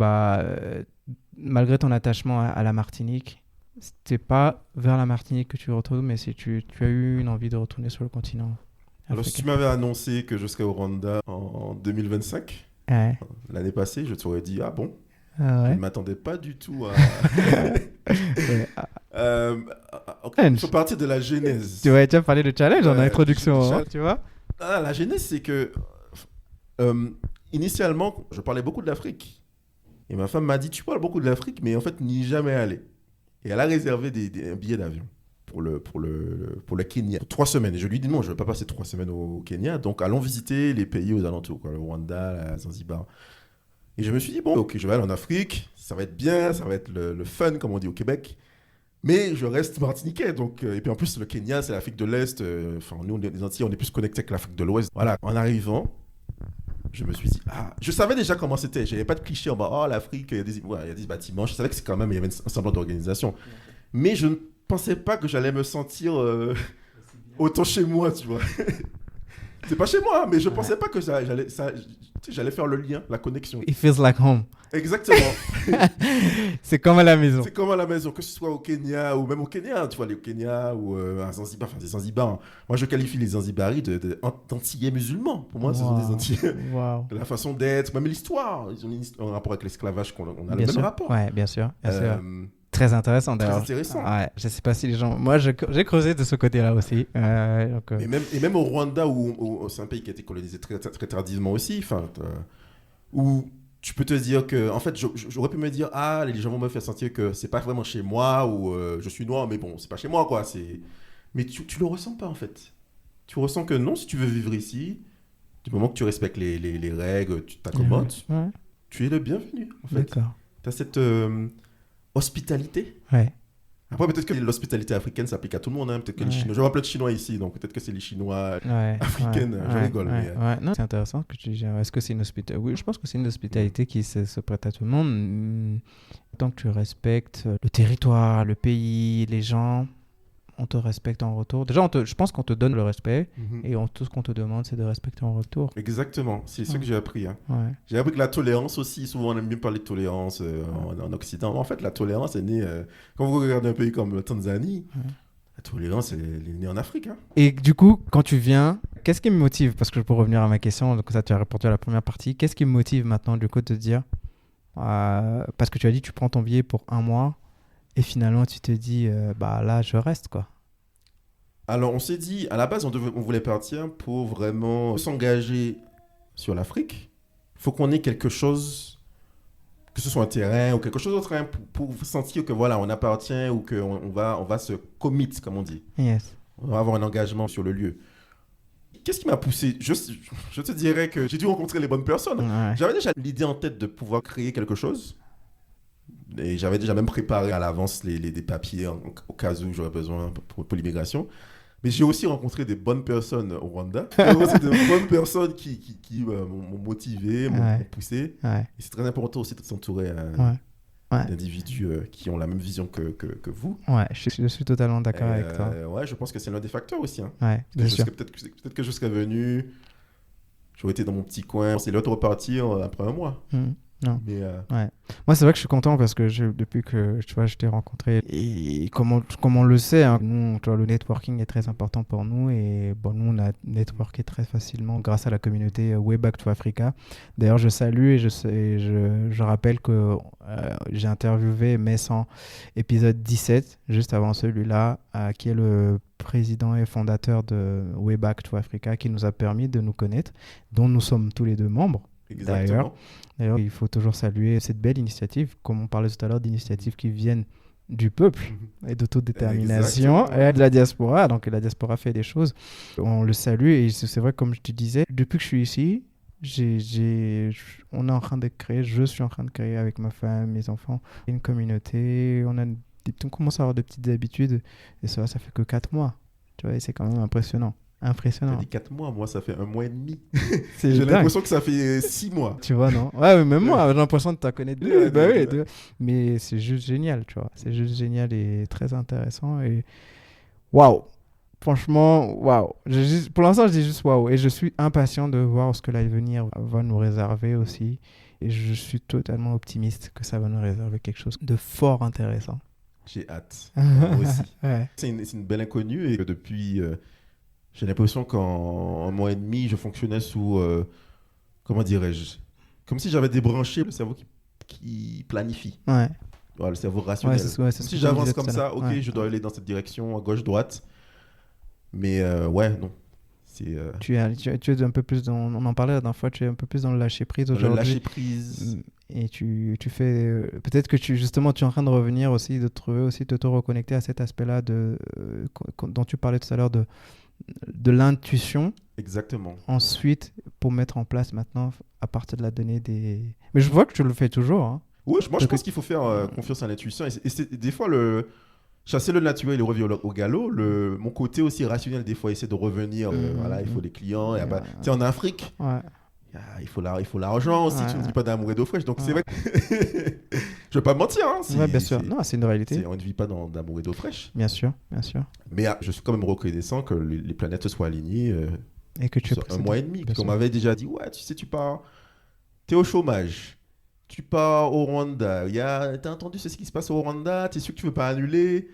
malgré ton attachement à la Martinique, c'était pas vers la Martinique que tu retournes, mais si tu as eu une envie de retourner sur le continent Alors, si africain. tu m'avais annoncé que je serais au Rwanda en 2025, Ouais. l'année passée, je t'aurais dit, ah bon, Ah je ouais. ne m'attendais pas du tout à... Ouais. Il faut partir de la genèse. Tu as parlé de challenge en Ouais, introduction, je- hein, tu vois? La genèse, c'est que initialement, je parlais beaucoup de l'Afrique. Et ma femme m'a dit, tu parles beaucoup de l'Afrique, mais en fait, n'y jamais allé. Et elle a réservé un billet d'avion pour le Kenya. 3 semaines. Et je lui ai dit, non, je ne vais pas passer 3 semaines au Kenya. Donc, allons visiter les pays aux alentours, quoi, le Rwanda, la Zanzibar. Et je me suis dit, bon, ok, je vais aller en Afrique. Ça va être bien, ça va être le fun, comme on dit au Québec. Mais je reste martiniquais. Donc, et puis en plus, le Kenya, c'est l'Afrique de l'Est. Nous, les Antillais, on est plus connectés avec l'Afrique de l'Ouest. Voilà, en arrivant, je me suis dit, je savais déjà comment c'était. Je n'avais pas de cliché en bas, oh, l'Afrique, il y a des bâtiments. Je savais que c'est quand même, il y avait un semblant d'organisation. Mais je ne pensais pas que j'allais me sentir autant chez moi, tu vois. C'est pas chez moi, mais je pensais pas que j'allais faire le lien, la connexion. It feels like home. Exactement. C'est comme à la maison. C'est comme à la maison, que ce soit au Kenya ou même au Kenya, tu vois, au Kenya ou à Zanzibar, enfin des Zanzibars. Moi, je qualifie les Zanzibaris d'Antillais musulmans. Pour moi, ce sont des Antillais. Wow. La façon d'être, même l'histoire. Ils ont un rapport avec l'esclavage, on a le Bien même sûr. rapport. Ouais, bien sûr. Euh, Très intéressant d'ailleurs. Très intéressant. Ouais, je sais pas si les gens. Moi, j'ai creusé de ce côté-là aussi. Et même au Rwanda, où c'est un pays qui a été colonisé très, très, très tardivement aussi, où tu peux te dire que, en fait, j'aurais pu me dire, les gens vont me faire sentir que c'est pas vraiment chez moi, ou je suis noir, mais bon, c'est pas chez moi, quoi. Mais tu le ressens pas, en fait. Tu ressens que non, si tu veux vivre ici, Du moment que tu respectes les règles, tu t'accommodes, Ouais. tu es le bienvenu, en fait. D'accord. Tu as cette hospitalité. Ouais. Après, peut-être que l'hospitalité africaine s'applique à tout le monde. Hein. Peut-être que les Ouais. Chinois... Je vois plein de Chinois ici, donc peut-être que c'est les Chinois Ouais, africaines. ouais, Je ouais, rigole. ouais, Mais, ouais. Non, c'est intéressant que tu dises. Est-ce que c'est une hospitalité? Oui, je pense que c'est une hospitalité qui se prête à tout le monde. Tant que tu respectes le territoire, le pays, les gens, on te respecte en retour. Déjà, je pense qu'on te donne le respect et tout ce qu'on te demande, c'est de respecter en retour. Exactement, c'est ce que j'ai appris. Hein. Ouais. J'ai appris que la tolérance aussi, souvent on aime bien parler de tolérance en Occident. Mais en fait, la tolérance est née, quand vous regardez un pays comme la Tanzanie, la tolérance elle est née en Afrique. Hein. Et du coup, quand tu viens, qu'est-ce qui me motive? Parce que pour revenir à ma question, donc ça tu as répondu à la première partie. Qu'est-ce qui me motive maintenant du coup de te dire, parce que tu as dit tu prends ton billet pour 1 mois et finalement tu te dis, bah là je reste quoi. Alors on s'est dit, à la base on voulait partir pour vraiment s'engager sur l'Afrique. Il faut qu'on ait quelque chose, que ce soit un terrain ou quelque chose d'autre, hein, pour sentir que voilà, on appartient ou qu'on va se commit, comme on dit. Yes. On va avoir un engagement sur le lieu. Qu'est-ce qui m'a poussé? Je te dirais que j'ai dû rencontrer les bonnes personnes. Ouais. J'avais déjà l'idée en tête de pouvoir créer quelque chose. Et j'avais déjà même préparé à l'avance des papiers au cas où j'aurais besoin pour l'immigration. Mais j'ai aussi rencontré des bonnes personnes au Rwanda. Aussi de bonnes personnes qui m'ont motivé, m'ont poussé. Ouais. Et c'est très important aussi de s'entourer d'individus qui ont la même vision que vous. Ouais, je suis totalement d'accord avec toi. Ouais, je pense que c'est l'un des facteurs aussi. Hein. Ouais, peut-être que je serais venu, j'aurais été dans mon petit coin. C'est l'autre repartir après 1 mois. Non. Mais ouais. Moi, c'est vrai que je suis content parce que depuis que tu vois, je t'ai rencontré et comme on le sait, hein, nous, tu vois, le networking est très important pour nous et bon, nous, on a networké très facilement grâce à la communauté Way Back to Africa. D'ailleurs, je salue et je rappelle que j'ai interviewé Messan, épisode 17, juste avant celui-là, qui est le président et fondateur de Way Back to Africa, qui nous a permis de nous connaître, dont nous sommes tous les deux membres. Exactement. D'ailleurs, il faut toujours saluer cette belle initiative, comme on parlait tout à l'heure, d'initiatives qui viennent du peuple et d'autodétermination et de la diaspora. Donc, la diaspora fait des choses. On le salue et c'est vrai, comme je te disais, depuis que je suis ici, on est en train de créer, je suis en train de créer avec ma femme, mes enfants, une communauté. On commence à avoir de petites habitudes et ça fait que 4 mois. Tu vois, et c'est quand même impressionnant. T'as dit 4 mois, moi ça fait 1 mois et demi. J'ai l'impression que ça fait 6 mois. Tu vois, non? Ouais, même moi, j'ai l'impression de t'en connaître 2. Bah oui, mais c'est juste génial, tu vois. C'est juste génial et très intéressant. Et waouh! Franchement, waouh! Pour l'instant, je dis juste waouh. Et je suis impatient de voir ce que l'avenir va nous réserver aussi. Et je suis totalement optimiste que ça va nous réserver quelque chose de fort intéressant. J'ai hâte. Moi aussi. Ouais. C'est une belle inconnue et depuis... j'ai l'impression qu'en 1 mois et demi, je fonctionnais sous, comment dirais-je, comme si j'avais débranché le cerveau qui planifie. Ouais. Le cerveau rationnel. Comme si j'avance comme ça, ok, je dois aller dans cette direction, à gauche, droite. Mais non. Tu es un peu plus dans, on en parlait la dernière fois, tu es un peu plus dans le lâcher prise aujourd'hui. Le lâcher prise. Et tu fais, peut-être que tu es en train de revenir aussi, de trouver aussi, de te reconnecter à cet aspect-là dont tu parlais tout à l'heure de l'intuition. Exactement. Ensuite, pour mettre en place maintenant, à partir de la donnée des... Mais je vois que tu le fais toujours. Hein. Oui, moi je pense qu'il faut faire confiance à l'intuition. Et c'est, des fois, chasser le naturel et revenir au galop, mon côté aussi rationnel, des fois, essaie de revenir. Voilà, il faut des clients. Tu sais, en Afrique, il faut l'argent aussi. Tu ne dis pas d'amour et d'eau fraîche. Donc c'est vrai que... Je ne vais pas me mentir. Hein, bien sûr. Non, c'est une réalité. On ne vit pas d'amour et d'eau fraîche. Bien sûr, bien sûr. Mais je suis quand même reconnaissant que les planètes se soient alignées. Et que tu sur 1 mois et demi. On m'avait déjà dit, ouais, tu sais, tu es au chômage. Tu pars au Rwanda. T'as entendu ce qui se passe au Rwanda. Tu es sûr que tu ne veux pas annuler.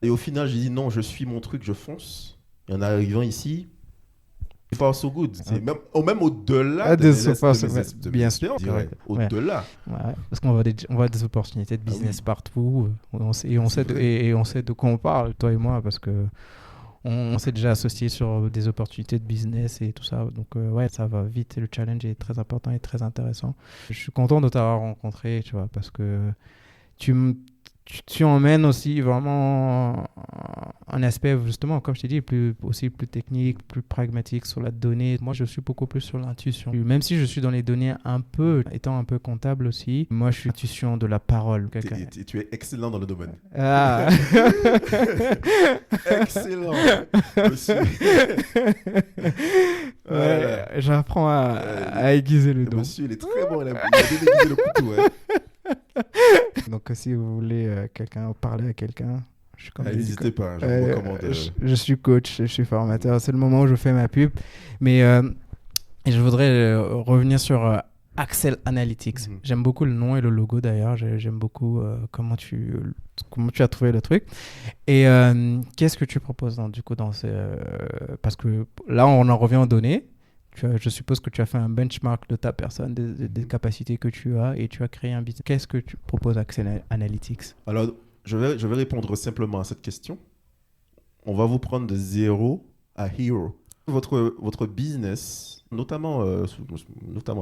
Et au final, j'ai dit, non, je suis mon truc, je fonce. Et en arrivant ici, far so good. C'est même au-delà de bien sûr. Au-delà. Ouais. Parce qu'on voit des opportunités de business partout. On sait de quoi on parle, toi et moi, parce que on s'est déjà associé sur des opportunités de business et tout ça. Donc, ça va vite et le challenge est très important et très intéressant. Je suis content de t'avoir rencontré, tu vois, parce que tu emmènes aussi vraiment un aspect, justement, comme je t'ai dit, aussi plus technique, plus pragmatique sur la donnée. Moi, je suis beaucoup plus sur l'intuition. Même si je suis dans les données un peu, étant un peu comptable aussi, moi, je suis l'intuition de la parole. Tu es excellent dans le domaine. Ah. Excellent, monsieur. Ouais, j'apprends à aiguiser le don. Monsieur, il est très bon. Il a bien aiguisé le couteau. Ouais. Donc, si vous voulez parler à quelqu'un, je suis comme n'hésitez pas, je vous recommande. Je suis coach, je suis formateur. C'est le moment où je fais ma pub. Mais je voudrais revenir sur Accel Analytics. Mm-hmm. J'aime beaucoup le nom et le logo d'ailleurs. J'aime beaucoup comment tu as trouvé le truc. Et qu'est-ce que tu proposes parce que là, on en revient aux données. Je suppose que tu as fait un benchmark de ta personne, des capacités que tu as et tu as créé un business. Qu'est-ce que tu proposes à Accel Analytics? Alors, je vais répondre simplement à cette question. On va vous prendre de 0 à hero. Votre business, notamment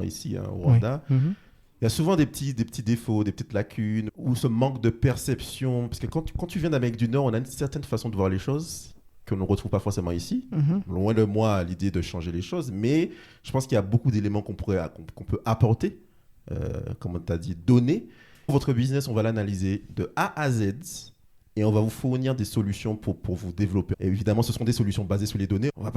ici, au Rwanda, oui. Mm-hmm. Il y a souvent des petits défauts, des petites lacunes ou ce manque de perception. Parce que quand tu viens d'Amérique du Nord, on a une certaine façon de voir les choses qu'on ne retrouve pas forcément ici. Mm-hmm. Loin de moi l'idée de changer les choses, mais je pense qu'il y a beaucoup d'éléments qu'on peut apporter, comme tu as dit, donner. Votre business, on va l'analyser de A à Z et on va vous fournir des solutions pour vous développer. Et évidemment, ce seront des solutions basées sur les données. On va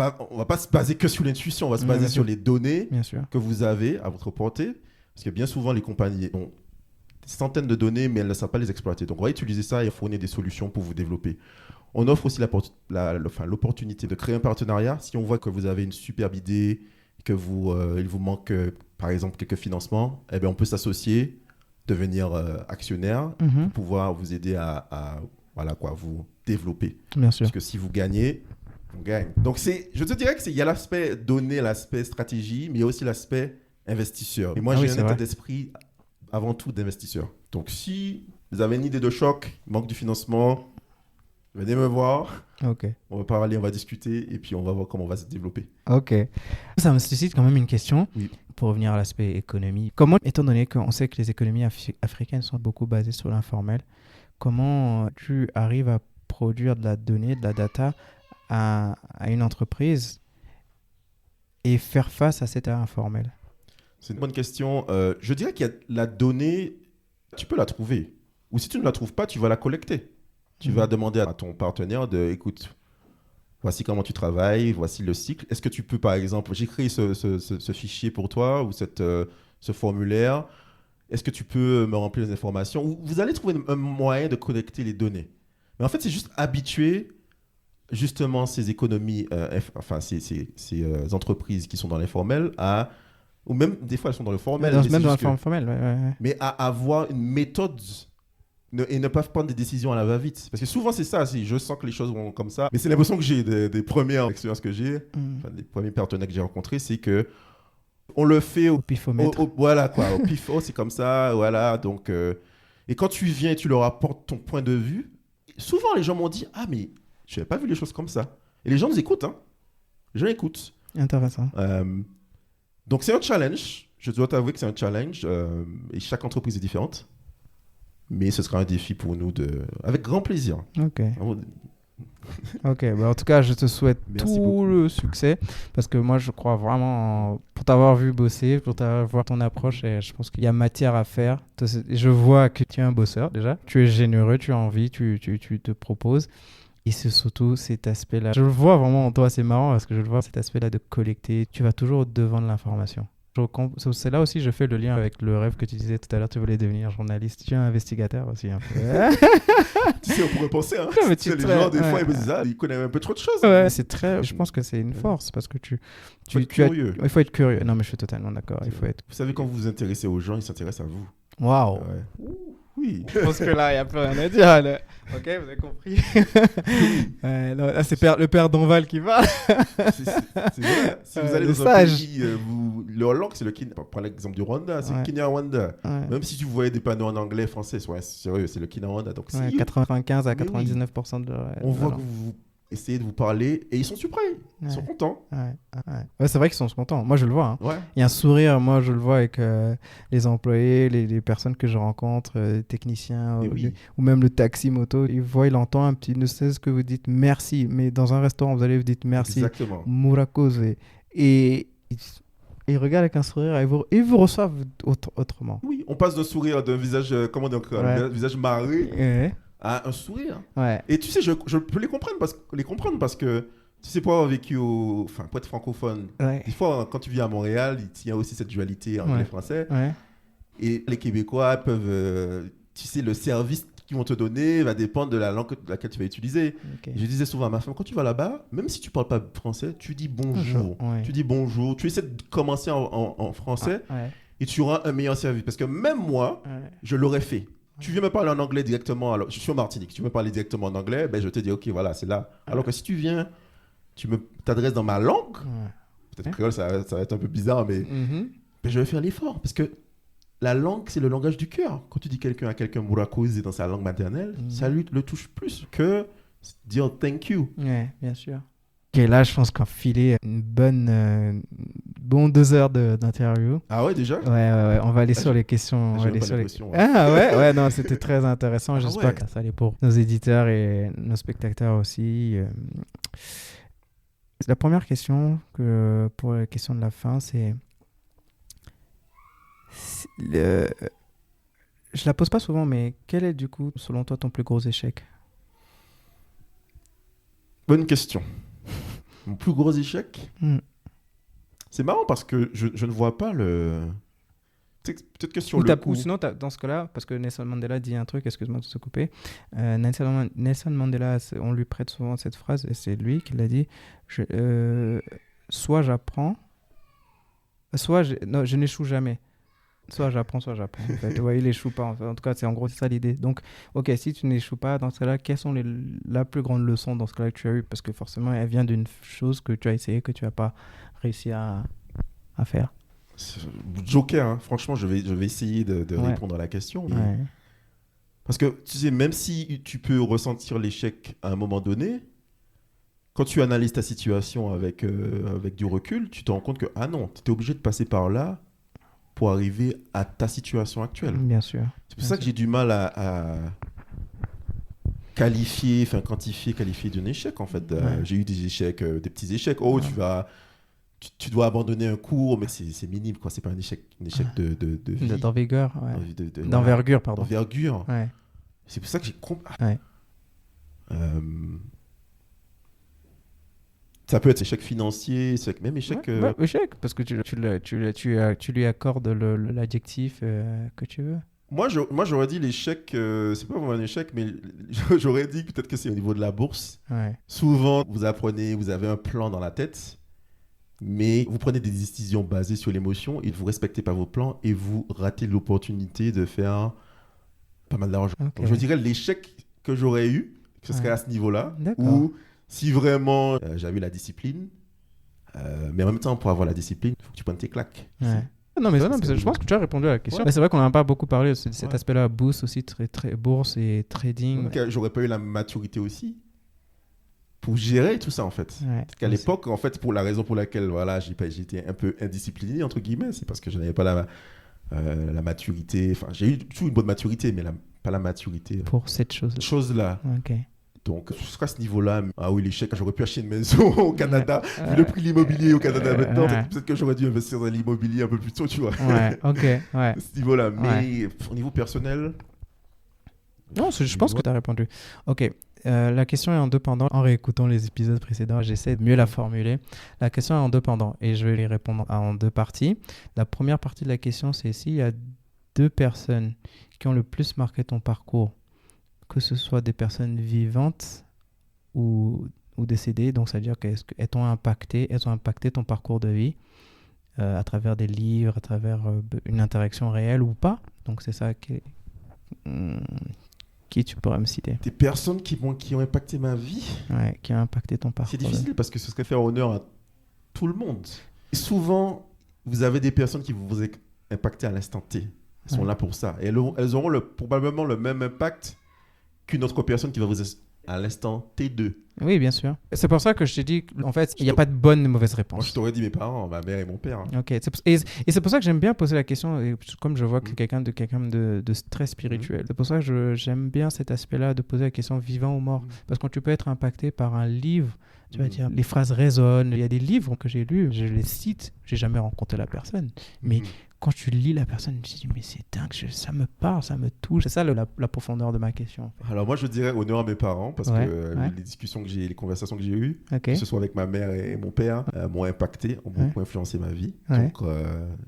pas se baser que sur l'intuition, on va se baser sur les données que vous avez à votre portée. Parce que bien souvent, les compagnies ont des centaines de données, mais elles ne savent pas les exploiter. Donc, on va utiliser ça et fournir des solutions pour vous développer. On offre aussi l'opportunité de créer un partenariat. Si on voit que vous avez une superbe idée, que il vous manque, par exemple, quelques financements, eh bien, on peut s'associer, devenir actionnaire, pour pouvoir vous aider à vous développer. Bien sûr. Parce que si vous gagnez, on gagne. Donc, je te dirais qu'il y a l'aspect données, l'aspect stratégie, mais il y a aussi l'aspect investisseur. Et moi, j'ai un état d'esprit avant tout d'investisseur. Donc, si vous avez une idée de choc, manque du financement, venez me voir. Ok. On va parler, on va discuter et puis on va voir comment on va se développer. Ok. Ça me suscite quand même une question. Oui. Pour revenir à l'aspect économie. Comment, étant donné qu'on sait que les économies africaines sont beaucoup basées sur l'informel, comment tu arrives à produire de la donnée, de la data à une entreprise et faire face à cet informel? C'est une bonne question. Je dirais qu'il y a la donnée, tu peux la trouver. Ou si tu ne la trouves pas, tu vas la collecter. Tu vas demander à ton partenaire écoute, voici comment tu travailles, voici le cycle. Est-ce que tu peux, par exemple, j'ai créé ce fichier pour toi ou ce formulaire. Est-ce que tu peux me remplir les informations? Vous allez trouver un moyen de collecter les données. Mais en fait, c'est juste habituer justement ces économies, ces entreprises qui sont dans l'informel ou même des fois elles sont dans le formel. Même dans le formel, ouais. Mais à avoir une méthode et ne pas prendre des décisions à la va-vite. Parce que souvent, c'est ça. Je sens que les choses vont comme ça. Mais c'est l'impression que j'ai des premières expériences que j'ai, des premiers partenaires que j'ai rencontrés, c'est que on le fait au pifomètre. Voilà, quoi. Au pifo, c'est comme ça. Voilà. Donc, et quand tu viens et tu leur apportes ton point de vue, souvent, les gens m'ont dit « Ah, mais je n'avais pas vu les choses comme ça. » Et les gens nous écoutent. Hein. Les gens écoutent. Intéressant. Donc, c'est un challenge. Je dois t'avouer que c'est un challenge. Et chaque entreprise est différente. Mais ce sera un défi pour nous avec grand plaisir. Ok. En tout cas, je te souhaite tout le succès parce que moi, je crois vraiment pour t'avoir vu bosser, pour voir ton approche et je pense qu'il y a matière à faire. Je vois que tu es un bosseur déjà. Tu es généreux, tu as envie, tu te proposes. Et c'est surtout cet aspect-là. Je le vois vraiment en toi, c'est marrant parce que je le vois cet aspect-là de collecter. Tu vas toujours au-devant de l'information. C'est là aussi je fais le lien avec le rêve que tu disais tout à l'heure, tu voulais devenir journaliste. Tu es un investigateur aussi un peu. Tu sais, on pourrait penser, hein. Les gens, des fois, ils me disent, ils connaissent un peu trop de choses. Ouais, c'est très... Je pense que c'est une force parce que tu es curieux. Il faut être curieux. Non, mais je suis totalement d'accord. Il faut être... Vous savez, quand vous vous intéressez aux gens, ils s'intéressent à vous. Waouh. Ouais. Oui. Je pense que là, il n'y a plus rien à dire. Là. Ok, vous avez compris. Non, là, c'est le père d'Enval qui va. C'est vrai. Si vous allez dans un pays, leur langue, c'est le Kenya. Prends l'exemple du Rwanda, c'est le Kenya-Rwanda. Ouais. Même si tu voyais des panneaux en anglais, français, sérieux, c'est le Kenya-Rwanda. Donc, 95 à 99% de... On voit que vous essayez de vous parler et ils sont surpris. Ils sont contents. Ouais, c'est vrai qu'ils sont contents. Moi, je le vois. Hein. Ouais. Il y a un sourire, moi, je le vois avec les employés, les personnes que je rencontre, les techniciens, ou même le taxi moto. Il entend un petit, ne sait ce que vous dites, merci. Mais dans un restaurant, vous allez vous dites merci. Exactement. Murakoze. Et ils regardent avec un sourire et vous reçoivent autrement. Oui, on passe d'un sourire, d'un visage, comment dire, un visage marré à un sourire. Ouais. Et tu sais, je peux les comprendre parce que tu sais, pour avoir vécu pour être francophone, des fois, quand tu vis à Montréal, il y a aussi cette dualité anglais-français. Ouais. Et les Québécois peuvent, tu sais, le service qu'ils vont te donner va dépendre de la langue laquelle tu vas utiliser. Okay. Je disais souvent à ma femme, quand tu vas là-bas, même si tu parles pas français, tu dis bonjour. Tu dis bonjour. Tu essaies de commencer en français et tu auras un meilleur service. Parce que même moi, je l'aurais fait. Tu viens me parler en anglais directement, alors je suis en Martinique, tu veux me parler directement en anglais, ben je te dis ok, voilà, c'est là. Alors que si tu viens, tu t'adresses dans ma langue, peut-être que ça va être un peu bizarre, mais ben je vais faire l'effort. Parce que la langue, c'est le langage du cœur. Quand tu dis à quelqu'un Murakoze dans sa langue maternelle, ça lui le touche plus que dire thank you. Ouais, bien sûr. Ok, là, je pense qu'on filait une bonne 2 heures d'interview. Ah ouais, déjà? Ouais. On va aller sur les questions. Ouais, non, c'était très intéressant. J'espère que ça allait pour nos éditeurs et nos spectateurs aussi. La première question, pour la question de la fin, c'est... Je la pose pas souvent, mais quel est du coup, selon toi, ton plus gros échec? Bonne question. Mon plus gros échec, c'est marrant parce que je ne vois pas le... Peut-être que sur le coup... Ou sinon, dans ce cas-là, parce que Nelson Mandela dit un truc, excuse-moi de se couper, Nelson Mandela, on lui prête souvent cette phrase, et c'est lui qui l'a dit, soit j'apprends, soit je n'échoue jamais. Soit j'apprends, soit j'apprends. En fait. Ouais, il n'échoue pas. En tout cas, c'est ça l'idée. Donc, ok, si tu n'échoues pas, dans ce cas-là, quelles sont la plus grande leçon dans ce cas-là que tu as eu? Parce que forcément, elle vient d'une chose que tu as essayé, que tu n'as pas réussi à faire. Joker, hein. Franchement, je vais essayer de répondre à la question. Mais... Parce que, tu sais, même si tu peux ressentir l'échec à un moment donné, quand tu analyses ta situation avec du recul, tu te rends compte que, ah non, tu étais obligé de passer par là pour arriver à ta situation actuelle. Bien sûr. C'est pour ça que j'ai du mal à qualifier d'un échec, en fait. J'ai eu des échecs, des petits échecs. Oh, tu dois abandonner un cours, mais c'est minime, quoi. C'est pas un échec de vie. D'envergure, d'envergure, pardon. D'envergure. Ouais. C'est pour ça que j'ai ça peut être échec financier, même échec... échec, parce que tu lui accordes l'adjectif que tu veux. Moi, j'aurais dit l'échec, c'est pas vraiment un échec, mais j'aurais dit peut-être que c'est au niveau de la bourse. Ouais. Souvent, vous avez un plan dans la tête, mais vous prenez des décisions basées sur l'émotion et vous ne respectez pas vos plans et vous ratez l'opportunité de faire pas mal d'argent. Okay. Donc, je dirais l'échec que j'aurais eu, ce serait à ce niveau-là, D'accord. où si vraiment j'avais la discipline, mais en même temps, pour avoir la discipline, il faut que tu prennes tes claques. Ouais. Non, mais je pense que tu as répondu à la question. Ouais. Mais c'est vrai qu'on n'en a pas beaucoup parlé de cet aspect-là, bourse aussi, très bourse et trading. Donc, j'aurais pas eu la maturité pour gérer tout ça, en fait. Ouais. Qu'à l'époque, en fait, pour la raison pour laquelle j'étais un peu indiscipliné, entre guillemets, c'est parce que je n'avais pas la maturité. Enfin, j'ai eu toujours une bonne maturité, mais pas la maturité. Pour cette chose-là. Ok. Donc, jusqu'à ce niveau-là, ah oui, l'échec, j'aurais pu acheter une maison au Canada, vu le prix de l'immobilier au Canada maintenant, peut-être que j'aurais dû investir dans l'immobilier un peu plus tôt, tu vois. Ouais, ok, à ce niveau-là. Mais au niveau personnel... Non, je pense que tu as répondu. Ok, la question est en deux pendants. En réécoutant les épisodes précédents, j'essaie de mieux la formuler. La question est en deux pendants et je vais les répondre en deux parties. La première partie de la question, c'est s'il y a 2 personnes qui ont le plus marqué ton parcours, que ce soit des personnes vivantes ou décédées, donc c'est-à-dire qu'elles ont impacté ton parcours de vie à travers des livres, à travers une interaction réelle ou pas. Donc c'est ça qui tu pourrais me citer. Des personnes qui ont impacté ma vie. Ouais, qui ont impacté ton parcours. C'est difficile parce que ce serait faire honneur à tout le monde. Et souvent, vous avez des personnes qui vous ont impacté à l'instant T. Elles sont là pour ça. Et elles auront probablement le même impact qu'une autre personne qui va vous à l'instant T2. Oui, bien sûr. C'est pour ça que je t'ai dit, en fait, il n'y a pas de bonne et mauvaise Moi, réponse. je t'aurais dit mes parents, ma mère et mon père. Ok. Et c'est pour ça que j'aime bien poser la question, et comme je vois que quelqu'un de très spirituel. C'est pour ça que j'aime bien cet aspect-là de poser la question vivant ou mort. Parce que quand tu peux être impacté par un livre, tu vas dire, les phrases résonnent. Il y a des livres que j'ai lus, je les cite, j'ai jamais rencontré la personne. Mais quand tu lis la personne, je me dis, mais c'est dingue, ça me parle, ça me touche. C'est ça la profondeur de ma question. En fait. Alors moi, je dirais honneur à mes parents parce que les discussions que j'ai, les conversations que j'ai eues, que ce soit avec ma mère et mon père, m'ont impacté, ont beaucoup influencé ma vie. Donc,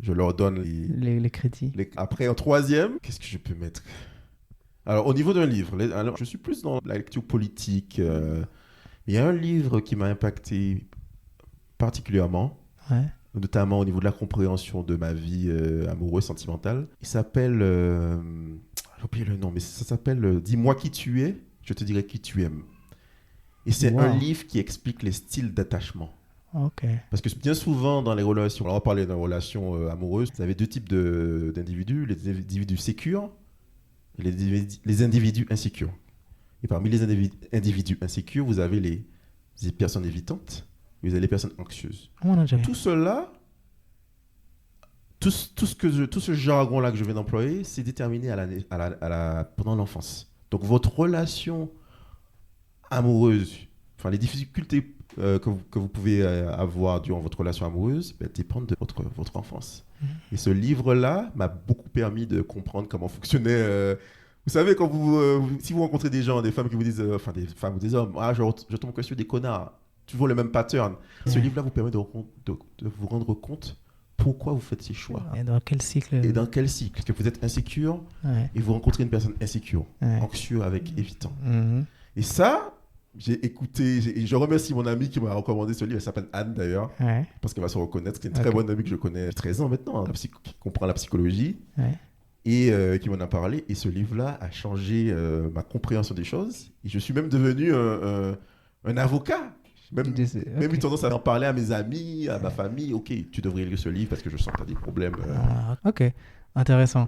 je leur donne les crédits. Après, en troisième, qu'est-ce que je peux mettre? Alors, au niveau d'un livre, je suis plus dans la lecture politique. Il y a un livre qui m'a impacté particulièrement. Notamment au niveau de la compréhension de ma vie amoureuse, sentimentale. Il s'appelle... j'ai oublié le nom, mais ça s'appelle « Dis-moi qui tu es, je te dirai qui tu aimes ». Et c'est un livre qui explique les styles d'attachement. Parce que bien souvent, dans les relations... On va parler de relations amoureuses. Vous avez deux types d'individus. Les individus sécures et les individus insécures. Et parmi les individus insécures, vous avez les personnes évitantes. Vous avez les personnes anxieuses. Tout cela, tout ce jargon-là que je viens d'employer, c'est déterminé pendant l'enfance. Donc, votre relation amoureuse, enfin, les difficultés que vous pouvez avoir durant votre relation amoureuse dépendent de votre enfance. Et ce livre-là m'a beaucoup permis de comprendre comment fonctionnait... vous savez, quand si vous rencontrez des gens, des femmes qui vous disent, enfin, des femmes ou des hommes, je tombe que sur des connards. Toujours le même pattern. Ce livre-là vous permet de vous rendre compte pourquoi vous faites ces choix. Et dans quel cycle Parce que vous êtes insécure et vous rencontrez une personne insécure, anxieux avec évitant. Et ça, j'ai écouté, et je remercie mon amie qui m'a recommandé ce livre. Elle s'appelle Anne d'ailleurs, parce qu'elle va se reconnaître. C'est une très bonne amie que je connais depuis 13 ans maintenant, qui comprend la psychologie et qui m'en a parlé. Et ce livre-là a changé ma compréhension des choses. Et je suis même devenu un avocat. Même eu tendance à en parler à mes amis, à ma famille. Ok, tu devrais lire ce livre parce que je sens que tu as des problèmes. Ok, intéressant.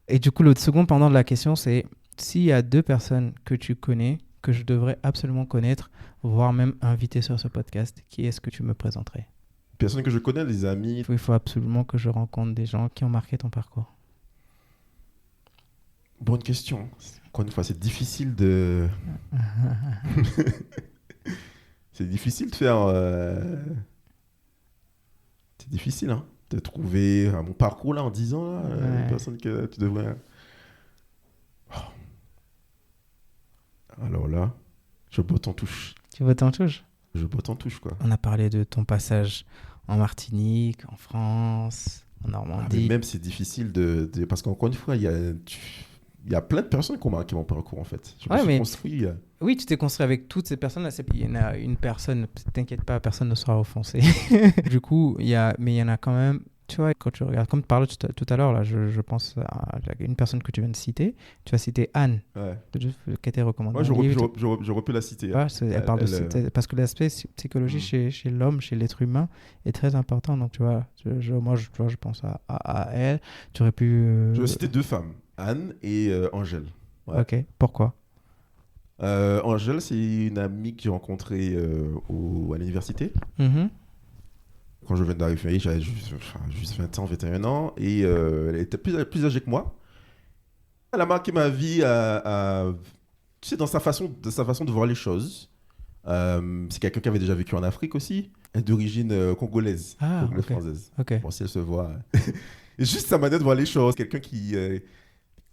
Et du coup, le second pendant de la question, c'est s'il y a deux personnes que tu connais, que je devrais absolument connaître, voire même inviter sur ce podcast, qui est-ce que tu me présenterais? Personnes que je connais, des amis. Il faut absolument que je rencontre des gens qui ont marqué ton parcours. Bonne question. Encore une fois, c'est difficile de... C'est difficile de faire... C'est difficile, hein, de trouver mon parcours là en 10 ans, là, une personne que tu devrais... Oh. Alors là, je botte en touche. Tu bottes en touche? Je botte en touche, quoi. On a parlé de ton passage en Martinique, en France, en Normandie. Mais même c'est difficile parce qu'encore une fois, il y a plein de personnes qui ont marqué mon parcours, en fait. Je me suis construit... Oui, tu t'es construit avec toutes ces personnes-là. Il y en a une personne, t'inquiète pas, personne ne sera offensé. Du coup, mais il y en a quand même... Tu vois, quand tu regardes, comme tu parlais tout à l'heure, là, je pense à une personne que tu viens de citer. Tu as cité Anne, qui a été recommandée. Moi, j'aurais pu la citer. Elle parle parce que l'aspect psychologie chez l'homme, chez l'être humain, est très important. Donc, tu vois, moi, je pense à elle. Tu aurais pu... Je vais citer deux femmes, Anne et Angèle. Ouais. Ok, pourquoi? Angèle, c'est une amie que j'ai rencontrée à l'université. Quand je viens d'arriver, j'avais juste 20 ans, 21 ans, et elle était plus âgée que moi. Elle a marqué ma vie tu sais, dans sa façon de voir les choses. C'est quelqu'un qui avait déjà vécu en Afrique aussi, d'origine congolaise, française. Bon, si elle se voit... Et juste sa manière de voir les choses, quelqu'un qui...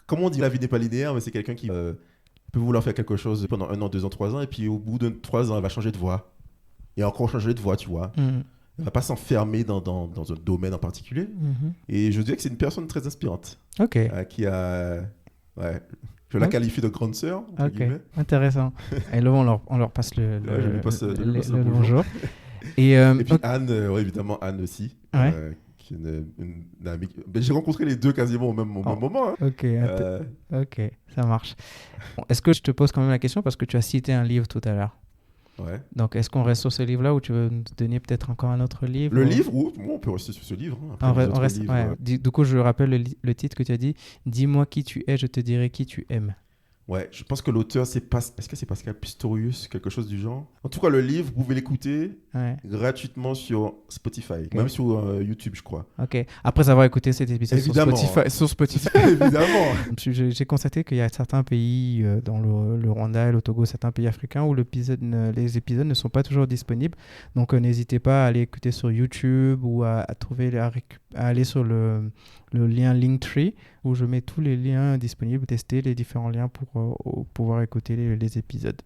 comment on dit, la vie n'est pas linéaire, mais c'est quelqu'un qui peut vouloir faire quelque chose pendant 1 an, 2 ans, 3 ans, et puis au bout de 3 ans, elle va changer de voie. Et encore changer de voie, tu vois. Elle ne va pas s'enfermer dans un domaine en particulier. Et je dirais que c'est une personne très inspirante. Qui a... je la qualifie de grande sœur. Intéressant. Et là, on leur passe le bonjour. Et puis Anne, évidemment, Anne aussi. Qui est une amie. J'ai rencontré les deux quasiment au même moment. Hein. Ok, ça marche. Bon, est-ce que je te pose quand même la question parce que tu as cité un livre tout à l'heure? Donc, est-ce qu'on reste sur ce livre-là ou tu veux nous donner peut-être encore un autre livre? Le livre ou on peut rester sur ce livre. On reste, livres, Du coup, je rappelle le titre que tu as dit. Dis-moi qui tu es, je te dirai qui tu aimes. Ouais, je pense que l'auteur, est-ce que c'est Pascal Pistorius, quelque chose du genre? En tout cas, le livre, vous pouvez l'écouter gratuitement sur Spotify, même sur YouTube, je crois. Ok. Après avoir écouté cet épisode Évidemment. sur Spotify. Évidemment. J'ai constaté qu'il y a certains pays, dans le Rwanda et le Togo, certains pays africains où les épisodes ne sont pas toujours disponibles. Donc, n'hésitez pas à aller écouter sur YouTube ou à aller sur le lien Linktree où je mets tous les liens disponibles, tester les différents liens pour pouvoir écouter les épisodes.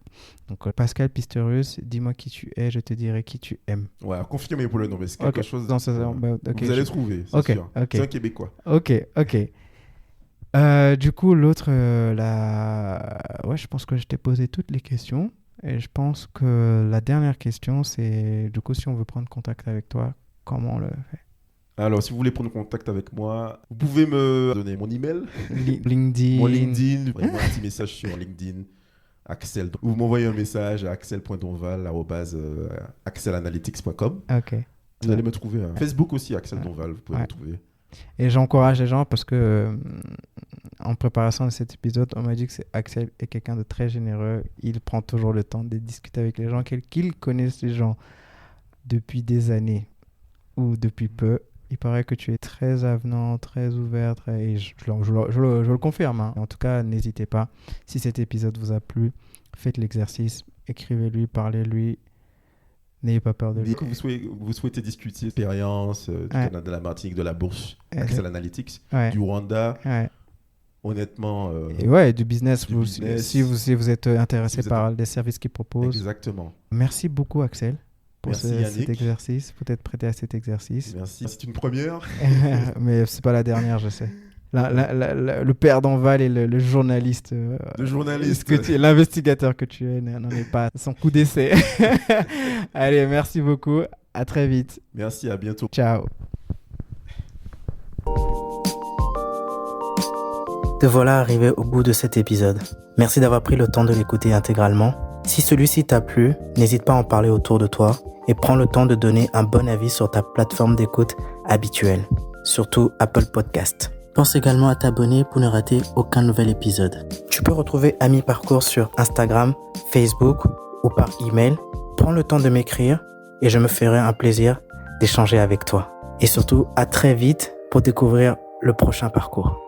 Donc, Pascal Pistorius, dis-moi qui tu es, je te dirai qui tu aimes. Ouais, confirmé pour le nom, mais c'est quelque chose... Non, vous allez trouver, c'est sûr. C'est un Québécois. Ok. Du coup, l'autre, ouais, je pense que je t'ai posé toutes les questions. Et je pense que la dernière question, c'est du coup, si on veut prendre contact avec toi, comment on le fait? Alors, si vous voulez prendre contact avec moi, vous pouvez me donner mon email. LinkedIn. Mon LinkedIn. Envoyez-moi un petit message sur LinkedIn. Axel. Vous m'envoyez un message à axel.donval@axelanalytics.com. Ok. Vous allez me trouver. Facebook aussi, Axel Donval, vous pouvez me trouver. Et j'encourage les gens parce que en préparation de cet épisode, on m'a dit que Axel est quelqu'un de très généreux. Il prend toujours le temps de discuter avec les gens, qu'ils connaissent les gens depuis des années ou depuis peu. Il paraît que tu es très avenant, très ouvert, et je le confirme. Hein. En tout cas, n'hésitez pas. Si cet épisode vous a plu, faites l'exercice, écrivez-lui, parlez-lui. N'ayez pas peur de lui. Vous souhaitez discuter l'expérience du Canada, de la Martinique, de la bourse, Axel Analytics, du Rwanda. Honnêtement. Et du business. Si vous êtes intéressé par les services qu'ils proposent. Exactement. Merci beaucoup, Axel. Pour cet exercice, peut-être prêté à cet exercice. Merci, c'est une première. Mais c'est pas la dernière, je sais. Le père d'Enval et le journaliste. L'investigateur que tu es n'en est pas son coup d'essai. Allez, merci beaucoup. À très vite. Merci, à bientôt. Ciao. Te voilà arrivé au bout de cet épisode. Merci d'avoir pris le temps de l'écouter intégralement. Si celui-ci t'a plu, n'hésite pas à en parler autour de toi et prends le temps de donner un bon avis sur ta plateforme d'écoute habituelle, surtout Apple Podcast. Pense également à t'abonner pour ne rater aucun nouvel épisode. Tu peux retrouver Ami Parcours sur Instagram, Facebook ou par email. Prends le temps de m'écrire et je me ferai un plaisir d'échanger avec toi. Et surtout, à très vite pour découvrir le prochain parcours.